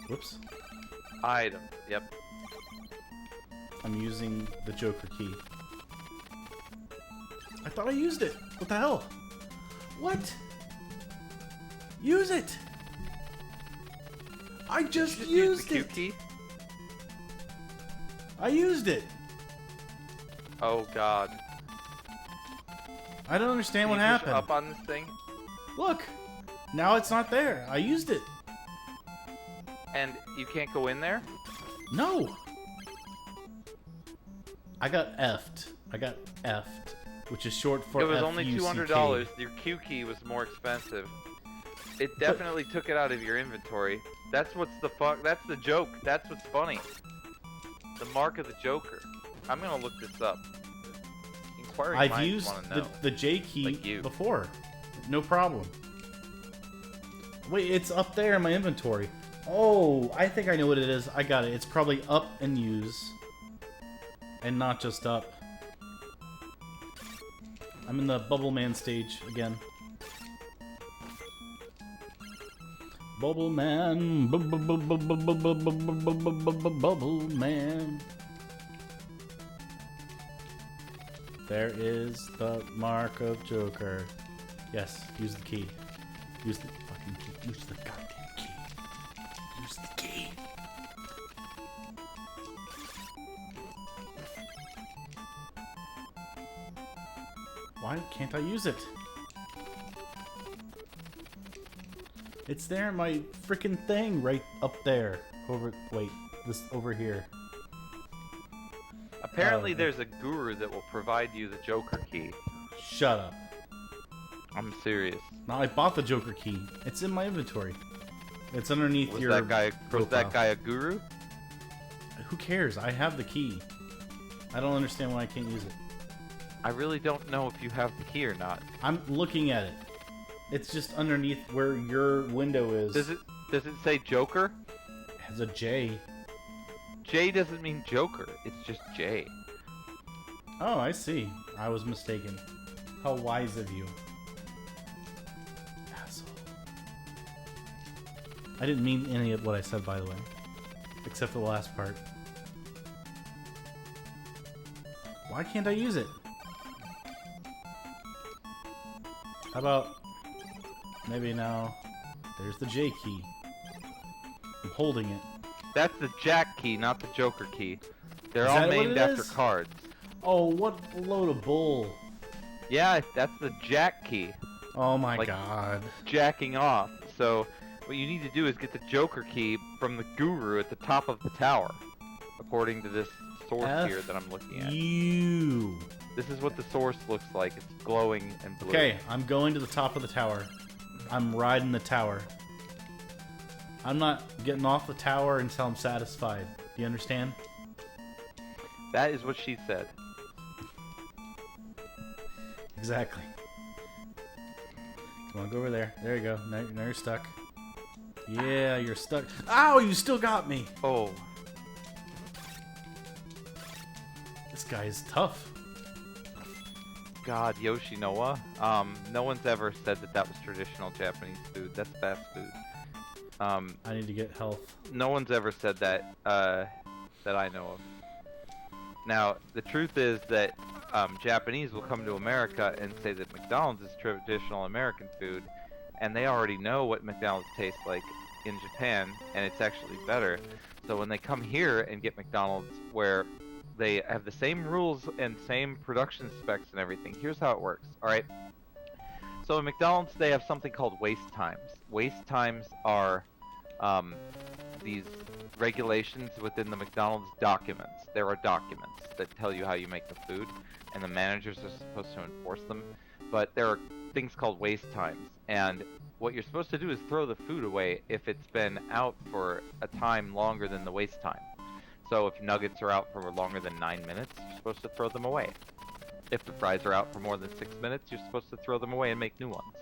Speaker 2: Whoops.
Speaker 1: Item. Yep.
Speaker 2: I'm using the Joker key. I thought I used it. What the hell? What? Use it. I just
Speaker 1: Use
Speaker 2: used
Speaker 1: the Q
Speaker 2: it.
Speaker 1: key.
Speaker 2: I used it.
Speaker 1: Oh God.
Speaker 2: I don't understand what
Speaker 1: Can you push
Speaker 2: happened.
Speaker 1: up on this thing,
Speaker 2: Look. Now it's not there. I used it.
Speaker 1: and you can't go in there.
Speaker 2: No. I got effed. I got effed, which is short for
Speaker 1: It was only
Speaker 2: FUCK.
Speaker 1: $200. Your Q key was more expensive. It definitely took it out of your inventory. That's what's the fuck. That's the joke. That's what's funny. The mark of the Joker. I'm gonna look this up. Inquiring
Speaker 2: I've
Speaker 1: minds
Speaker 2: used
Speaker 1: wanna know.
Speaker 2: the J key
Speaker 1: Like you.
Speaker 2: before. No problem. Wait, it's up there in my inventory. Oh, I think I know what it is. I got it. It's probably up and use. And not just up. I'm in the Bubble Man stage again. Bubble Man. Bubble Man. There is the mark of Joker. Yes, use the key. Use the fucking key. Use the goddamn key. Use the key. Why can't I use it? It's there in my freaking thing right up there. Wait, this over here.
Speaker 1: Apparently,
Speaker 2: Oh.
Speaker 1: there's a guru that will provide you the Joker key.
Speaker 2: Shut up.
Speaker 1: I'm serious.
Speaker 2: No, I bought the Joker key. It's in my inventory. It's underneath
Speaker 1: Was
Speaker 2: your
Speaker 1: that guy? Was
Speaker 2: profile.
Speaker 1: that guy a guru?
Speaker 2: Who cares? I have the key. I don't understand why I can't use it.
Speaker 1: I really don't know if you have the key or not.
Speaker 2: I'm looking at it. It's just underneath where your window is.
Speaker 1: Does it say Joker?
Speaker 2: It has a J.
Speaker 1: J doesn't mean Joker. It's just J.
Speaker 2: Oh, I see. I was mistaken. How wise of you. Asshole. I didn't mean any of what I said, by the way. Except for the last part. Why can't I use it? How about... Maybe now... There's the J key. I'm holding it.
Speaker 1: That's the Jack key, not the Joker key. They're
Speaker 2: Is
Speaker 1: all
Speaker 2: that what
Speaker 1: named
Speaker 2: it
Speaker 1: after
Speaker 2: is?
Speaker 1: cards.
Speaker 2: Oh, what a load of bull.
Speaker 1: Yeah, that's the Jack key.
Speaker 2: Oh my
Speaker 1: like,
Speaker 2: god.
Speaker 1: jacking off. So what you need to do is get the Joker key from the guru at the top of the tower, according to this source here that I'm looking at.
Speaker 2: You.
Speaker 1: This is what the source looks like. It's glowing and blue.
Speaker 2: Okay, I'm going to the top of the tower. I'm riding the tower. I'm not getting off the tower until I'm satisfied. Do you understand?
Speaker 1: That is what she said.
Speaker 2: Exactly. Come on, go over there. There you go. Now you're stuck. Yeah, you're stuck. Ow, you still got me.
Speaker 1: Oh.
Speaker 2: This guy is tough.
Speaker 1: God, Yoshinoa. No one's ever said that that was traditional Japanese food. That's fast food.
Speaker 2: I need to get health.
Speaker 1: No one's ever said that, that I know of. Now, the truth is that Japanese will come to America and say that McDonald's is traditional American food, and they already know what McDonald's tastes like in Japan, and it's actually better. So when they come here and get McDonald's, where they have the same rules and same production specs and everything, here's how it works, alright? So at McDonald's, they have something called waste times. Waste times are these regulations within the McDonald's documents. There are documents that tell you how you make the food, and the managers are supposed to enforce them. But there are things called waste times, and what you're supposed to do is throw the food away if it's been out for a time longer than the waste time. So if nuggets are out for longer than 9 minutes, you're supposed to throw them away. If the fries are out for more than 6 minutes, you're supposed to throw them away and make new ones.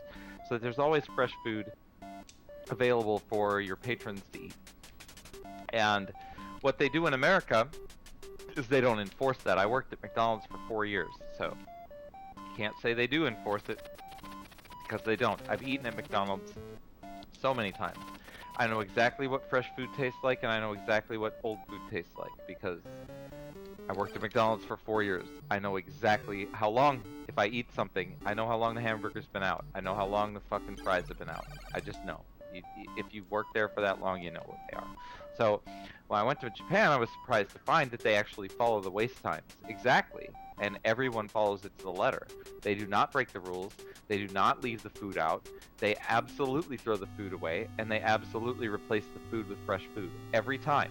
Speaker 1: So that there's always fresh food available for your patrons to eat. And what they do in America is they don't enforce that. I worked at McDonald's for 4 years, so can't say they do enforce it, because they don't. I've eaten at McDonald's so many times. I know exactly what fresh food tastes like, and I know exactly what old food tastes like, because I worked at McDonald's for 4 years. I know exactly how long, if I eat something, I know how long the hamburger's been out. I know how long the fucking fries have been out. I just know. If you've worked there for that long, you know what they are. So, when I went to Japan, I was surprised to find that they actually follow the waste times. Exactly. And everyone follows it to the letter. They do not break the rules. They do not leave the food out. They absolutely throw the food away, and they absolutely replace the food with fresh food. Every time.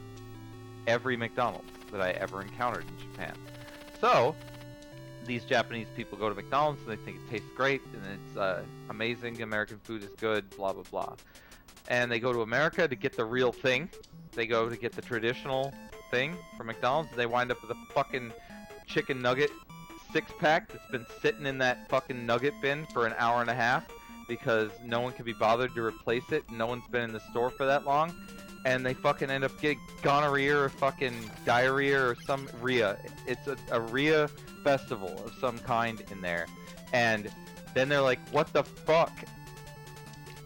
Speaker 1: Every McDonald's that I ever encountered in Japan. So, these Japanese people go to McDonald's and they think it tastes great, and it's amazing, American food is good, blah, blah, blah. And they go to America to get the real thing. They go to get the traditional thing from McDonald's, and they wind up with a fucking chicken nugget 6-pack that's been sitting in that fucking nugget bin for an hour and a half because no one can be bothered to replace it. No one's been in the store for that long, and they fucking end up getting gonorrhea or fucking diarrhea or some rhea. It's a rhea festival of some kind in there, and then they're like, what the fuck?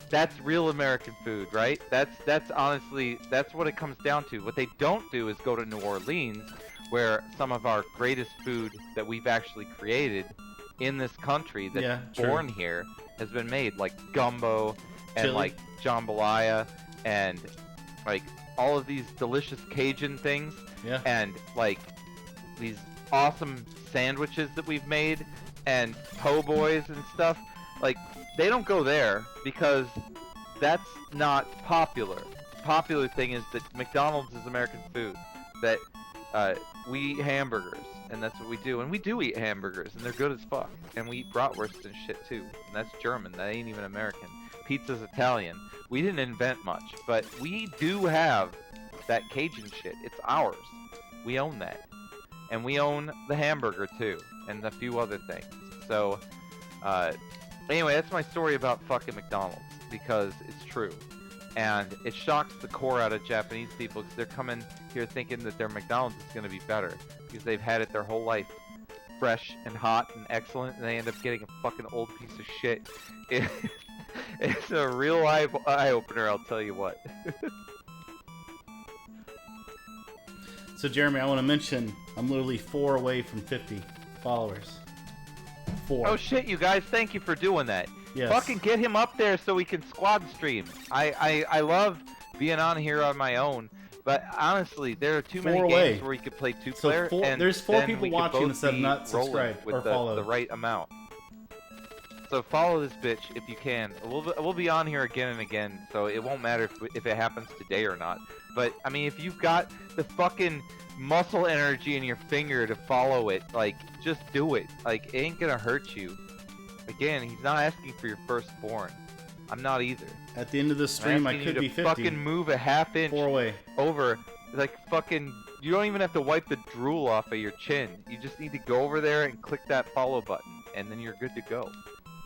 Speaker 1: That's real American food, right? That's honestly, that's what it comes down to. What they don't do is go to New Orleans, where some of our greatest food that we've actually created in this country that's born here has been made, like gumbo and
Speaker 2: Chili.
Speaker 1: like jambalaya and like all of these delicious Cajun things, and like these awesome sandwiches that we've made and po' boys and stuff. Like, they don't go there because that's not popular. The popular thing is that McDonald's is American food. That we eat hamburgers, and that's what we do. And we do eat hamburgers, and they're good as fuck. And we eat bratwurst and shit too. And that's German. That ain't even American. Pizza's Italian. We didn't invent much, but we do have that Cajun shit. It's ours. We own that. And we own the hamburger too, and a few other things. So, anyway, that's my story about fucking McDonald's, because it's true. And it shocks the core out of Japanese people, because they're coming here thinking that their McDonald's is going to be better, because they've had it their whole life. Fresh and hot and excellent, and they end up getting a fucking old piece of shit. It's a real eye-opener, I'll tell you what.
Speaker 2: So, Jeremy, I want to mention I'm literally 4 away from 50 followers. 4.
Speaker 1: Oh shit, you guys, thank you for doing that.
Speaker 2: Yes.
Speaker 1: Fucking get him up there so we can squad stream. I love being on here on my own, but honestly, there are too many games where you could play 2-player.
Speaker 2: So
Speaker 1: and
Speaker 2: there's 4 people watching
Speaker 1: that
Speaker 2: have not subscribed
Speaker 1: with
Speaker 2: or followed.
Speaker 1: the right amount. so follow this bitch if you can. We'll be on here again and again, so it won't matter if it happens today or not. But I mean, if you've got the fucking muscle energy in your finger to follow it, like, just do it. Like, it ain't gonna hurt you. Again, he's not asking for your firstborn. I'm not either.
Speaker 2: At the end of the stream, I could be 50.
Speaker 1: Fucking move a half inch
Speaker 2: 4 away.
Speaker 1: over. Like, fucking, you don't even have to wipe the drool off of your chin. You just need to go over there and click that follow button, and then you're good to go.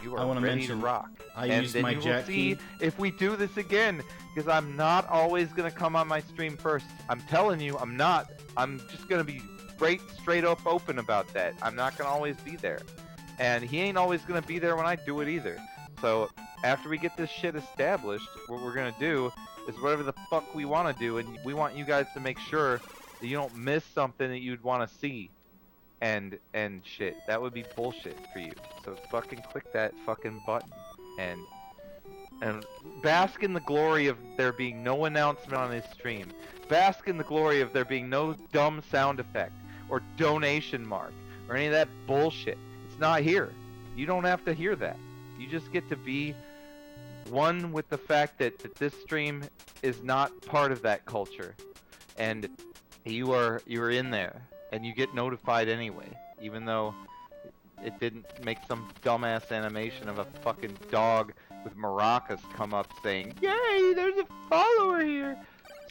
Speaker 1: You are ready to rock.
Speaker 2: I
Speaker 1: and
Speaker 2: used
Speaker 1: then
Speaker 2: my
Speaker 1: you will
Speaker 2: jack
Speaker 1: see
Speaker 2: key.
Speaker 1: if we do this again, because I'm not always gonna come on my stream first. I'm telling you, I'm not. I'm just gonna be straight up open about that. I'm not gonna always be there, and he ain't always gonna be there when I do it either. So after we get this shit established, what we're gonna do is whatever the fuck we want to do, and we want you guys to make sure that you don't miss something that you'd want to see. And shit, that would be bullshit for you. So fucking click that fucking button and bask in the glory of there being no announcement on his stream. Bask in the glory of there being no dumb sound effect or donation mark or any of that bullshit. It's not here. You don't have to hear that. You just get to be one with the fact that this stream is not part of that culture, and you are in there. And you get notified anyway, even though it didn't make some dumbass animation of a fucking dog with maracas come up saying, "Yay, there's a follower here."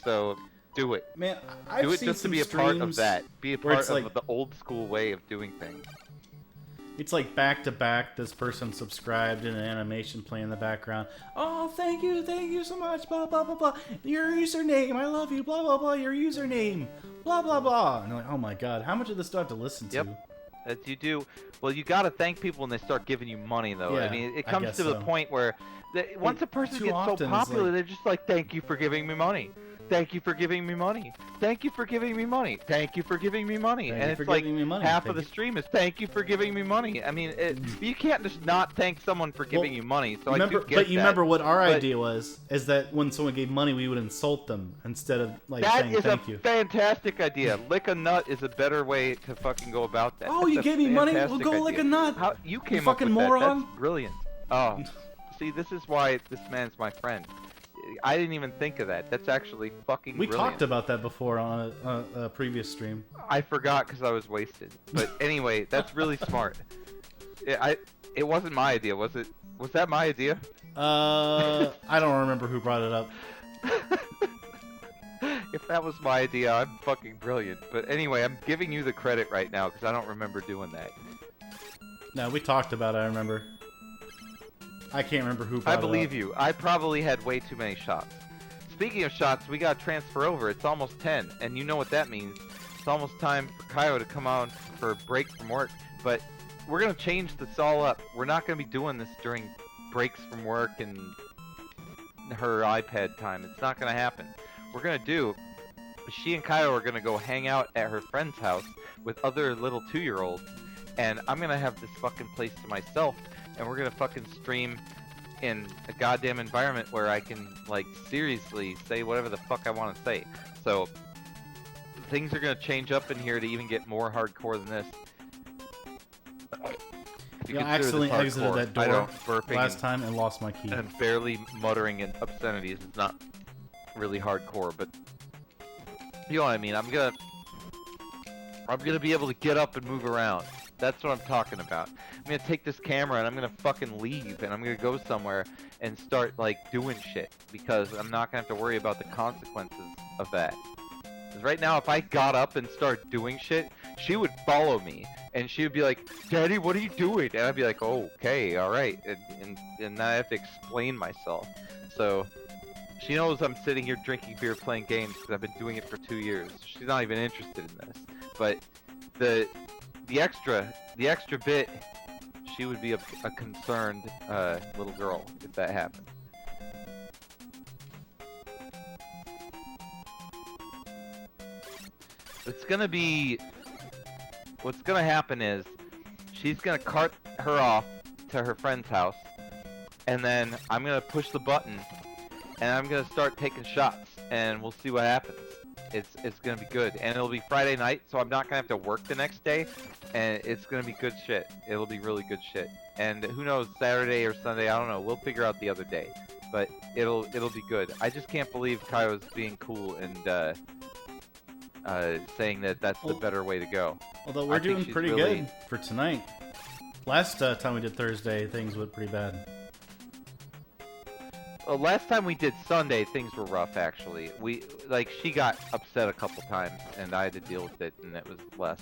Speaker 1: So do it.
Speaker 2: Man, I've
Speaker 1: do it
Speaker 2: seen
Speaker 1: just to
Speaker 2: some
Speaker 1: be a part of
Speaker 2: streams
Speaker 1: that. Be a
Speaker 2: where
Speaker 1: part
Speaker 2: it's
Speaker 1: of
Speaker 2: like-
Speaker 1: the old school way of doing things.
Speaker 2: It's like back to back, this person subscribed and an animation playing in the background. Oh, thank you so much, blah, blah, blah, blah. Your username, I love you, blah, blah, blah, your username, blah, blah, blah. And I'm like, oh my god, how much of this do I have to listen to?
Speaker 1: Yep. That you do. Well, you gotta thank people when they start giving you money, though.
Speaker 2: Yeah,
Speaker 1: I mean, it
Speaker 2: I
Speaker 1: comes
Speaker 2: guess
Speaker 1: to the
Speaker 2: so.
Speaker 1: point where once a person
Speaker 2: too
Speaker 1: gets so
Speaker 2: often it's
Speaker 1: popular,
Speaker 2: like-
Speaker 1: they're just like, "Thank you for giving me money. Thank you for giving me money. Thank you for giving me money. Thank you for giving me money."
Speaker 2: Thank
Speaker 1: And
Speaker 2: you
Speaker 1: it's
Speaker 2: for
Speaker 1: like
Speaker 2: giving me money.
Speaker 1: half
Speaker 2: Thank
Speaker 1: of the
Speaker 2: you.
Speaker 1: stream is "Thank you for giving me money." I mean, you can't just not thank someone for giving you money. So
Speaker 2: remember,
Speaker 1: I do get
Speaker 2: but you
Speaker 1: that.
Speaker 2: remember what our
Speaker 1: But
Speaker 2: idea was? Is that when someone gave money, we would insult them instead of like
Speaker 1: that
Speaker 2: saying
Speaker 1: is
Speaker 2: thank
Speaker 1: a
Speaker 2: you.
Speaker 1: fantastic idea. Lick a nut is a better way to fucking go about that.
Speaker 2: Oh,
Speaker 1: That's
Speaker 2: you
Speaker 1: a
Speaker 2: gave me money? Well,
Speaker 1: fantastic
Speaker 2: go lick
Speaker 1: idea.
Speaker 2: a nut.
Speaker 1: How you came up
Speaker 2: fucking
Speaker 1: with
Speaker 2: moron.
Speaker 1: that? That's brilliant. Oh, see, this is why this man's my friend. I didn't even think of that. That's actually fucking
Speaker 2: We
Speaker 1: brilliant.
Speaker 2: talked about that before on a previous stream.
Speaker 1: I forgot because I was wasted. But anyway, that's really smart. It wasn't my idea, was it? Was that my idea?
Speaker 2: I don't remember who brought it up.
Speaker 1: If that was my idea, I'm fucking brilliant. But anyway, I'm giving you the credit right now because I don't remember doing that.
Speaker 2: No, we talked about it, I remember. I can't remember who brought
Speaker 1: I
Speaker 2: it up.
Speaker 1: believe you. I probably had way too many shots. Speaking of shots, we got to transfer over. It's almost 10, and you know what that means. It's almost time for Kyo to come on for a break from work. But we're going to change this all up. We're not going to be doing this during breaks from work and her iPad time. It's not going to happen. We're going to do... She and Kyo are going to go hang out at her friend's house with other little 2-year-olds. And I'm going to have this fucking place to myself. And we're gonna fucking stream in a goddamn environment where I can, like, seriously say whatever the fuck I want to say. So, things are gonna change up in here to even get more hardcore than this. If you
Speaker 2: Yeah, I
Speaker 1: consider
Speaker 2: accidentally
Speaker 1: this
Speaker 2: exited
Speaker 1: hardcore,
Speaker 2: that
Speaker 1: I
Speaker 2: door
Speaker 1: don't burping
Speaker 2: last time and lost my key.
Speaker 1: and barely muttering in obscenities is not really hardcore, but you know what I mean. I'm gonna be able to get up and move around. That's what I'm talking about. I'm gonna take this camera and I'm gonna fucking leave and I'm gonna go somewhere and start, like, doing shit because I'm not gonna have to worry about the consequences of that. 'Cause right now, if I got up and started doing shit, she would follow me and she would be like, "Daddy, what are you doing?" And I'd be like, "Oh, okay, all right," and I have to explain myself. So she knows I'm sitting here drinking beer, playing games because I've been doing it for 2 years. She's not even interested in this, but the extra bit, she would be a concerned little girl if that happened. What's gonna happen is she's gonna cart her off to her friend's house, and then I'm gonna push the button, and I'm gonna start taking shots, and we'll see what happens. It's gonna be good, and it'll be Friday night, so I'm not gonna have to work the next day, and it's gonna be good shit. It'll be really good shit. And who knows, Saturday or Sunday, I don't know. We'll figure out the other day, but it'll be good. I just can't believe Kyo's being cool and saying that that's the better way to go.
Speaker 2: Although we're doing pretty good for tonight. Last time we did Thursday, things went pretty bad.
Speaker 1: Well, last time we did Sunday, things were rough, actually. She got upset a couple times, and I had to deal with it, and it was less.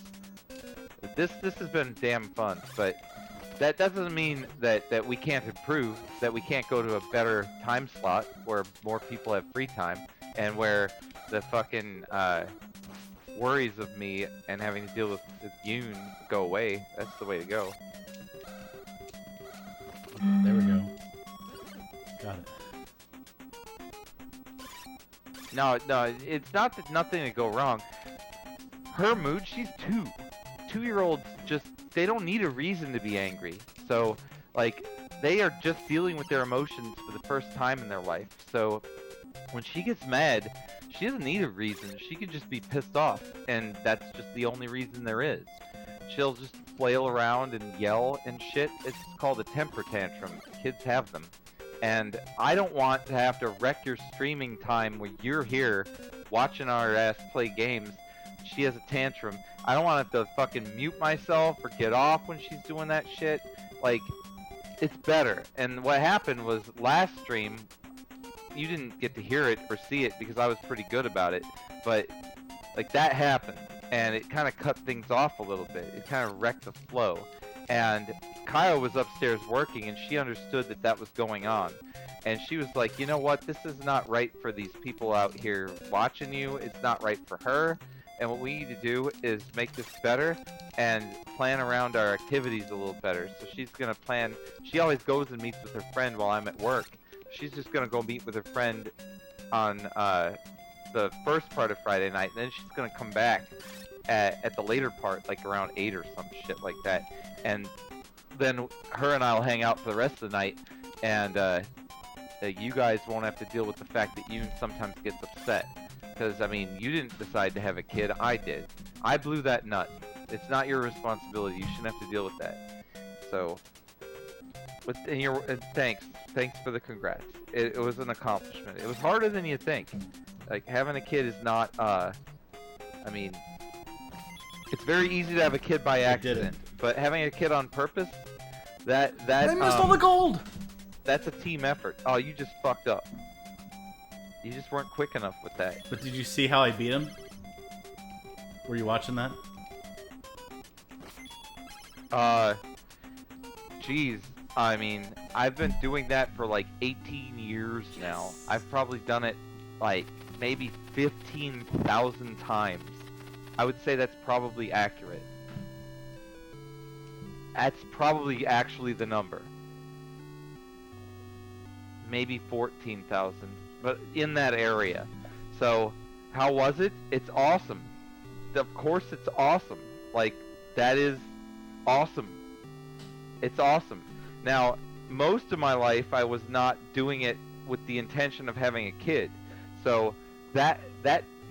Speaker 1: This has been damn fun, but that doesn't mean that we can't improve, that we can't go to a better time slot where more people have free time, and where the fucking worries of me and having to deal with Yoon go away. That's the way to go.
Speaker 2: There we go. Got it.
Speaker 1: No, it's not that nothing to go wrong. Her mood, she's 2. 2-year-olds they don't need a reason to be angry. So, like, they are just dealing with their emotions for the first time in their life. So, when she gets mad, she doesn't need a reason. She could just be pissed off, and that's just the only reason there is. She'll just flail around and yell and shit. It's called a temper tantrum. Kids have them. And I don't want to have to wreck your streaming time where you're here watching our ass play games. She has a tantrum. I don't want to have to fucking mute myself or get off when she's doing that shit. Like, it's better. And what happened was last stream, you didn't get to hear it or see it because I was pretty good about it. But, like, that happened. And it kind of cut things off a little bit. It kind of wrecked the flow. And Kyle was upstairs working, and she understood that was going on. And she was like, you know what, this is not right for these people out here watching you. It's not right for her. And what we need to do is make this better and plan around our activities a little better. So she's going to plan. She always goes and meets with her friend while I'm at work. She's just going to go meet with her friend on the first part of Friday night. And then she's going to come back at the later part, like around 8 or some shit like that. And then her and I will hang out for the rest of the night, and you guys won't have to deal with the fact that Yoon sometimes gets upset. Because, I mean, you didn't decide to have a kid, I did. I blew that nut. It's not your responsibility. You shouldn't have to deal with that. So, thanks for the congrats. It was an accomplishment. It was harder than you think. Like, having a kid is not, I mean, it's very easy to have a kid by accident. But having a kid on purpose, I
Speaker 2: missed all the gold!
Speaker 1: That's a team effort. Oh, you just fucked up. You just weren't quick enough with that.
Speaker 2: But did you see how I beat him? Were you watching that?
Speaker 1: Geez. I mean, I've been doing that for like 18 years now. I've probably done it like maybe 15,000 times. I would say that's probably accurate. That's probably actually the number. Maybe 14,000, but in that area. So, how was it? It's awesome. Of course it's awesome. Like, that is awesome. It's awesome. Now, most of my life I was not doing it with the intention of having a kid. So, that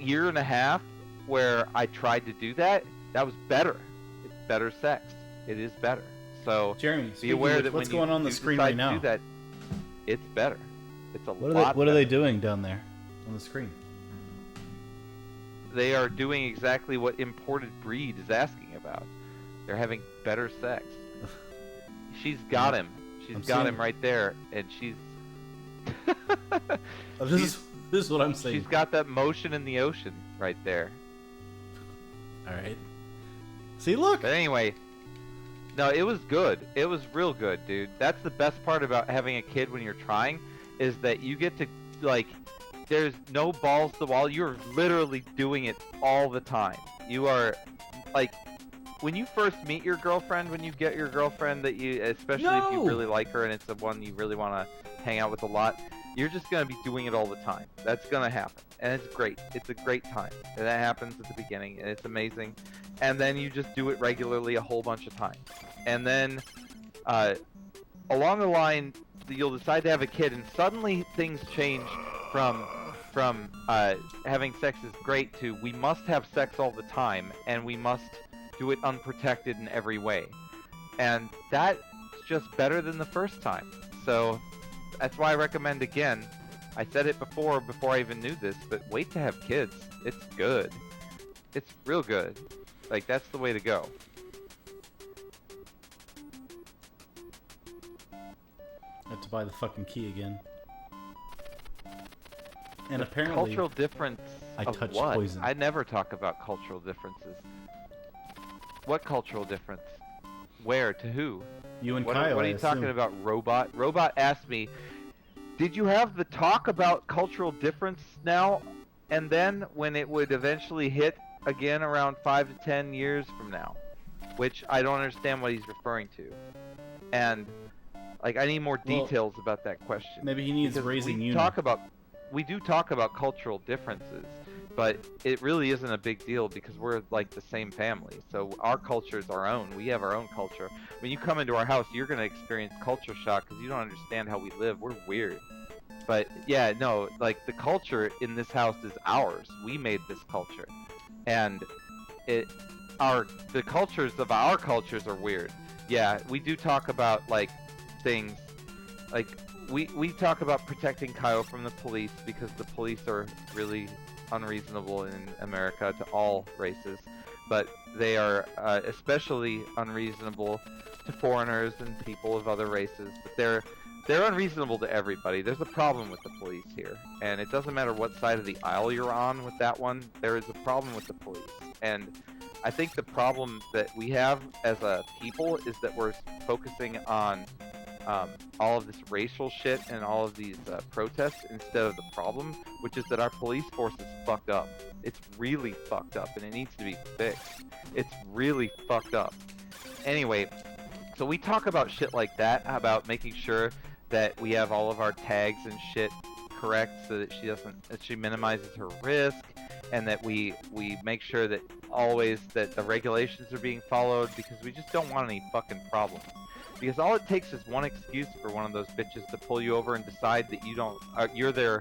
Speaker 1: year and a half where I tried to do that, that was better. It's better sex. It is better. So
Speaker 2: Jeremy,
Speaker 1: be aware that
Speaker 2: what's
Speaker 1: when
Speaker 2: going on the screen right now?
Speaker 1: do that, it's better. It's a lot
Speaker 2: What
Speaker 1: better.
Speaker 2: are they doing down there on the screen?
Speaker 1: They are doing exactly what Imported Breed is asking about. They're having better sex. She's got him. She's got him right there, and she's.
Speaker 2: This is what I'm saying.
Speaker 1: She's got that motion in the ocean right there.
Speaker 2: All right. See, look.
Speaker 1: But anyway, no, it was good. It was real good, dude. That's the best part about having a kid when you're trying, is that you get to, like, there's no balls to the wall. You're literally doing it all the time. You are, like, when you first meet your girlfriend, when you get your girlfriend that you, especially if you really like her and it's the one you really want to hang out with a lot, you're just going to be doing it all the time. That's going to happen. And it's great. It's a great time. And that happens at the beginning, and it's amazing. And then you just do it regularly a whole bunch of times. And then, along the line, you'll decide to have a kid, and suddenly things change from from having sex is great to we must have sex all the time and we must do it unprotected in every way. And that's just better than the first time. So that's why I recommend, again, I said it before I even knew this, but wait to have kids. It's good. It's real good. Like, that's the way to go.
Speaker 2: I have to buy the fucking key again. And
Speaker 1: The
Speaker 2: apparently,
Speaker 1: cultural difference
Speaker 2: I
Speaker 1: of
Speaker 2: touched
Speaker 1: what?
Speaker 2: poison.
Speaker 1: I never talk about cultural differences. What cultural difference? Where? To who?
Speaker 2: you and
Speaker 1: What,
Speaker 2: Kyle,
Speaker 1: what are
Speaker 2: I
Speaker 1: you talking
Speaker 2: assume.
Speaker 1: about, Robot? Robot asked me, did you have the talk about cultural difference now? And then when it would eventually hit again around 5 to 10 years from now? Which I don't understand what he's referring to. And, like, I need more
Speaker 2: Well,
Speaker 1: details about that question.
Speaker 2: Maybe he needs
Speaker 1: Because
Speaker 2: raising
Speaker 1: we
Speaker 2: you.
Speaker 1: we do talk about cultural differences, but it really isn't a big deal because we're like the same family. So our culture is our own. We have our own culture. When you come into our house, you're going to experience culture shock because you don't understand how we live. We're weird. But yeah, no, like the culture in this house is ours. We made this culture. And the cultures of our cultures are weird. Yeah, we do talk about like things like we talk about protecting Kyle from the police because the police are really unreasonable in America to all races, but they are especially unreasonable to foreigners and people of other races. But they're unreasonable to everybody. There's a problem with the police here, and it doesn't matter what side of the aisle you're on with that one. There is a problem with the police, and I think the problem that we have as a people is that we're focusing on all of this racial shit and all of these protests instead of the problem, which is that our police force is fucked up. It's really fucked up, and it needs to be fixed. It's really fucked up. Anyway, so we talk about shit like that, about making sure that we have all of our tags and shit correct so that she minimizes her risk, and that we make sure that always that the regulations are being followed, because we just don't want any fucking problems. Because all it takes is one excuse for one of those bitches to pull you over and decide that you don't, you're their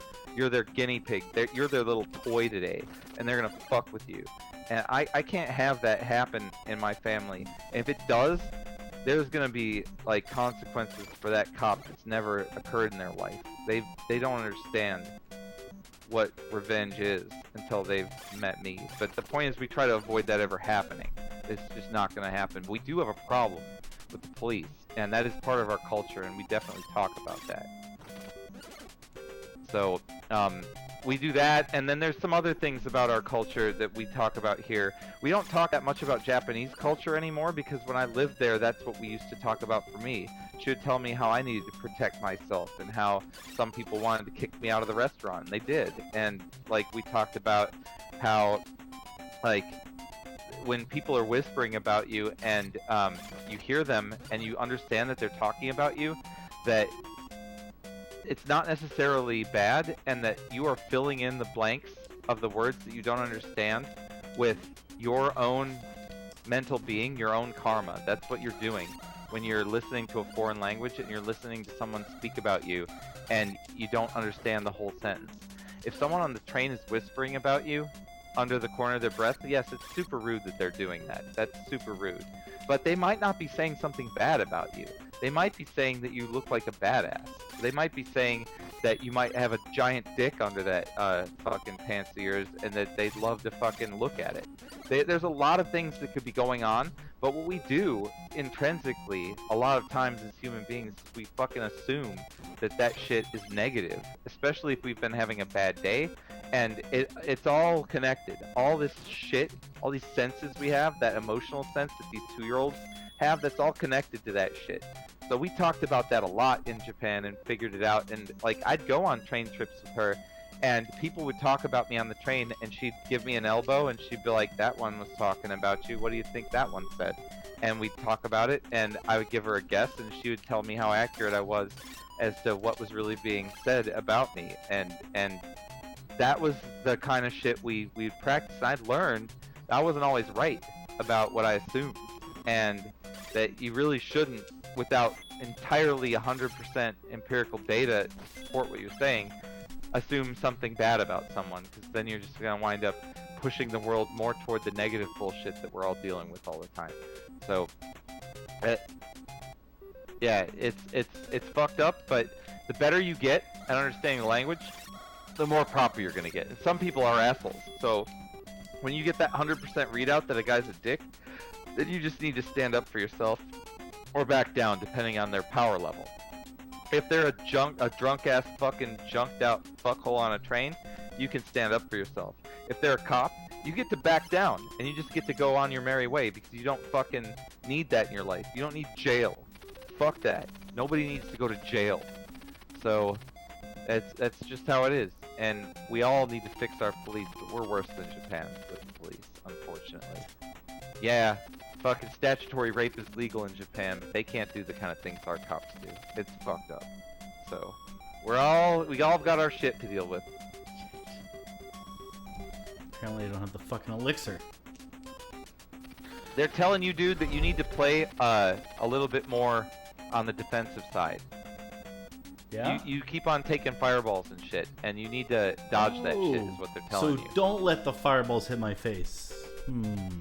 Speaker 1: guinea pig, you're their little toy today, and they're gonna fuck with you. And I can't have that happen in my family. And if it does, there's gonna be like consequences for that cop that's never occurred in their life. They don't understand what revenge is until they've met me. But the point is, we try to avoid that ever happening. It's just not gonna happen. We do have a problem with the police, and that is part of our culture, and we definitely talk about that. So we do that, and then there's some other things about our culture that we talk about here. We don't talk that much about Japanese culture anymore, because when I lived there, that's what we used to talk about for me. She would tell me how I needed to protect myself, and how some people wanted to kick me out of the restaurant, and they did. And like we talked about how like when people are whispering about you and you hear them and you understand that they're talking about you, that it's not necessarily bad, and that you are filling in the blanks of the words that you don't understand with your own mental being, your own karma. That's what you're doing when you're listening to a foreign language and you're listening to someone speak about you and you don't understand the whole sentence. If someone on the train is whispering about you under the corner of their breath, yes, it's super rude that they're doing that. That's super rude. But they might not be saying something bad about you. They might be saying that you look like a badass. They might be saying that you might have a giant dick under that fucking pants of yours, and that they'd love to fucking look at it. There's a lot of things that could be going on, but what we do intrinsically a lot of times as human beings is we fucking assume that that shit is negative, especially if we've been having a bad day. And it's all connected. All this shit, all these senses we have, that emotional sense that these 2-year-olds have, that's all connected to that shit. So we talked about that a lot in Japan and figured it out. And like, I'd go on train trips with her, and people would talk about me on the train, and she'd give me an elbow, and she'd be like, that one was talking about you. What do you think that one said? And we'd talk about it, and I would give her a guess, and she would tell me how accurate I was as to what was really being said about me. And that was the kind of shit we'd practice. And I'd learned I wasn't always right about what I assumed, and that you really shouldn't, without entirely 100% empirical data to support what you're saying, assume something bad about someone, because then you're just gonna wind up pushing the world more toward the negative bullshit that we're all dealing with all the time. So, yeah, it's fucked up. But the better you get at understanding the language, the more proper you're gonna get. And some people are assholes. So when you get that 100% readout that a guy's a dick, then you just need to stand up for yourself or back down, depending on their power level. If they're a drunk ass fucking junked out fuckhole on a train, you can stand up for yourself. If they're a cop, you get to back down and you just get to go on your merry way, because you don't fucking need that in your life. You don't need jail. Fuck that. Nobody needs to go to jail. So that's just how it is. And we all need to fix our police, but we're worse than Japan with the police, unfortunately. Yeah, fucking statutory rape is legal in Japan, but they can't do the kind of things our cops do. It's fucked up. So we all got our shit to deal with.
Speaker 2: Apparently I don't have the fucking elixir.
Speaker 1: They're telling you, dude, that you need to play a little bit more on the defensive side.
Speaker 2: Yeah?
Speaker 1: You keep on taking fireballs and shit, and you need to dodge that shit, is what they're telling you.
Speaker 2: So don't let the fireballs hit my face.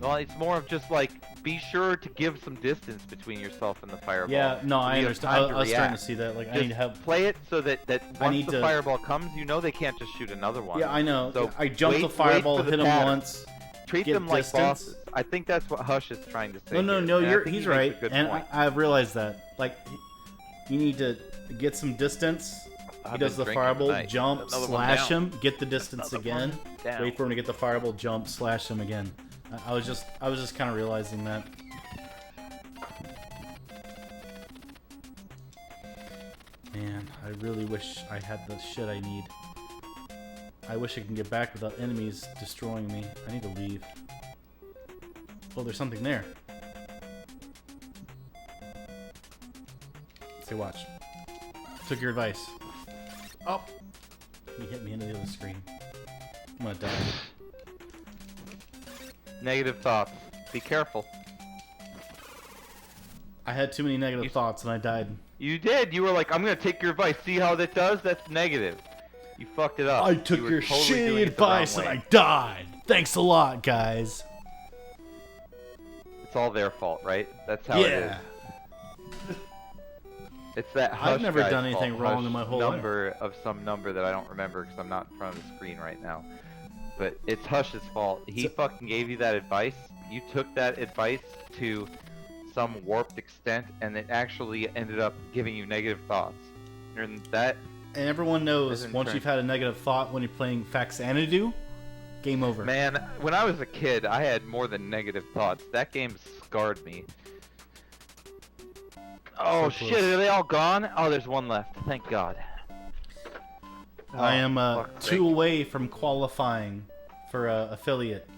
Speaker 1: Well, it's more of just like, be sure to give some distance between yourself and the fireball.
Speaker 2: Yeah, no, I understand. I was starting to see that. Like,
Speaker 1: just
Speaker 2: I need to have...
Speaker 1: play it so that once the fireball comes, you know they can't just shoot another one.
Speaker 2: Yeah, I know.
Speaker 1: So
Speaker 2: I jump the fireball, hit them once.
Speaker 1: Treat them like bosses. I think that's what Hush is trying to say.
Speaker 2: No, he's right. And I've realized that. Like, you need to get some distance. He does the fireball, jump, slash him, get the distance again. Wait for him to get the fireball, jump, slash him again. I was just kind of realizing that. Man, I really wish I had the shit I need. I wish I can get back without enemies destroying me. I need to leave. Oh, there's something there. Say, watch. Took your advice. Oh! He hit me into the other screen. I'm gonna die.
Speaker 1: Negative thoughts. Be careful.
Speaker 2: I had too many negative thoughts and I died.
Speaker 1: You did. You were like, I'm gonna take your advice. See how that does? That's negative. You fucked it up.
Speaker 2: I took your shitty advice and I died. Thanks a lot, guys.
Speaker 1: It's all their fault, right? That's how it is. It's that Hush
Speaker 2: I've never done anything
Speaker 1: fault.
Speaker 2: wrong
Speaker 1: Hush
Speaker 2: in my whole
Speaker 1: number of some number that I don't remember because I'm not in front of the screen right now. But it's Hush's fault. He fucking gave you that advice. You took that advice to some warped extent, and it actually ended up giving you negative thoughts. And that.
Speaker 2: And everyone knows once you've had a negative thought when you're playing Faxanadu, game over.
Speaker 1: Man, when I was a kid, I had more than negative thoughts. That game scarred me. Oh shit, are they all gone? Oh, there's one left. Thank God.
Speaker 2: I am 2 away from qualifying for affiliate.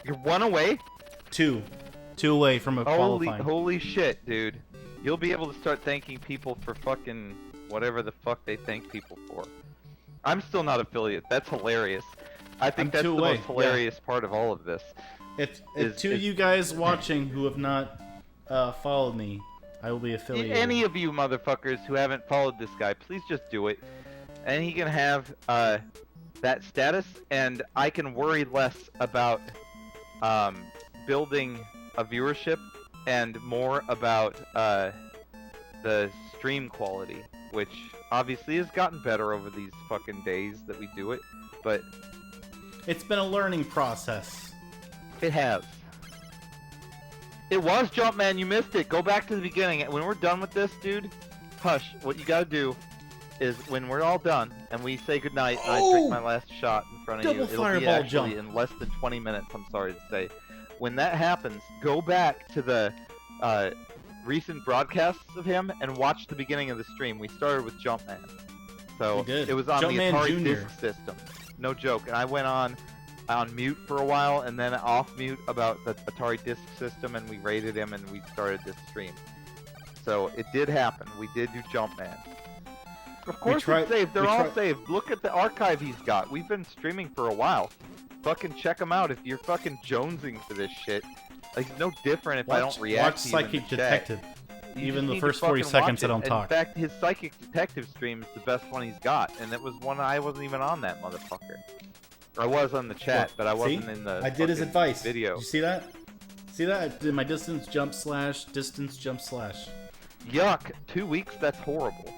Speaker 1: You're 1 away?
Speaker 2: 2 away from a qualifying.
Speaker 1: Holy shit, dude. You'll be able to start thanking people for fucking whatever the fuck they thank people for. I'm still not affiliate. That's hilarious. I think that's the most hilarious part of all of this.
Speaker 2: If two of you guys watching who have not followed me, I will be affiliated.
Speaker 1: Any of you motherfuckers who haven't followed this guy, please just do it. And he can have that status, and I can worry less about building a viewership and more about the stream quality, which obviously has gotten better over these fucking days that we do it, but
Speaker 2: it's been a learning process.
Speaker 1: It has. It was Jumpman, you missed it. Go back to the beginning. When we're done with this, dude, Hush, what you gotta do is when we're all done and we say goodnight and I drink my last shot in front of you, it'll be actually in less than 20 minutes, I'm sorry to say. When that happens, go back to the recent broadcasts of him and watch the beginning of the stream. We started with Jumpman. So it was on
Speaker 2: Jumpman
Speaker 1: the Atari
Speaker 2: Jr.
Speaker 1: Disk System. No joke. And I went on mute for a while and then off mute about the Atari Disk System, and we rated him and we started this stream. So it did happen. We did do Jumpman. Of course it's saved. They're all saved. Look at the archive he's got. We've been streaming for a while. Fucking check him out if you're fucking jonesing for this shit. Like, it's no different if I don't react to you in the
Speaker 2: Psychic Detective.
Speaker 1: You
Speaker 2: Even
Speaker 1: just
Speaker 2: the
Speaker 1: need
Speaker 2: first
Speaker 1: to
Speaker 2: 40
Speaker 1: fucking
Speaker 2: seconds
Speaker 1: watch
Speaker 2: I
Speaker 1: it.
Speaker 2: don't talk.
Speaker 1: In fact, his Psychic Detective stream is the best one he's got, and it was one I wasn't even on that motherfucker. I was on the chat,
Speaker 2: Look,
Speaker 1: but I wasn't
Speaker 2: see?
Speaker 1: in the
Speaker 2: I did his
Speaker 1: fucking
Speaker 2: advice.
Speaker 1: video.
Speaker 2: Did you see that? See that? I did my distance jump slash, distance jump slash.
Speaker 1: Yuck! 2 weeks? That's horrible.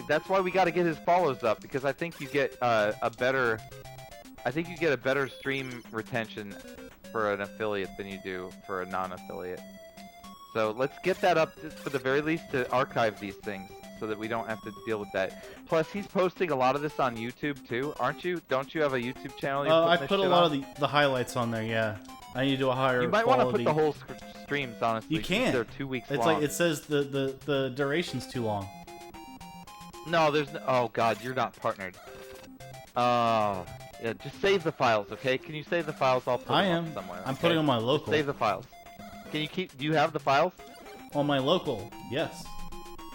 Speaker 1: That's why we got to get his follows up, because I think you get a better stream retention for an affiliate than you do for a non-affiliate. So let's get that up just for the very least to archive these things so that we don't have to deal with that. Plus, he's posting a lot of this on YouTube too, aren't you? Don't you have a YouTube channel?
Speaker 2: I put a lot of the highlights on there. Yeah, I need to do a higher.
Speaker 1: You might
Speaker 2: want
Speaker 1: to put the whole streams, honestly.
Speaker 2: You can't.
Speaker 1: They're 2 weeks long.
Speaker 2: It's like it says the duration's too long.
Speaker 1: No, there's no. Oh God, you're not partnered. Yeah, just save the files, okay? Can you save the files? I'll put them up somewhere.
Speaker 2: I'm putting on my local.
Speaker 1: Just save the files. Can you keep? Do you have the files?
Speaker 2: On my local, yes.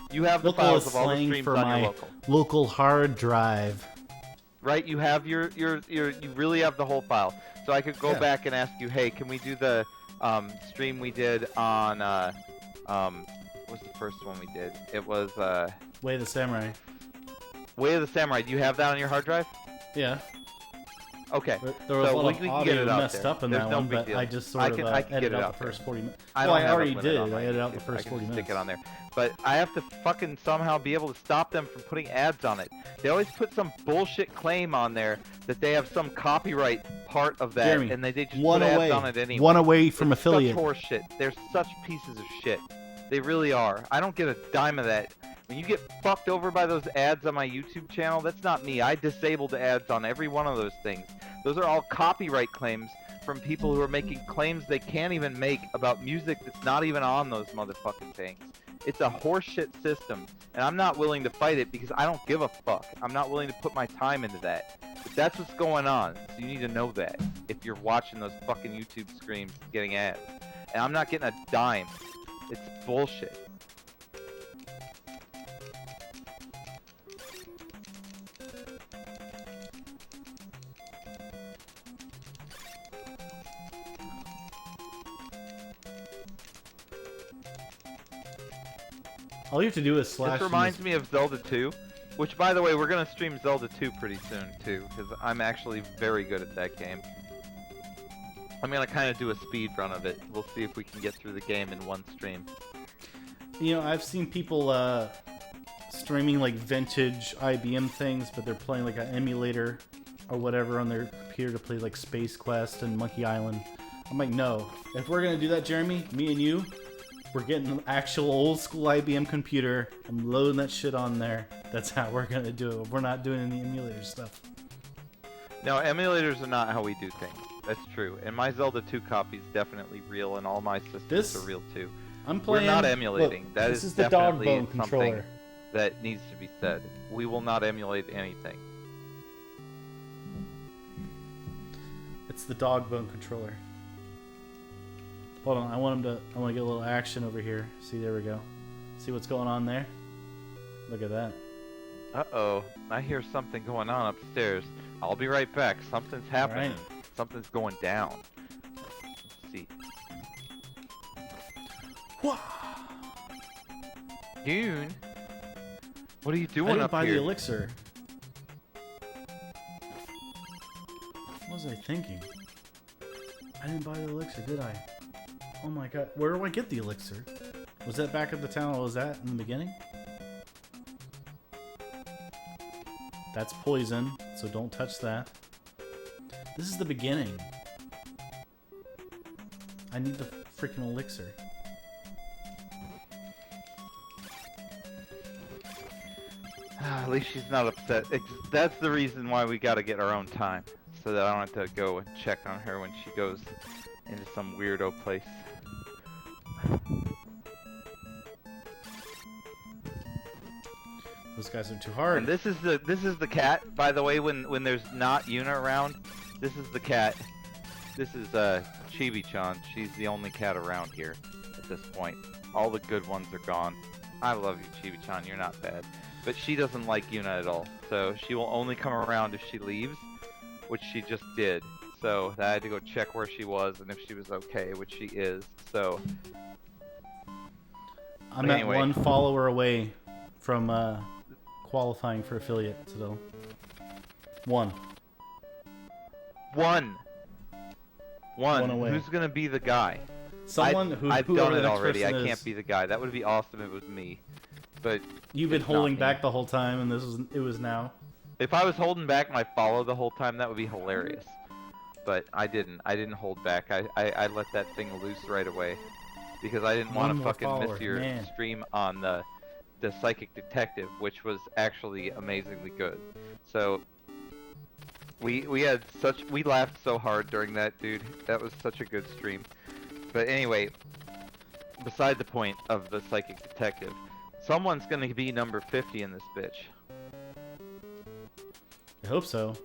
Speaker 1: You have the
Speaker 2: Local
Speaker 1: files
Speaker 2: is
Speaker 1: of all the
Speaker 2: slang
Speaker 1: streams
Speaker 2: for
Speaker 1: on
Speaker 2: my
Speaker 1: your local.
Speaker 2: local hard drive.
Speaker 1: Right? You have you really have the whole file. So I could go back and ask you, hey, can we do the stream we did on what was the first one we did? It was
Speaker 2: Way of the Samurai.
Speaker 1: Way of the Samurai. Do you have that on your hard drive?
Speaker 2: Yeah.
Speaker 1: Okay.
Speaker 2: There was
Speaker 1: so
Speaker 2: a lot of
Speaker 1: we can
Speaker 2: audio
Speaker 1: get it out
Speaker 2: messed
Speaker 1: there.
Speaker 2: up in
Speaker 1: There's
Speaker 2: that
Speaker 1: no
Speaker 2: one,
Speaker 1: big
Speaker 2: but
Speaker 1: deal.
Speaker 2: I just sort of edited out the first 40 minutes.
Speaker 1: I
Speaker 2: already did. I edited out the first
Speaker 1: I
Speaker 2: 40
Speaker 1: can
Speaker 2: minutes.
Speaker 1: stick it on there. But I have to fucking somehow be able to stop them from putting ads on it. They always put some bullshit claim on there that they have some copyright part of that,
Speaker 2: Jeremy,
Speaker 1: and they just
Speaker 2: one
Speaker 1: put
Speaker 2: away.
Speaker 1: ads on it anyway.
Speaker 2: One away from
Speaker 1: It's
Speaker 2: affiliate.
Speaker 1: such horse shit. They're such pieces of shit. They really are. I don't get a dime of that. When you get fucked over by those ads on my YouTube channel, that's not me. I disabled ads on every one of those things. Those are all copyright claims from people who are making claims they can't even make about music that's not even on those motherfucking things. It's a horseshit system, and I'm not willing to fight it because I don't give a fuck. I'm not willing to put my time into that. But that's what's going on, so you need to know that if you're watching those fucking YouTube streams getting ads. And I'm not getting a dime. It's bullshit.
Speaker 2: All you have to do is slash.
Speaker 1: This reminds me of Zelda 2, which, by the way, we're going to stream Zelda 2 pretty soon, too, because I'm actually very good at that game. I'm going to kind of do a speed run of it. We'll see if we can get through the game in one stream.
Speaker 2: You know, I've seen people streaming like vintage IBM things, but they're playing like an emulator or whatever on their computer to play like Space Quest and Monkey Island. I'm like, no. If we're going to do that, Jeremy, me and you, we're getting an actual old school IBM computer. I'm loading that shit on there. That's how we're going to do it. We're not doing any emulator stuff.
Speaker 1: No, emulators are not how we do things. That's true. And my Zelda 2 copy is definitely real, and all my systems are real too.
Speaker 2: I'm playing.
Speaker 1: We're not emulating.
Speaker 2: Look,
Speaker 1: that
Speaker 2: this
Speaker 1: is
Speaker 2: the dog
Speaker 1: definitely
Speaker 2: bone
Speaker 1: something
Speaker 2: controller.
Speaker 1: that needs to be said. We will not emulate anything.
Speaker 2: It's the dog bone controller. Hold on, I want to get a little action over here. See, there we go. See what's going on there? Look at that.
Speaker 1: Uh-oh. I hear something going on upstairs. I'll be right back. Something's happening.
Speaker 2: Right.
Speaker 1: Something's going down. Let's see. Dune? What are you
Speaker 2: I
Speaker 1: doing
Speaker 2: didn't
Speaker 1: up
Speaker 2: buy
Speaker 1: here?
Speaker 2: the elixir. What was I thinking? I didn't buy the elixir, did I? Oh my god, where do I get the elixir? Was that back at the town I was at in the beginning? That's poison, so don't touch that. This is the beginning. I need the freaking elixir.
Speaker 1: At least she's not upset. That's the reason why we gotta get our own time. So that I don't have to go and check on her when she goes into some weirdo place.
Speaker 2: Those guys are too hard.
Speaker 1: And this is the cat, by the way, when there's not Yuna around. This is the cat. This is Chibi-chan. She's the only cat around here at this point. All the good ones are gone. I love you, Chibi-chan. You're not bad. But she doesn't like Yuna at all. So she will only come around if she leaves, which she just did. So I had to go check where she was and if she was okay, which she is. So
Speaker 2: I'm at one follower away from qualifying for affiliate, so one away.
Speaker 1: Who's gonna be the guy?
Speaker 2: Someone
Speaker 1: I've done it already. I
Speaker 2: is.
Speaker 1: can't be the guy. That would be awesome if it was me. But
Speaker 2: you've been holding back the whole time, and it was now.
Speaker 1: If I was holding back my follow the whole time, that would be hilarious. But I didn't. I didn't hold back. I let that thing loose right away because I didn't want to fucking miss your stream on the Psychic Detective, which was actually amazingly good. So we laughed so hard during that, dude. That was such a good stream. But anyway, beside the point of the Psychic Detective, someone's gonna be number 50 in this bitch.
Speaker 2: I hope so.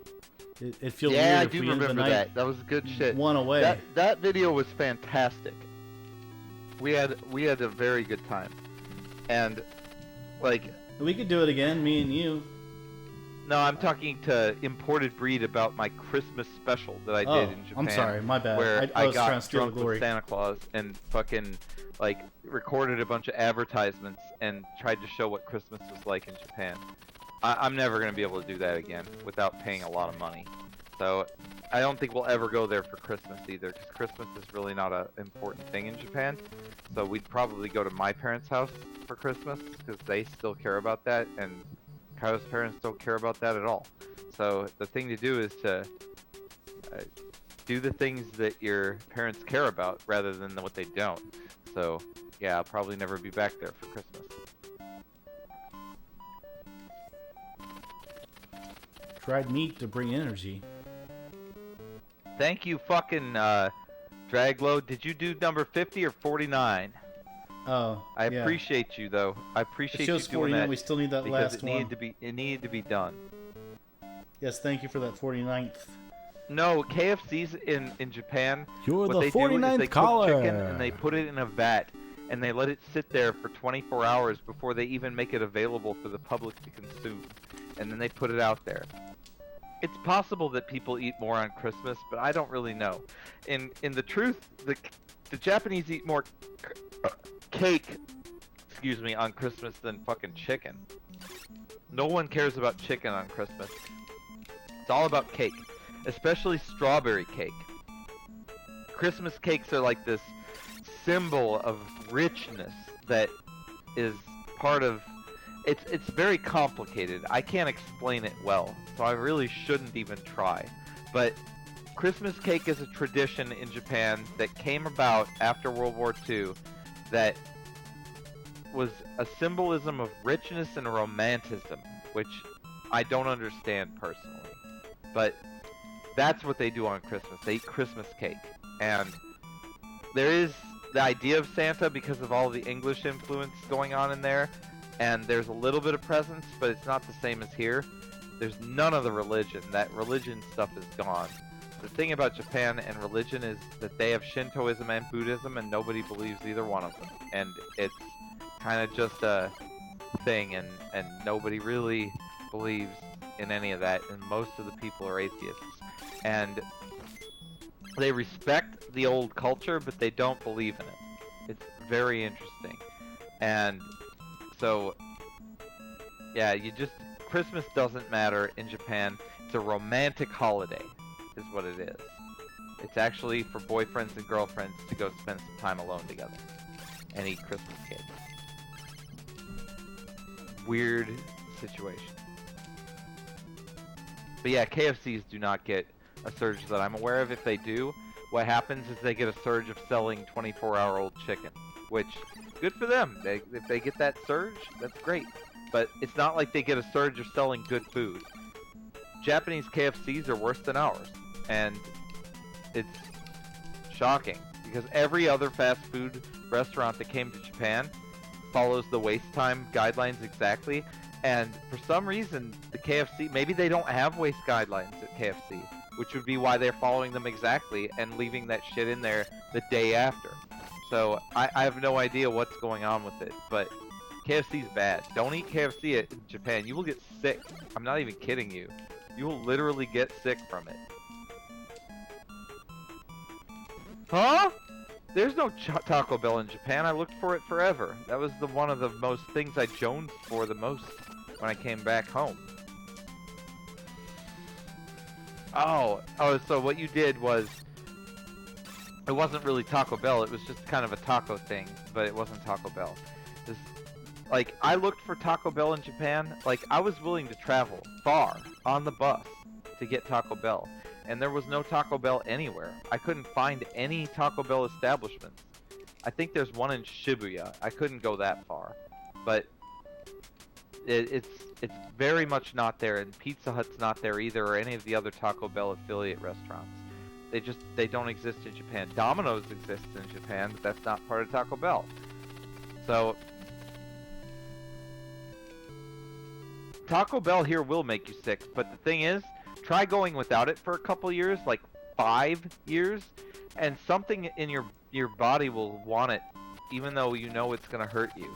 Speaker 2: It feels
Speaker 3: yeah,
Speaker 2: weird
Speaker 3: I
Speaker 2: if
Speaker 3: do
Speaker 2: we
Speaker 3: remember
Speaker 2: end the night
Speaker 3: that. That was good shit.
Speaker 2: One away.
Speaker 3: That video was fantastic.
Speaker 1: We had a very good time, and like
Speaker 2: we could do it again, me and you.
Speaker 1: No, I'm talking to Imported Breed about my Christmas special that I did in Japan.
Speaker 2: I'm sorry, my bad.
Speaker 1: Where
Speaker 2: I
Speaker 1: was
Speaker 2: got
Speaker 1: got drunk
Speaker 2: glory.
Speaker 1: with Santa Claus and fucking like recorded a bunch of advertisements and tried to show what Christmas was like in Japan. I'm never gonna be able to do that again without paying a lot of money. So I don't think we'll ever go there for Christmas either, because Christmas is really not an important thing in Japan. So we'd probably go to my parents' house for Christmas because they still care about that, and Kyle's parents don't care about that at all. So the thing to do is to do the things that your parents care about rather than what they don't. So yeah, I'll probably never be back there for Christmas.
Speaker 2: Dried meat to bring energy.
Speaker 1: Thank you, fucking Dragload. Did you do number 50 or 49?
Speaker 2: Oh,
Speaker 1: I appreciate you though. I appreciate you doing
Speaker 2: 49.
Speaker 1: that.
Speaker 2: We still need that
Speaker 1: because
Speaker 2: last
Speaker 1: it needed
Speaker 2: one.
Speaker 1: to be. It needed to be done.
Speaker 2: Yes, thank you for that 49th.
Speaker 1: No, KFC's in Japan.
Speaker 2: You're
Speaker 1: what
Speaker 2: the
Speaker 1: they
Speaker 2: 49th
Speaker 1: do is they
Speaker 2: caller.
Speaker 1: cook chicken and they put it in a vat and they let it sit there for 24 hours before they even make it available for the public to consume, and then they put it out there. It's possible that people eat more on Christmas, but I don't really know. In the truth, the Japanese eat more cake, on Christmas than fucking chicken. No one cares about chicken on Christmas. It's all about cake, especially strawberry cake. Christmas cakes are like this symbol of richness that is part of. It's very complicated. I can't explain it well, so I really shouldn't even try. But Christmas cake is a tradition in Japan that came about after World War II that was a symbolism of richness and romanticism, which I don't understand personally. But that's what they do on Christmas. They eat Christmas cake. And there is the idea of Santa because of all the English influence going on in there. And there's a little bit of presents, but it's not the same as here. There's none of the religion. That religion stuff is gone. The thing about Japan and religion is that they have Shintoism and Buddhism, and nobody believes either one of them. And it's kind of just a thing, and nobody really believes in any of that, and most of the people are atheists. And they respect the old culture, but they don't believe in it. It's very interesting. And so, yeah, Christmas doesn't matter in Japan. It's a romantic holiday, is what it is. It's actually for boyfriends and girlfriends to go spend some time alone together and eat Christmas cake. Weird situation. But yeah, KFCs do not get a surge that I'm aware of. If they do, what happens is they get a surge of selling 24-hour-old chicken, which, good for them. If they get that surge, that's great. But it's not like they get a surge of selling good food. Japanese KFCs are worse than ours, and it's shocking because every other fast food restaurant that came to Japan follows the waste time guidelines exactly, and for some reason the KFC, maybe they don't have waste guidelines at KFC, which would be why they're following them exactly and leaving that shit in there the day after. So I have no idea what's going on with it, but KFC's bad. Don't eat KFC in Japan. You will get sick. I'm not even kidding you. You will literally get sick from it. Huh? There's no Taco Bell in Japan. I looked for it forever. That was one of the most things I jonesed for the most when I came back home. Oh, so what you did was, it wasn't really Taco Bell. It was just kind of a taco thing, but it wasn't Taco Bell. This, like, I looked for Taco Bell in Japan. Like, I was willing to travel far on the bus to get Taco Bell. And there was no Taco Bell anywhere. I couldn't find any Taco Bell establishments. I think there's one in Shibuya. I couldn't go that far, but it's very much not there. And Pizza Hut's not there either, or any of the other Taco Bell affiliate restaurants. They don't exist in Japan. Domino's exists in Japan, but that's not part of Taco Bell. So Taco Bell here will make you sick, but the thing is, try going without it for a couple years, like 5 years, and something in your body will want it, even though you know it's gonna hurt you,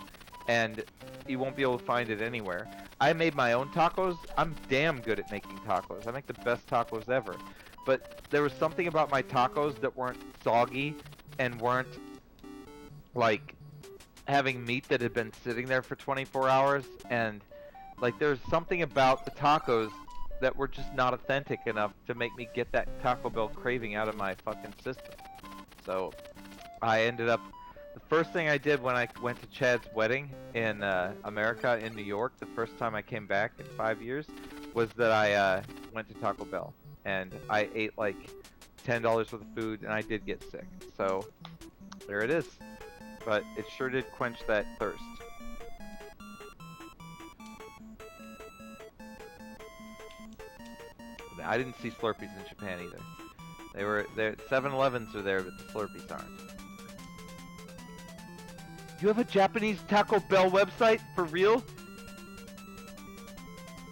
Speaker 1: and you won't be able to find it anywhere. I made my own tacos. I'm damn good at making tacos. I make the best tacos ever. But there was something about my tacos that weren't soggy and weren't like having meat that had been sitting there for 24 hours, and like there's something about the tacos that were just not authentic enough to make me get that Taco Bell craving out of my fucking system. So I ended up, the first thing I did when I went to Chad's wedding in America, in New York, the first time I came back in 5 years, was that I went to Taco Bell. And I ate like $10 worth of food, and I did get sick. So there it is. But it sure did quench that thirst. I didn't see Slurpees in Japan either. They were there. 7-Elevens are there, but the Slurpees aren't. You have a Japanese Taco Bell website? For real?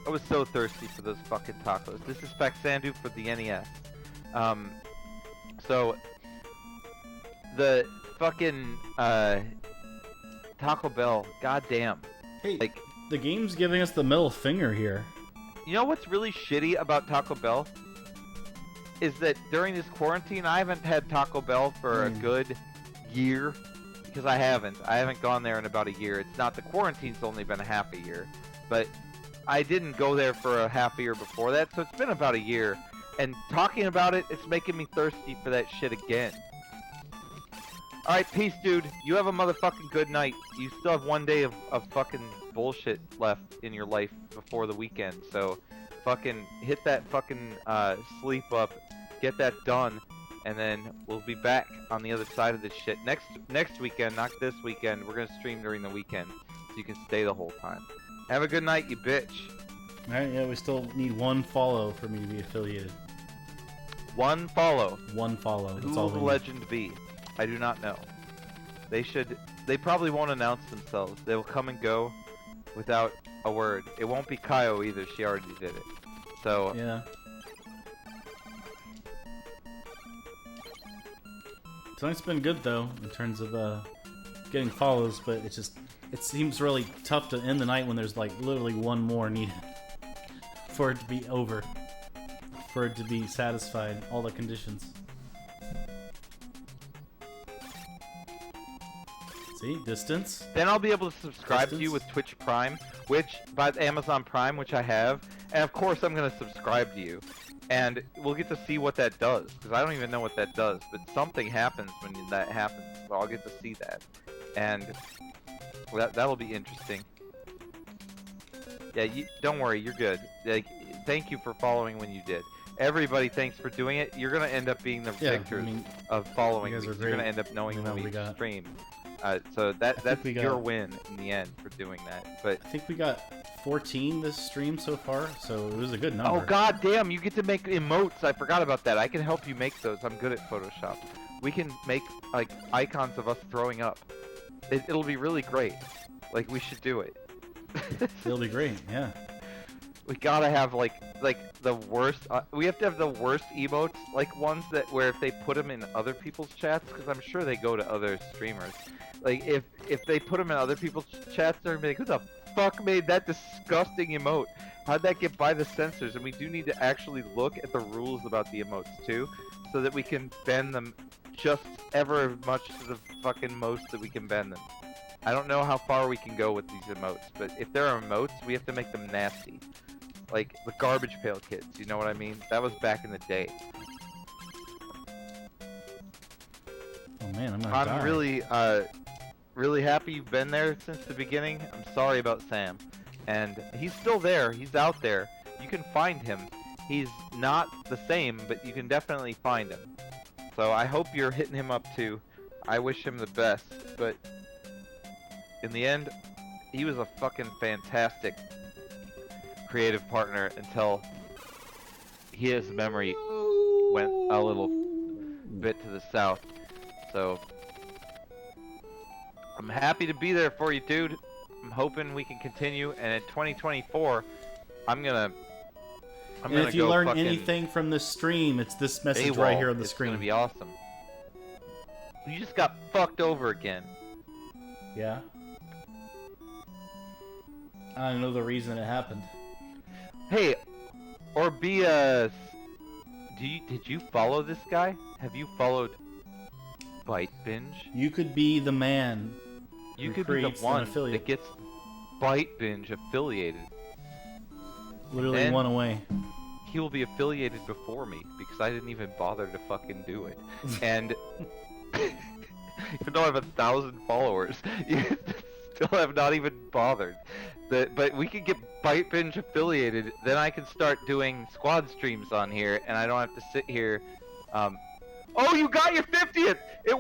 Speaker 1: I was so thirsty for those fucking tacos. This is Faxanadu for the NES. So the fucking Taco Bell, goddamn.
Speaker 2: Hey,
Speaker 1: like,
Speaker 2: the game's giving us the middle finger here.
Speaker 1: You know what's really shitty about Taco Bell? Is that during this quarantine, I haven't had Taco Bell for a good year. Because I haven't gone there in about a year. It's not, the quarantine's only been a half a year. But I didn't go there for a half a year before that, so it's been about a year. And talking about it, it's making me thirsty for that shit again. Alright, peace, dude. You have a motherfucking good night. You still have one day of fucking bullshit left in your life before the weekend, so fucking hit that fucking sleep up, get that done, and then we'll be back on the other side of this shit. Next weekend, not this weekend, we're gonna stream during the weekend, so you can stay the whole time. Have a good night, you bitch.
Speaker 2: Alright, yeah, we still need one follow for me to be affiliated.
Speaker 1: One follow.
Speaker 2: One follow.
Speaker 1: Who will the legend be? I do not know. They probably won't announce themselves. They will come and go without a word. It won't be Kaio either. She already did it. So
Speaker 2: yeah. Tonight's been good though in terms of getting follows, but it seems really tough to end the night when there's like literally one more needed for it to be over, for it to be satisfied, all the conditions. See, distance.
Speaker 1: Then I'll be able to subscribe to you with Twitch Prime, which by Amazon Prime, which I have, and of course I'm gonna subscribe to you, and we'll get to see what that does, because I don't even know what that does, but something happens when that happens, so I'll get to see that, and that'll be interesting. Yeah, don't worry, you're good. Like, thank you for following when you did. Everybody, thanks for doing it. You're gonna end up being the victors of following. You're gonna end up knowing when we stream. So that's your win in the end for doing that. But
Speaker 2: I think we got 14 this stream so far, so it was a good number.
Speaker 1: Oh god damn, you get to make emotes. I forgot about that. I can help you make those. I'm good at Photoshop. We can make like icons of us throwing up. It'll be really great. Like, we should do it.
Speaker 2: It'll be great, yeah.
Speaker 1: We gotta have like the worst. We have to have the worst emotes, like ones that where if they put them in other people's chats, because I'm sure they go to other streamers. Like if they put them in other people's chats, they're gonna be like, who the fuck made that disgusting emote? How'd that get by the censors? And we do need to actually look at the rules about the emotes too, so that we can bend them
Speaker 3: just ever as much to the fucking most that we can bend them. I don't know how far we can go with these emotes, but if there are emotes, we have to make them nasty. Like the Garbage Pail Kids, you know what I mean? That was back in the day.
Speaker 2: Oh man, I'm gonna die.
Speaker 3: I'm really happy you've been there since the beginning. I'm sorry about Sam. And he's still there. He's out there. You can find him. He's not the same, but you can definitely find him. So I hope you're hitting him up too. I wish him the best, but in the end, he was a fucking fantastic creative partner until his memory went a little bit to the south. So I'm happy to be there for you, dude. I'm hoping we can continue, and in 2024, I'm gonna
Speaker 2: if you
Speaker 3: go
Speaker 2: learn
Speaker 3: fucking
Speaker 2: anything from this stream, it's this message
Speaker 3: AWOL.
Speaker 2: right here on the screen.
Speaker 3: It's gonna be awesome. You just got fucked over again.
Speaker 2: Yeah. I don't know the reason it happened.
Speaker 3: Hey, or be a. Did you follow this guy? Have you followed Byte Binge?
Speaker 2: You could be the man.
Speaker 3: You
Speaker 2: who
Speaker 3: could be the
Speaker 2: creates an
Speaker 3: one
Speaker 2: affiliate.
Speaker 3: that gets Byte Binge affiliated.
Speaker 2: Literally
Speaker 3: Then-
Speaker 2: one away.
Speaker 3: He will be affiliated before me because I didn't even bother to fucking do it. And even though I have 1,000 followers, you still have not even bothered. But we could get Byte Binge affiliated, then I can start doing squad streams on here, and I don't have to sit here. Oh, you got your 50th! It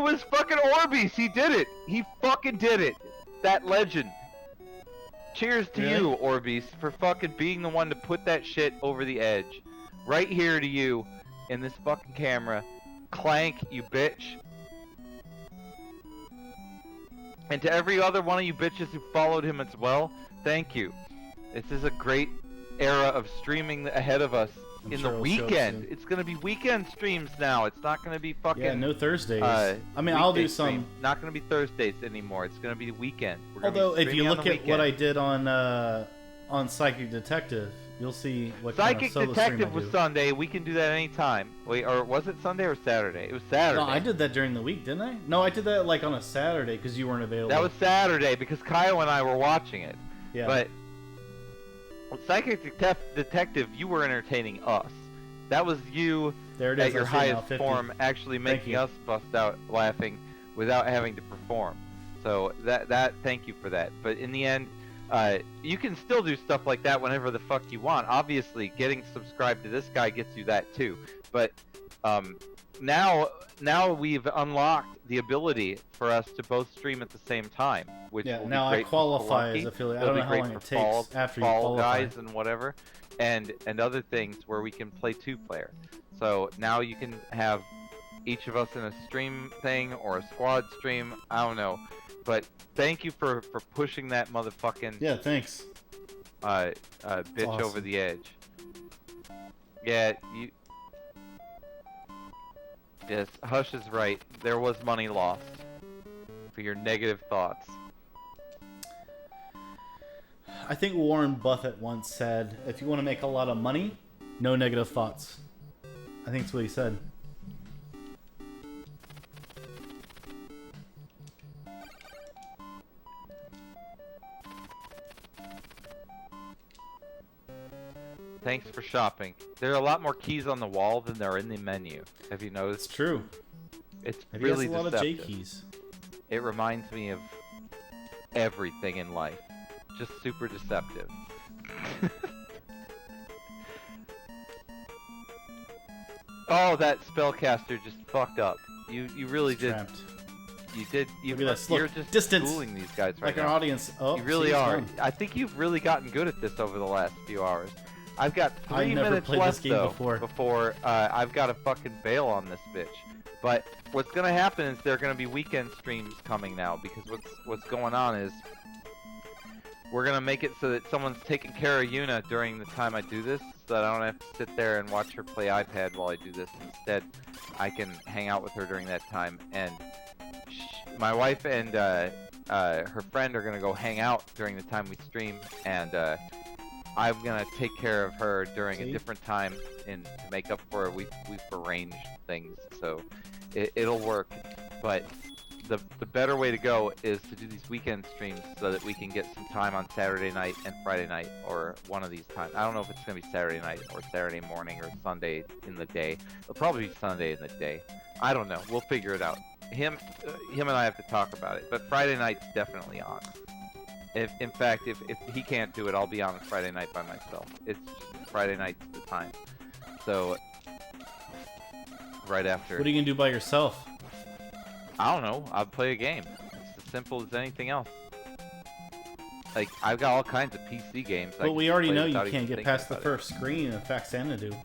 Speaker 3: was fucking Orbeez. He did it. He fucking did it. That legend. Cheers to
Speaker 2: Really?
Speaker 3: you, Orbeez, for fucking being the one to put that shit over the edge. Right here to you, in this fucking camera. Clank, you bitch. And to every other one of you bitches who followed him as well, thank you. This is a great era of streaming ahead of us.
Speaker 2: I'm
Speaker 3: In
Speaker 2: sure
Speaker 3: the
Speaker 2: it'll show
Speaker 3: weekend.
Speaker 2: soon.
Speaker 3: It's gonna be weekend streams now. It's not gonna be fucking.
Speaker 2: Yeah, no Thursdays. I mean, I'll do
Speaker 3: weekday
Speaker 2: some.
Speaker 3: streams. Not gonna be Thursdays anymore. It's gonna be the weekend. We're gonna be
Speaker 2: Although, if you
Speaker 3: streaming on
Speaker 2: look
Speaker 3: the
Speaker 2: at what I
Speaker 3: weekend.
Speaker 2: did on Psychic Detective, you'll see what
Speaker 3: Psychic
Speaker 2: kind of solo stream
Speaker 3: Detective
Speaker 2: I
Speaker 3: was
Speaker 2: do.
Speaker 3: Sunday. We can do that anytime. Wait, or was it Sunday or Saturday? It was Saturday.
Speaker 2: No, I did that during the week, didn't I? No, I did that like on a Saturday because you weren't available.
Speaker 3: That was Saturday because Kyle and I were watching it.
Speaker 2: yeah.
Speaker 3: But Psychic Detective, you were entertaining us. That was you
Speaker 2: there it is.
Speaker 3: at your
Speaker 2: I see it now,
Speaker 3: highest
Speaker 2: 50.
Speaker 3: form, actually making
Speaker 2: you.
Speaker 3: us bust out laughing without having to perform. So thank you for that. But in the end, you can still do stuff like that whenever the fuck you want. Obviously, getting subscribed to this guy gets you that too. But now we've unlocked the ability for us to both stream at the same time, which
Speaker 2: Yeah,
Speaker 3: will
Speaker 2: now
Speaker 3: be
Speaker 2: I
Speaker 3: great for
Speaker 2: qualify
Speaker 3: Spelunky.
Speaker 2: as affiliate. I
Speaker 3: It'll
Speaker 2: don't
Speaker 3: be
Speaker 2: know how
Speaker 3: great
Speaker 2: long
Speaker 3: for
Speaker 2: it takes after you
Speaker 3: Fall
Speaker 2: qualify.
Speaker 3: Guys and whatever, and other things where we can play two-player. So now you can have each of us in a stream thing or a squad stream. I don't know, but thank you for pushing that motherfucking
Speaker 2: Yeah, thanks.
Speaker 3: bitch
Speaker 2: awesome.
Speaker 3: over the edge. Yeah, you. Yes, Hush is right. There was money lost for your negative thoughts.
Speaker 2: I think Warren Buffett once said, if you want to make a lot of money, no negative thoughts. I think that's what he said.
Speaker 3: Thanks for shopping. There are a lot more keys on the wall than there are in the menu. Have you
Speaker 2: It's
Speaker 3: noticed?
Speaker 2: true.
Speaker 3: It's
Speaker 2: Maybe
Speaker 3: really
Speaker 2: he has a lot
Speaker 3: deceptive.
Speaker 2: of J keys.
Speaker 3: It reminds me of everything in life. Just super deceptive. Oh, that spellcaster just fucked up. You really
Speaker 2: He's
Speaker 3: did.
Speaker 2: trapped.
Speaker 3: You did.
Speaker 2: Look at this.
Speaker 3: You're
Speaker 2: Look,
Speaker 3: just
Speaker 2: distance.
Speaker 3: fooling these guys right
Speaker 2: Like our
Speaker 3: now.
Speaker 2: audience. Oh,
Speaker 3: You really
Speaker 2: see, he's
Speaker 3: are.
Speaker 2: gone.
Speaker 3: I think you've really gotten good at this over the last few hours. I've got 3
Speaker 2: I've never
Speaker 3: minutes
Speaker 2: played
Speaker 3: left
Speaker 2: this game
Speaker 3: though,
Speaker 2: before.
Speaker 3: I've got to fucking bail on this bitch. But what's gonna happen is there are gonna be weekend streams coming now because what's going on is we're gonna make it so that someone's taking care of Yuna during the time I do this, so that I don't have to sit there and watch her play iPad while I do this. Instead, I can hang out with her during that time. And my wife and her friend are gonna go hang out during the time we stream, and
Speaker 1: I'm gonna take care of her during
Speaker 2: See?
Speaker 1: a different time to make up for it. We've arranged things, so it'll work. But the better way to go is to do these weekend streams so that we can get some time on Saturday night and Friday night, or one of these times. I don't know if it's gonna be Saturday night or Saturday morning or Sunday in the day. It'll probably be Sunday in the day. I don't know. We'll figure it out. Him and I have to talk about it. But Friday night's definitely on. In fact, if he can't do it, I'll be on Friday night by myself. It's Friday night's the time. So right after.
Speaker 2: What are you gonna do by yourself?
Speaker 1: I don't know. I'll play a game. It's as simple as anything else. Like, I've got all kinds of PC games.
Speaker 2: But we already know you can't get past the first screen of Faxanadu.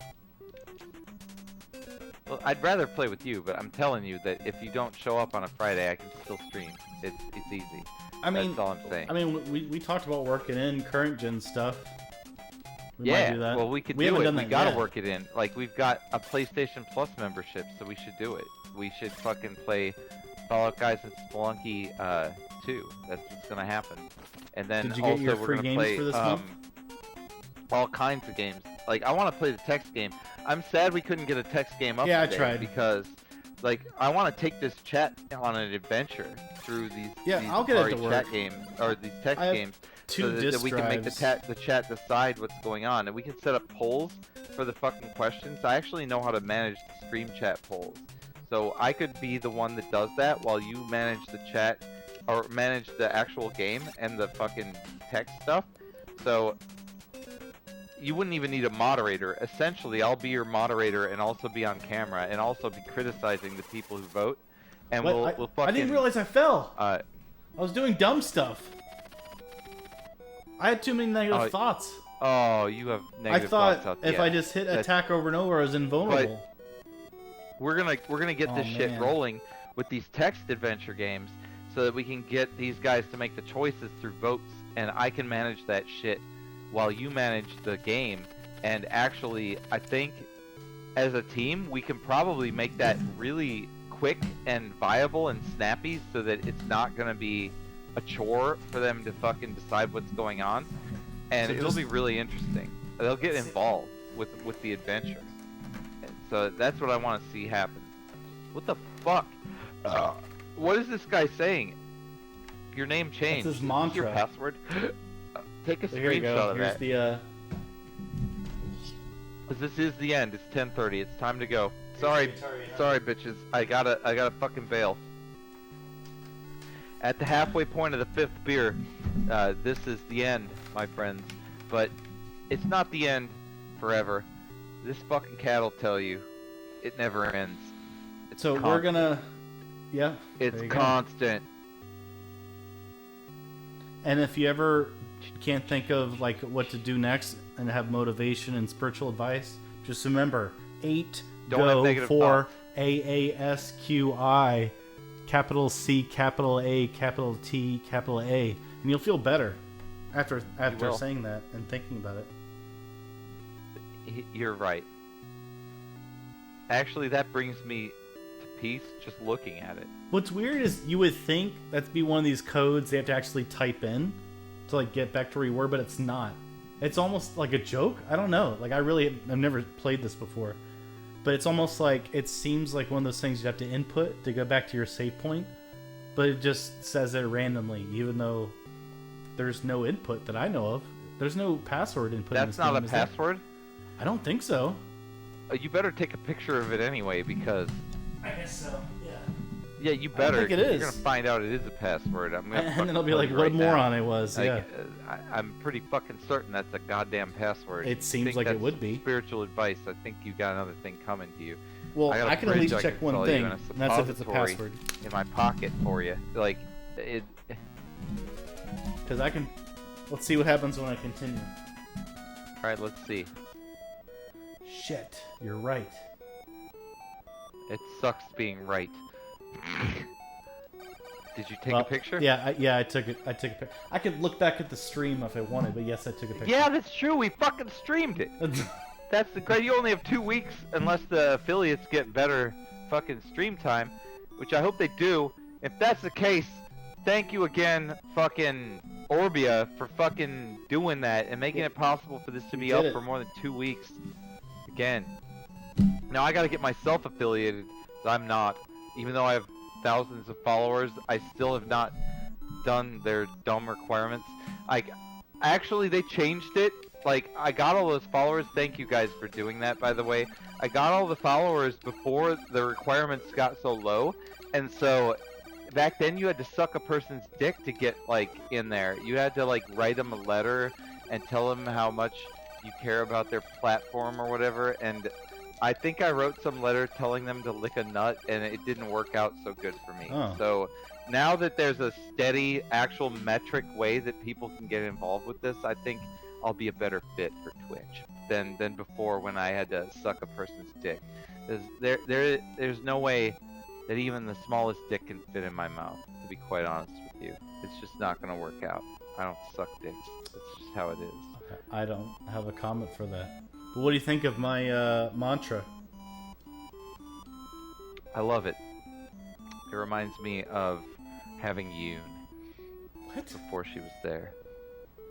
Speaker 1: Well, I'd rather play with you, but I'm telling you that if you don't show up on a Friday, I can still stream. It's easy.
Speaker 2: I mean,
Speaker 1: that's all I'm saying.
Speaker 2: I mean, we talked about working in current gen stuff. We
Speaker 1: yeah,
Speaker 2: might do that.
Speaker 1: Well, we could
Speaker 2: we
Speaker 1: do
Speaker 2: haven't
Speaker 1: it.
Speaker 2: Done
Speaker 1: We
Speaker 2: that
Speaker 1: gotta
Speaker 2: yet.
Speaker 1: work it in. Like, we've got a PlayStation Plus membership, so we should do it. We should fucking play Fallout Guys and Spelunky 2. That's what's gonna happen. And then
Speaker 2: Did you get
Speaker 1: also
Speaker 2: your
Speaker 1: we're
Speaker 2: free
Speaker 1: gonna
Speaker 2: games
Speaker 1: play
Speaker 2: for this month?
Speaker 1: all kinds of games. Like, I want to play the text game. I'm sad we couldn't get a text game up
Speaker 2: Yeah, I
Speaker 1: today
Speaker 2: tried.
Speaker 1: because, like, I want to take this chat on an adventure through these.
Speaker 2: Yeah,
Speaker 1: these
Speaker 2: I'll get it to
Speaker 1: Atari
Speaker 2: work.
Speaker 1: chat games or these text
Speaker 2: I have
Speaker 1: games.
Speaker 2: 2
Speaker 1: So that
Speaker 2: disk
Speaker 1: we can make
Speaker 2: drives.
Speaker 1: the chat decide what's going on, and we can set up polls for the fucking questions. I actually know how to manage the stream chat polls, so I could be the one that does that while you manage the chat or manage the actual game and the fucking text stuff. So you wouldn't even need a moderator. Essentially, I'll be your moderator and also be on camera and also be criticizing the people who vote. And
Speaker 2: What?
Speaker 1: we'll fucking.
Speaker 2: I didn't realize I fell.
Speaker 1: Uh,
Speaker 2: I was doing dumb stuff. I had too many negative thoughts.
Speaker 1: oh, you have
Speaker 2: I
Speaker 1: negative
Speaker 2: thought
Speaker 1: thoughts.
Speaker 2: if
Speaker 1: yeah.
Speaker 2: I just hit attack over and over, I was invulnerable.
Speaker 1: We're gonna get
Speaker 2: Oh,
Speaker 1: this shit
Speaker 2: man.
Speaker 1: rolling with these text adventure games so that we can get these guys to make the choices through votes, and I can manage that shit while you manage the game. And actually, I think as a team we can probably make that really quick and viable and snappy so that it's not gonna be a chore for them to fucking decide what's going on, and
Speaker 2: So
Speaker 1: it'll
Speaker 2: just-
Speaker 1: be really interesting. They'll get involved with the adventure. So that's what I want to see happen. What the fuck? What is this guy saying? Your name changed.
Speaker 2: his
Speaker 1: Is this
Speaker 2: mantra.
Speaker 1: your password? Take a
Speaker 2: So here you
Speaker 1: screenshot
Speaker 2: go.
Speaker 1: of
Speaker 2: Here's
Speaker 1: that.
Speaker 2: the
Speaker 1: 'Cause this is the end. It's 10:30. It's time to go. Sorry, sorry, bitches. I gotta fucking bail. At the halfway point of the 5th beer, this is the end, my friends. But it's not the end forever. This fucking cat'll tell you, it never ends. It's
Speaker 2: So we're
Speaker 1: constant.
Speaker 2: gonna, yeah.
Speaker 1: It's
Speaker 2: there you go.
Speaker 1: constant.
Speaker 2: And if you ever can't think of like what to do next and have motivation and spiritual advice, just remember 8
Speaker 1: Don't have
Speaker 2: go
Speaker 1: negative
Speaker 2: for
Speaker 1: thoughts.
Speaker 2: AASQI, capital C, capital A, capital T, capital A, and you'll feel better after
Speaker 1: will.
Speaker 2: saying that and thinking about it.
Speaker 1: You're right. Actually, that brings me to peace just looking at it.
Speaker 2: What's weird is you would think that'd be one of these codes they have to actually type in to like get back to where you were, but it's not. It's almost like a joke. I don't know. Like I've never played this before, but it's almost like it seems like one of those things you have to input to go back to your save point, but it just says it randomly, even though there's no input that I know of. There's no password input. in
Speaker 1: That's
Speaker 2: this
Speaker 1: not
Speaker 2: game,
Speaker 1: a
Speaker 2: is there?
Speaker 1: password?
Speaker 2: I don't think so.
Speaker 1: You better take a picture of it anyway, because...
Speaker 2: I guess so. Yeah.
Speaker 1: Yeah, you better.
Speaker 2: think it
Speaker 1: 'cause
Speaker 2: is.
Speaker 1: You're gonna find out it is a password. I'm gonna
Speaker 2: And
Speaker 1: fucking
Speaker 2: then it'll be
Speaker 1: tell
Speaker 2: like,
Speaker 1: you
Speaker 2: what
Speaker 1: right now.
Speaker 2: moron I was.
Speaker 1: Like,
Speaker 2: Yeah.
Speaker 1: I'm pretty fucking certain that's a goddamn password.
Speaker 2: It
Speaker 1: I
Speaker 2: seems
Speaker 1: think
Speaker 2: like it
Speaker 1: that's
Speaker 2: would be.
Speaker 1: Spiritual advice. I think you got another thing coming to you.
Speaker 2: Well,
Speaker 1: got a
Speaker 2: I can at
Speaker 1: fridge
Speaker 2: least
Speaker 1: I
Speaker 2: check
Speaker 1: can
Speaker 2: one
Speaker 1: sell you
Speaker 2: thing,
Speaker 1: and a
Speaker 2: and that's if it's a
Speaker 1: suppository.
Speaker 2: password.
Speaker 1: In my pocket for you. Like, it...
Speaker 2: Because I can... Let's see what happens when I continue.
Speaker 1: Alright, let's see.
Speaker 2: Shit, you're right.
Speaker 1: It sucks being right. Did you take
Speaker 2: Well,
Speaker 1: a picture?
Speaker 2: Yeah, I took it. I took a picture. I could look back at the stream if I wanted, but yes, I took a picture.
Speaker 1: Yeah, that's true. We fucking streamed it. That's the great. You only have 2 weeks unless the affiliates get better fucking stream time, which I hope they do. If that's the case, thank you again, fucking Orbia for fucking doing that and making it possible for this to be up for more than 2 weeks. Again. Now I gotta get myself affiliated, so I'm not. Even though I have thousands of followers, I still have not done their dumb requirements. Actually, they changed it. Like, I got all those followers. Thank you guys for doing that, by the way. I got all the followers before the requirements got so low, and so back then you had to suck a person's dick to get, like, in there. You had to, like, write them a letter and tell them how much you care about their platform or whatever, and I think I wrote some letter telling them to lick a nut, and it didn't work out so good for me.
Speaker 2: Oh.
Speaker 1: So now that there's a steady, actual metric way that people can get involved with this, I think I'll be a better fit for Twitch than before when I had to suck a person's dick. There's no way that even the smallest dick can fit in my mouth, to be quite honest with you. It's just not going to work out. I don't suck dicks. That's just how it is.
Speaker 2: I don't have a comment for that. But what do you think of my mantra?
Speaker 1: I love it. It reminds me of having Yoon.
Speaker 2: What?
Speaker 1: Before she was there.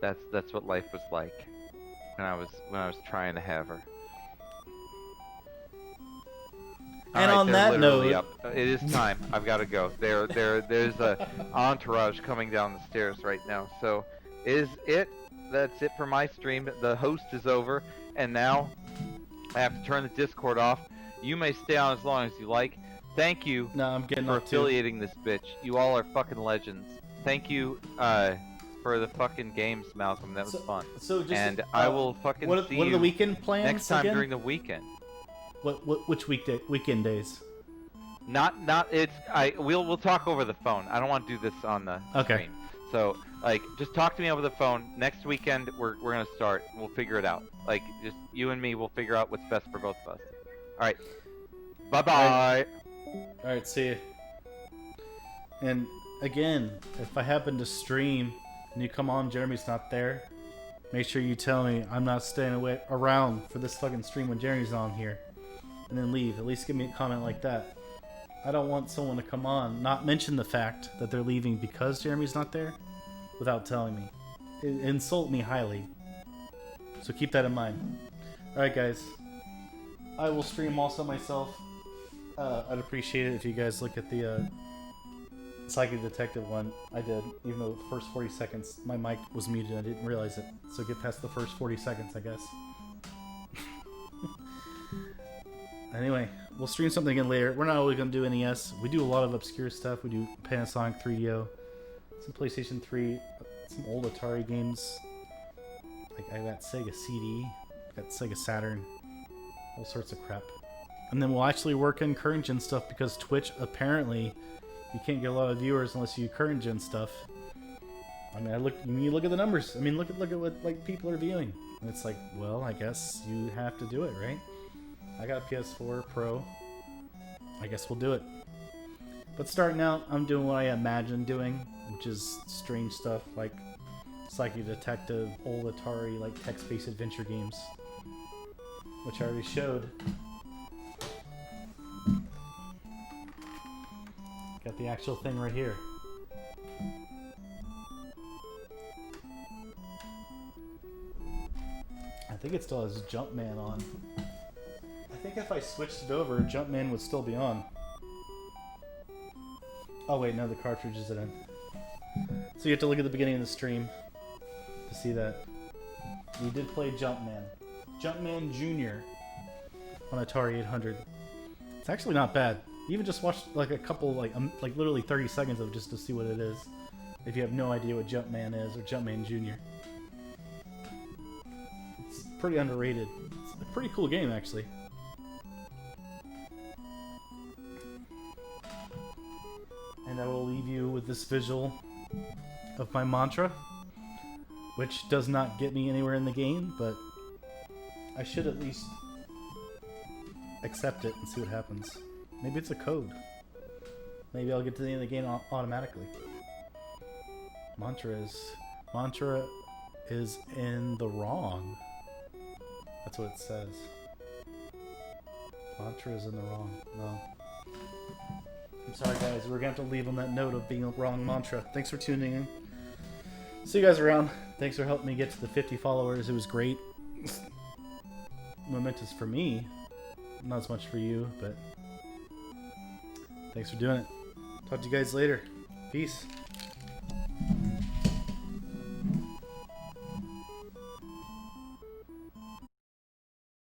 Speaker 1: That's what life was like when I was trying to have her.
Speaker 2: And
Speaker 1: Alright,
Speaker 2: on
Speaker 1: they're
Speaker 2: that
Speaker 1: literally
Speaker 2: note,
Speaker 1: up. It is time. I've got to go. There's a entourage coming down the stairs right now. So, that's it for my stream. The host is over, and now I have to turn the Discord off. You may stay on as long as you like. Thank you
Speaker 2: no, I'm getting
Speaker 1: for
Speaker 2: off too.
Speaker 1: affiliating this bitch. You all are fucking legends. Thank you for the fucking games, Malcolm. That was fun.
Speaker 2: So just,
Speaker 1: and I will fucking see
Speaker 2: what are
Speaker 1: you
Speaker 2: the weekend plans
Speaker 1: next time
Speaker 2: again?
Speaker 1: during the weekend.
Speaker 2: Which weekend days?
Speaker 1: We'll talk over the phone. I don't want to do this on the stream. So like, just talk to me over the phone. Next weekend we're gonna start. We'll figure it out. Like, just you and me. We'll figure out what's best for both of us. All right. Bye bye.
Speaker 2: All right, see you. And again, if I happen to stream and you come on, Jeremy's not there, make sure you tell me I'm not staying around for this fucking stream when Jeremy's on here. And then leave. At least give me a comment like that. I don't want someone to come on, not mention the fact that they're leaving because Jeremy's not there, without telling me. It insult me highly. So keep that in mind. Alright guys. I will stream also myself. I'd appreciate it if you guys look at the Psychic Detective one. I did, even though the first 40 seconds my mic was muted, I didn't realize it. So get past the first 40 seconds, I guess. Anyway, we'll stream something again later. We're not always going to do NES. We do a lot of obscure stuff. We do Panasonic 3DO, some PlayStation 3, some old Atari games. Like, I got Sega CD, got Sega Saturn, all sorts of crap. And then we'll actually work in current gen stuff because Twitch, apparently, you can't get a lot of viewers unless you current gen stuff. I mean, you look at the numbers. I mean, look at what like people are viewing. And it's like, well, I guess you have to do it, right? I got a PS4 Pro. I guess we'll do it. But starting out, I'm doing what I imagine doing, which is strange stuff like Psychic Detective, old Atari, like text-based adventure games, which I already showed. Got the actual thing right here. I think it still has Jumpman on. I think if I switched it over, Jumpman would still be on. Oh wait, no, the cartridge is in. So you have to look at the beginning of the stream to see that. We did play Jumpman. Jumpman Jr. on Atari 800. It's actually not bad. You even just watch like a couple, like literally 30 seconds of just to see what it is. If you have no idea what Jumpman is or Jumpman Jr. It's pretty underrated. It's a pretty cool game, actually. And I will leave you with this visual of my mantra, which does not get me anywhere in the game, but I should at least accept it and see what happens. Maybe it's a code. Maybe I'll get to the end of the game automatically. Mantra is in the wrong. That's what it says. Mantra is in the wrong. No. I'm sorry guys, we're gonna have to leave on that note of being a wrong mantra. Thanks for tuning in. See you guys around. Thanks for helping me get to the 50 followers. It was great. Momentous for me. Not as much for you, but thanks for doing it. Talk to you guys later. Peace.